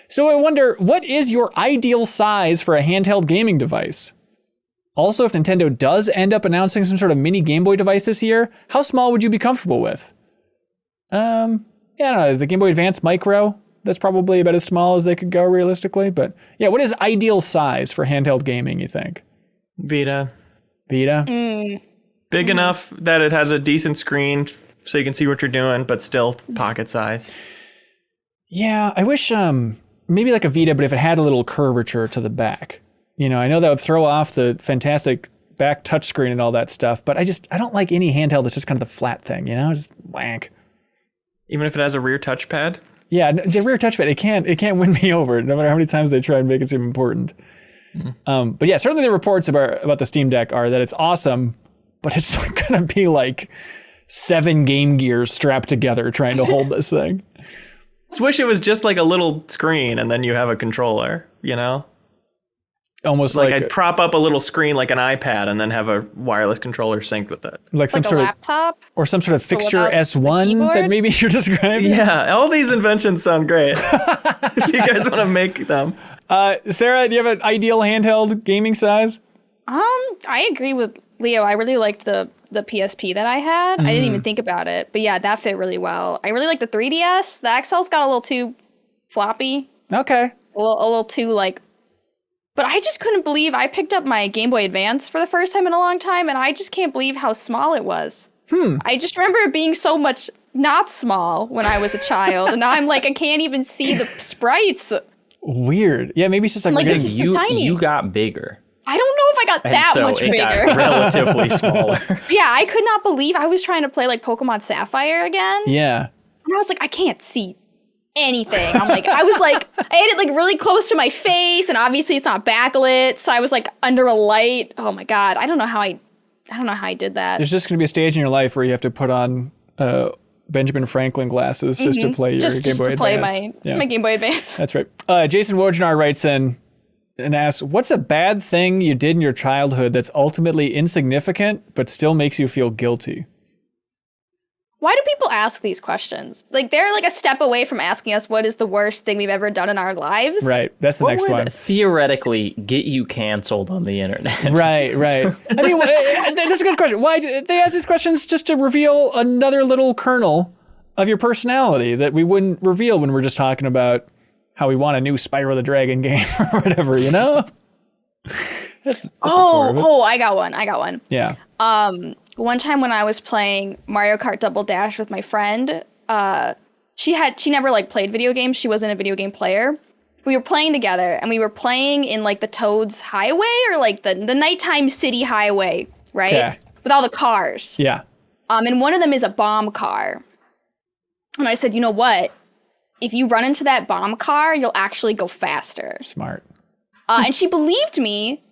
So I wonder, what is your ideal size for a handheld gaming device? Also, if Nintendo does end up announcing some sort of mini Game Boy device this year, how small would you be comfortable with? Yeah, I don't know. Is the Game Boy Advance Micro? That's probably about as small as they could go realistically. But yeah, what is ideal size for handheld gaming, you think? Vita. Vita? Big enough that it has a decent screen so you can see what you're doing, but still pocket size. Yeah, I wish maybe like a Vita, but if it had a little curvature to the back. You know, I know that would throw off the fantastic back touchscreen and all that stuff, but I don't like any handheld that's just kind of the flat thing, you know? Just wank. Even if it has a rear touchpad? Yeah, the rear touchpad, it can't win me over, no matter how many times they try and make it seem important. But yeah, certainly the reports about the Steam Deck are that it's awesome, but it's gonna be like 7 Game Gears strapped together trying to hold this thing. I wish it was just like a little screen and then you have a controller, you know? Almost like I'd prop up a little screen like an iPad and then have a wireless controller synced with it. Like some like sort a laptop? Or some sort of fixture S1 that maybe you're describing. Yeah, all these inventions sound great. If you guys want to make them. Sarah, do you have an ideal handheld gaming size? I agree with Leo. I really liked the PSP that I had. I didn't even think about it. But yeah, that fit really well. I really like the 3DS. The XL's got a little too floppy. Okay. A little too like... But I just couldn't believe I picked up my Game Boy Advance for the first time in a long time, and I just can't believe how small it was. I just remember it being so much not small when I was a child, and now I'm like, I can't even see the sprites. Weird. Yeah, maybe it's just like, this is so tiny. You got bigger. I don't know if I got that much bigger. Got relatively smaller. Yeah, I could not believe I was trying to play like Pokemon Sapphire again. Yeah. And I was like, I can't see anything. I had it like really close to my face, and obviously it's not backlit, so I was like under a light. Oh my god, I don't know how I did that. There's just going to be a stage in your life where you have to put on Benjamin Franklin glasses just to play your Game Boy Advance. Play my Game Boy Advance. That's right. Jason Wojnar writes in and asks, what's a bad thing you did in your childhood that's ultimately insignificant but still makes you feel guilty? Why do people ask these questions? Like, they're like a step away from asking us what is the worst thing we've ever done in our lives. Right. That's the next one. Theoretically, get you canceled on the internet. Right. I mean, that's a good question. Why do they ask these questions? Just to reveal another little kernel of your personality that we wouldn't reveal when we're just talking about how we want a new Spyro the Dragon game or whatever, you know? That's I got one. Yeah. One time when I was playing Mario Kart Double Dash with my friend, she never like played video games. She wasn't a video game player. We were playing together, and we were playing in like the Toad's Highway, or like the nighttime city highway, right? Okay. With all the cars. Yeah. And one of them is a bomb car. And I said, you know what? If you run into that bomb car, you'll actually go faster. Smart. And she believed me.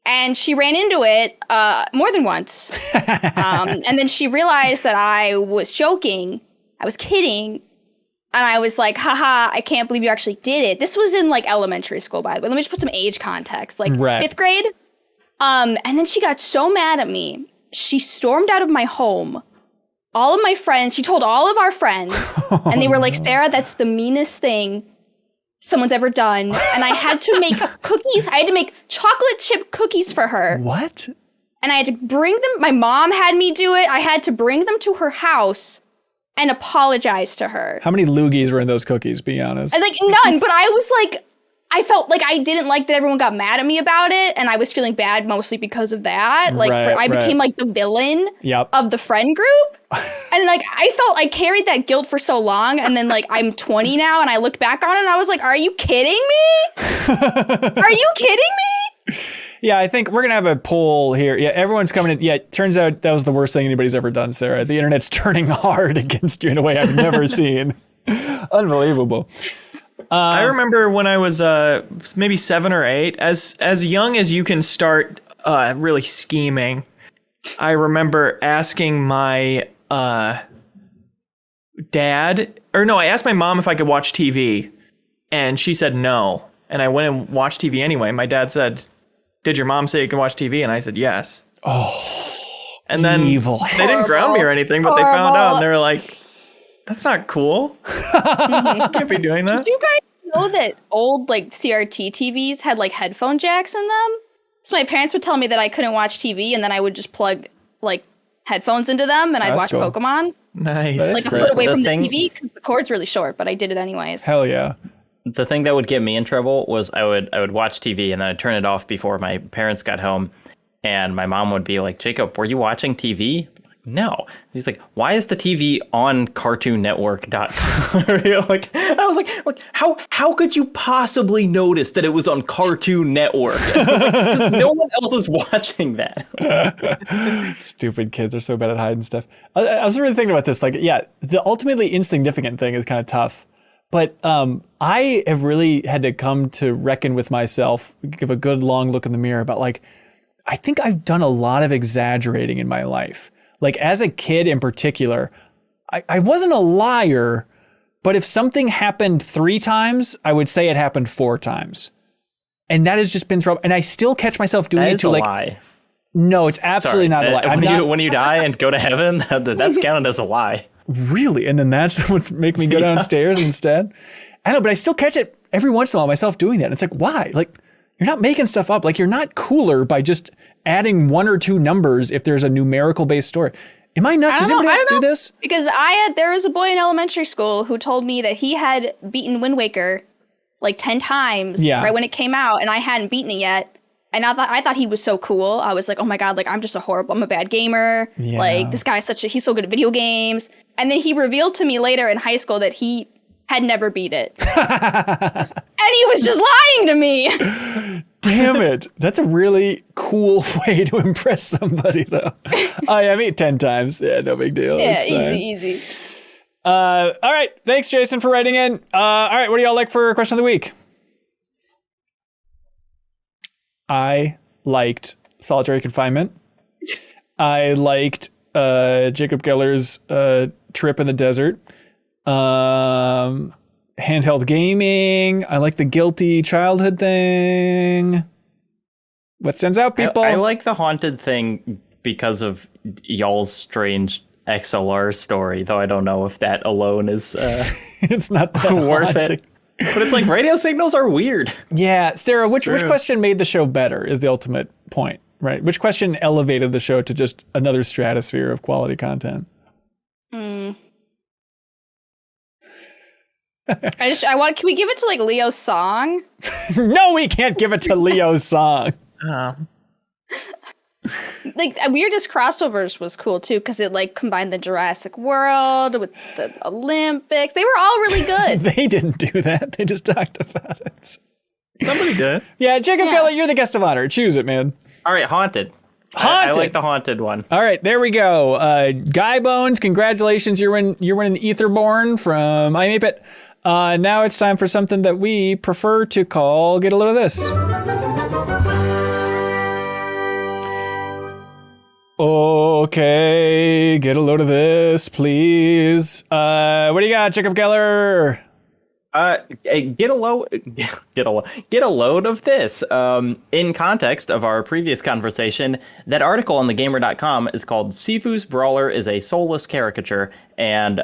And she ran into it more than once. And then she realized that I was joking. I was kidding. And I was like, haha, I can't believe you actually did it. This was in like elementary school, by the way. Let me just put some age context. Like 5th grade. And then she got so mad at me. She stormed out of my home. All of my friends, she told all of our friends. And they were like, Sarah, that's the meanest thing someone's ever done. And I had to make cookies. I had to make chocolate chip cookies for her. What? And I had to bring them. My mom had me do it. I had to bring them to her house and apologize to her. How many loogies were in those cookies, be honest? Like none, but I was like, I felt like I didn't like that everyone got mad at me about it, and I was feeling bad mostly because of that. Like, I became like the villain of the friend group. And like, I felt I carried that guilt for so long, and then like, I'm 20 now, and I looked back on it, and I was like, are you kidding me? Are you kidding me? Yeah, I think we're going to have a poll here. Yeah, everyone's coming in. Yeah, it turns out that was the worst thing anybody's ever done, Sarah. The internet's turning hard against you in a way I've never seen. Unbelievable. I remember when I was maybe 7 or 8, as young as you can start really scheming. I remember asking my dad, or no, I asked my mom if I could watch TV, and she said no. And I went and watched TV anyway. My dad said, "Did your mom say you can watch TV?" And I said, "Yes." Oh, and then evil. They didn't ground me or anything, but they found out, and they were like, "That's not cool. You can't be doing that." Did you guys know that old like CRT TVs had like headphone jacks in them? So my parents would tell me that I couldn't watch TV, and then I would just plug like headphones into them, and I'd watch cool. Pokemon. Nice. Like a foot away from the TV because the cord's really short, but I did it anyways. Hell yeah. The thing that would get me in trouble was I would watch TV and then I'd turn it off before my parents got home, and my mom would be like, "Jacob, were you watching TV?" I'm like, "No." He's like, "Why is the TV on CartoonNetwork.com?" Like, I was like, how could you possibly notice that it was on Cartoon Network? I was like, 'cause no one else is watching that. Stupid kids are so bad at hiding stuff. I was really thinking about this. Like, yeah, the ultimately insignificant thing is kind of tough. But I have really had to come to reckon with myself, give a good long look in the mirror about like, I think I've done a lot of exaggerating in my life. Like as a kid in particular, I wasn't a liar, but if something happened 3 times, I would say it happened 4 times. And that has just been thrown, and I still catch myself doing it to like, lie. No, it's absolutely not a lie. When you die and go to heaven, that's counted as a lie. Really? And then that's what's making me go downstairs instead? I know, but I still catch it every once in a while myself doing that. And it's like, why? Like, you're not making stuff up. Like, you're not cooler by just adding 1 or 2 numbers if there's a numerical based story. Am I nuts? Does anybody else do this? Because there was a boy in elementary school who told me that he had beaten Wind Waker like 10 times right when it came out, and I hadn't beaten it yet. And I thought he was so cool. I was like, oh my God, like I'm a bad gamer. Yeah. Like this guy's he's so good at video games. And then he revealed to me later in high school that he had never beat it. And he was just lying to me. Damn it. That's a really cool way to impress somebody though. I beat 10 times. Yeah, no big deal. Yeah, easy. All right. Thanks, Jason, for writing in. All right. What do y'all like for question of the week? I liked Solitary Confinement. I liked Jacob Geller's trip in the desert. Handheld gaming. I like the guilty childhood thing. What stands out, people? I like the haunted thing because of y'all's strange XLR story, though I don't know if that alone is it's not that worth haunting. it. But it's like radio signals are weird. Yeah, Sarah, which question made the show better is the ultimate point, right? Which question elevated the show to just another stratosphere of quality content? Can we give it to like Leo's song? No, we can't give it to Leo's song. Like Weirdest Crossovers was cool too because it like combined the Jurassic World with the Olympics. They were all really good. They didn't do that. They just talked about it. Somebody did. Yeah, Jacob Geller, you're the guest of honor. Choose it, man. All right, haunted. I like the haunted one. All right, there we go. Guy Bones, congratulations. You're winning Etherborn from iMapeIt. Now it's time for something that we prefer to call Get a Load of This. Okay, get a load of this, please. What do you got, Jacob Geller? Get a load of this. In context of our previous conversation, that article on thegamer.com is called Sifu's Brawler is a Soulless Caricature, and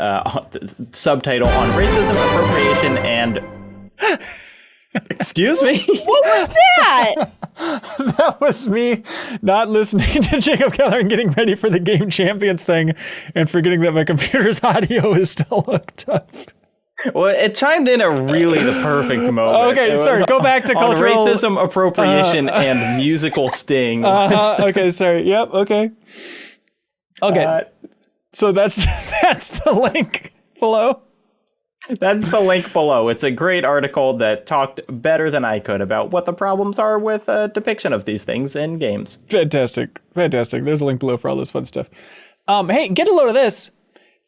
subtitle on racism, appropriation, and... Excuse me? What was that? That was me not listening to Jacob Geller and getting ready for the Game Champions thing and forgetting that my computer's audio is still hooked up. Well, it chimed in at really the perfect moment. Okay, sorry. Go back to cultural... racism, appropriation, and musical sting. Okay, sorry. Yep, okay. Okay. So that's the link below. That's the link below. It's a great article that talked better than I could about what the problems are with depiction of these things in games. Fantastic. There's a link below for all this fun stuff. Hey, get a load of this.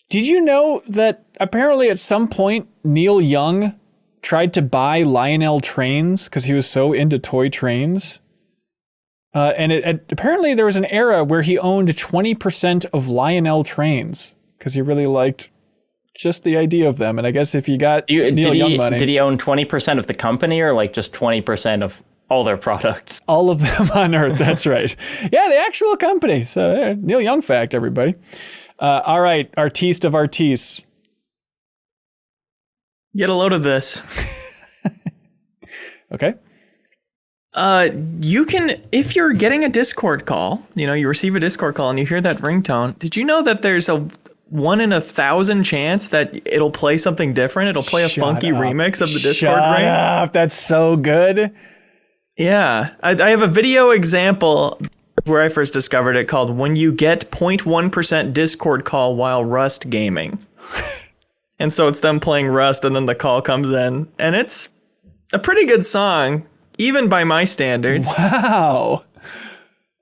Did you know that apparently at some point Neil Young tried to buy Lionel Trains because he was so into toy trains? And apparently there was an era where he owned 20% of Lionel Trains because he really liked just the idea of them. And I guess if you got Neil Young money... Did he own 20% of the company or like just 20% of all their products? All of them on Earth, that's right. Yeah, the actual company. So Neil Young fact, everybody. All right, artiste of artistes. Get a load of this. Okay. You can, if you're getting a Discord call, you receive a Discord call and you hear that ringtone. Did you know that there's a 1 in 1,000 chance that it'll play something different? It'll play a funky remix of the Discord ring. Shut up. That's so good. Yeah. I have a video example where I first discovered it called When You Get 0.1% Discord Call While Rust Gaming. And so it's them playing Rust and then the call comes in. And it's a pretty good song, even by my standards. Wow.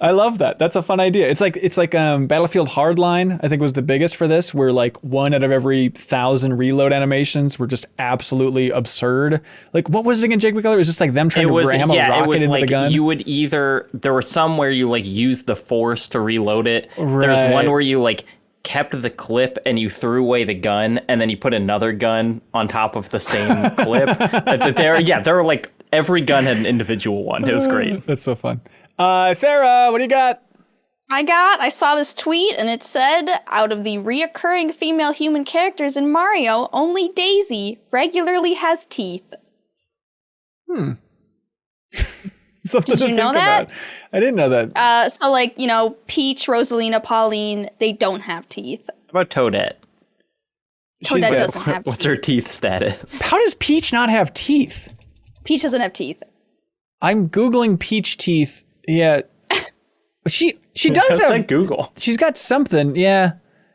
I love that. That's a fun idea. It's like Battlefield Hardline, I think was the biggest for this, where like 1 out of every 1,000 reload animations were just absolutely absurd. Like what was it again, Jake McCullough? It was just like them trying to ram a rocket into the gun. You would either, there were some where you like use the force to reload it. Right. There's one where you like kept the clip and you threw away the gun and then you put another gun on top of the same clip. There were like every gun had an individual one. It was great. That's so fun. Sarah, what do you got? I saw this tweet and it said, out of the reoccurring female human characters in Mario, only Daisy regularly has teeth. Something Did you to know think that? about. I didn't know that. So like, Peach, Rosalina, Pauline, they don't have teeth. How about Toadette? Toadette doesn't have teeth. What's her teeth status? How does Peach not have teeth? Peach doesn't have teeth. I'm Googling Peach teeth. Yeah. She does have like Google. She's got something. Yeah.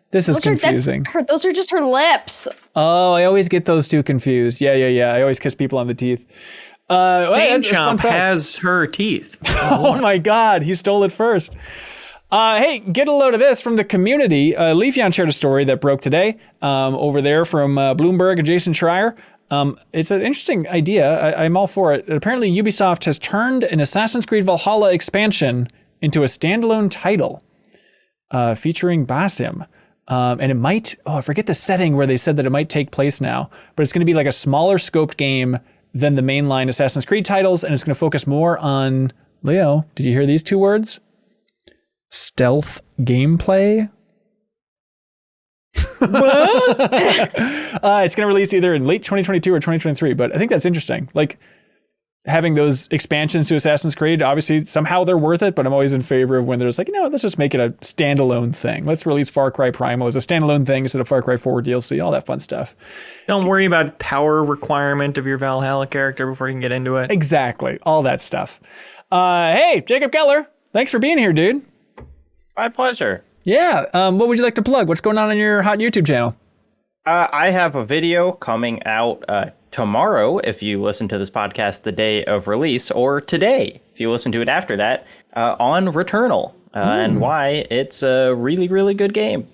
This is confusing. Those are just her lips. Oh, I always get those two confused. Yeah. I always kiss people on the teeth. Pain Chomp has her teeth. Oh my God, he stole it first. Hey, get a load of this from the community. Leafeon shared a story that broke today over there from Bloomberg and Jason Schreier. It's an interesting idea. I'm all for it. Apparently, Ubisoft has turned an Assassin's Creed Valhalla expansion into a standalone title featuring Basim. And it might, I forget the setting where they said that it might take place now, but it's going to be like a smaller scoped game than the mainline Assassin's Creed titles, and it's going to focus more on, Leo, did you hear these two words? Stealth gameplay? It's going to release either in late 2022 or 2023, but I think that's interesting. Like, having those expansions to Assassin's Creed, obviously, somehow they're worth it, but I'm always in favor of when there's like, let's just make it a standalone thing. Let's release Far Cry Primal as a standalone thing instead of Far Cry 4 DLC, all that fun stuff. Don't worry about power requirement of your Valhalla character before you can get into it. Exactly. All that stuff. Hey, Jacob Keller, thanks for being here, dude. My pleasure. Yeah. What would you like to plug? What's going on your hot YouTube channel? I have a video coming out tomorrow, if you listen to this podcast the day of release, or today, if you listen to it after that, on Returnal, and why it's a really, really good game.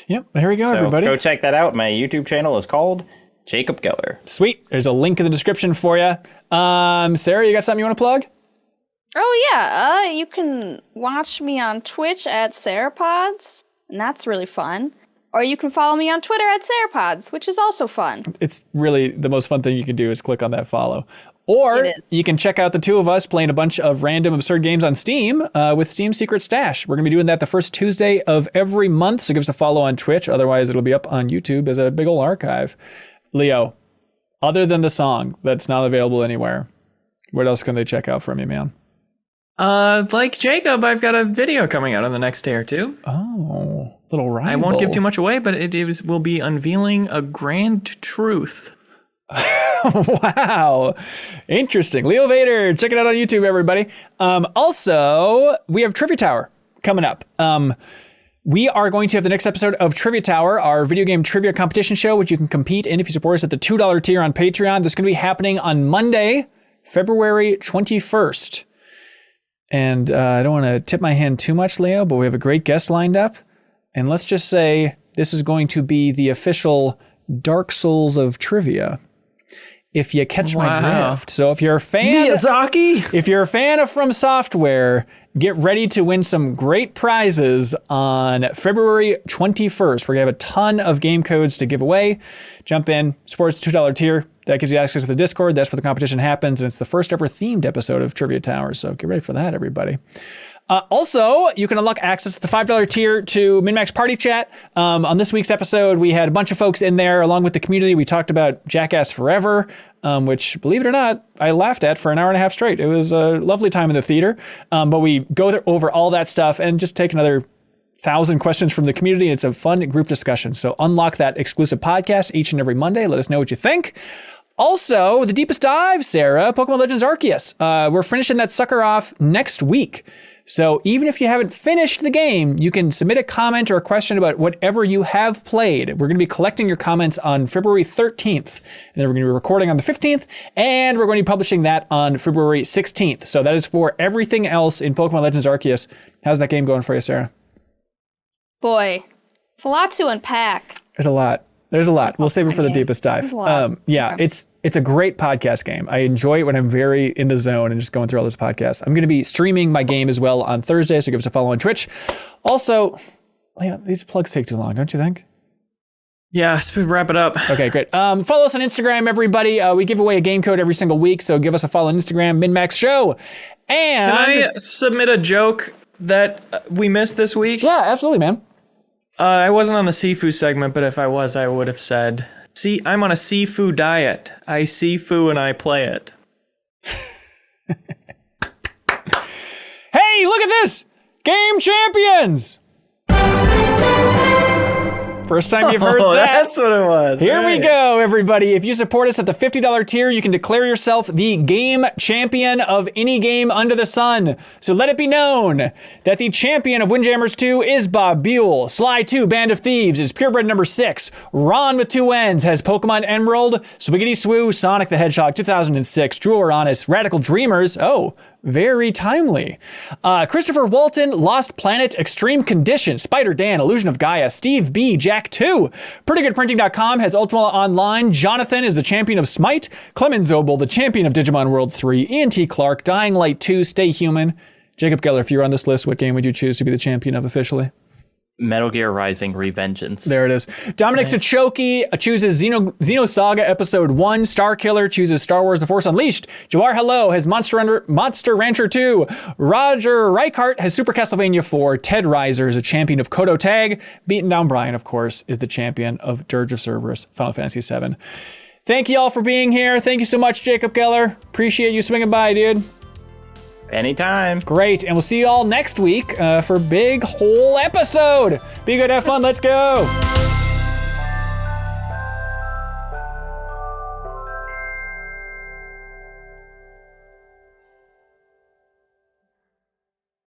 Yep, there we go, everybody. Go check that out. My YouTube channel is called Jacob Geller. Sweet. There's a link in the description for you. Sarah, you got something you want to plug? Oh, yeah. You can watch me on Twitch at Sarapods, and that's really fun. Or you can follow me on Twitter at Sarapods, which is also fun. It's really the most fun thing you can do is click on that follow. Or you can check out the two of us playing a bunch of random absurd games on Steam with Steam Secret Stash. We're going to be doing that the first Tuesday of every month, so give us a follow on Twitch. Otherwise, it'll be up on YouTube as a big old archive. Leo, other than the song that's not available anywhere, what else can they check out from you, man? Like Jacob, I've got a video coming out in the next day or two. Oh, little rival. I won't give too much away, but it will be unveiling a grand truth. Wow. Interesting. Leo Vader, check it out on YouTube, everybody. Also, we have Trivia Tower coming up. We are going to have the next episode of Trivia Tower, our video game trivia competition show, which you can compete in if you support us at the $2 tier on Patreon. This is going to be happening on Monday, February 21st. And I don't want to tip my hand too much, Leo, but we have a great guest lined up. And let's just say this is going to be the official Dark Souls of trivia, if you catch my drift. So if you're a fan, Miyazaki, if you're a fan of From Software, get ready to win some great prizes on February 21st. We're gonna have a ton of game codes to give away. Jump in, support the $2 tier. That gives you access to the Discord. That's where the competition happens, and it's the first ever themed episode of Trivia Tower. So get ready for that, everybody. Also, you can unlock access to the $5 tier to MinnMax Party Chat. On this week's episode, we had a bunch of folks in there along with the community. We talked about Jackass Forever, which, believe it or not, I laughed at for an hour and a half straight. It was a lovely time in the theater. But we go over all that stuff and just take another 1,000 questions from the community. It's a fun group discussion. So unlock that exclusive podcast each and every Monday. Let us know what you think. Also, the deepest dive, Sarah, Pokemon Legends Arceus. We're finishing that sucker off next week. So even if you haven't finished the game, you can submit a comment or a question about whatever you have played. We're going to be collecting your comments on February 13th. And then we're going to be recording on the 15th. And we're going to be publishing that on February 16th. So that is for everything else in Pokemon Legends Arceus. How's that game going for you, Sarah? Boy, it's a lot to unpack. There's a lot. We'll save it for the deepest dive. Yeah, it's a great podcast game. I enjoy it when I'm very in the zone and just going through all this podcasts. I'm going to be streaming my game as well on Thursday, so give us a follow on Twitch. Also, these plugs take too long, don't you think? Yeah, let's wrap it up. Okay, great. Follow us on Instagram, everybody. We give away a game code every single week, so give us a follow on Instagram, MinnMax Show. And can I submit a joke that we missed this week? Yeah, absolutely, man. I wasn't on the Sifu segment, but if I was, I would have said, "See, I'm on a Sifu diet. I Sifu and I play it." Hey, look at this! Game Champions! First time you've heard that. That's what it was. Here we go, everybody. If you support us at the $50 tier, you can declare yourself the game champion of any game under the sun. So let it be known that the champion of Windjammers 2 is Bob Buel. Sly 2, Band of Thieves is Purebred number 6. Ronn with 2 N's has Pokemon Emerald. Swiggity Swoo, Sonic the Hedgehog 2006. Drew Waranis, Radical Dreamers. Oh, very timely. Christopher Walton, Lost Planet, Extreme Condition, Spider Dan, Illusion of Gaia, Steve B, Jack 2. PrettyGoodPrinting.com has Ultima Online. Jonathan is the champion of Smite. Clemens Zobel, the champion of Digimon World 3. Ian T. Clark, Dying Light 2, Stay Human. Jacob Geller, if you were on this list, what game would you choose to be the champion of officially? Metal Gear Rising Revengeance. There it is. Dominic Sachoki chooses Xenosaga Episode 1. Starkiller chooses Star Wars The Force Unleashed. Jawar Hello has Monster Rancher 2. Roger Reichart has Super Castlevania 4. Ted Reiser is a champion of Kodo Tag. Beaten Down Brian, of course, is the champion of Dirge of Cerberus, Final Fantasy VII. Thank you all for being here. Thank you so much, Jacob Geller. Appreciate you swinging by, dude. Anytime. Great. And we'll see you all next week for a big whole episode. Be good, have fun. Let's go.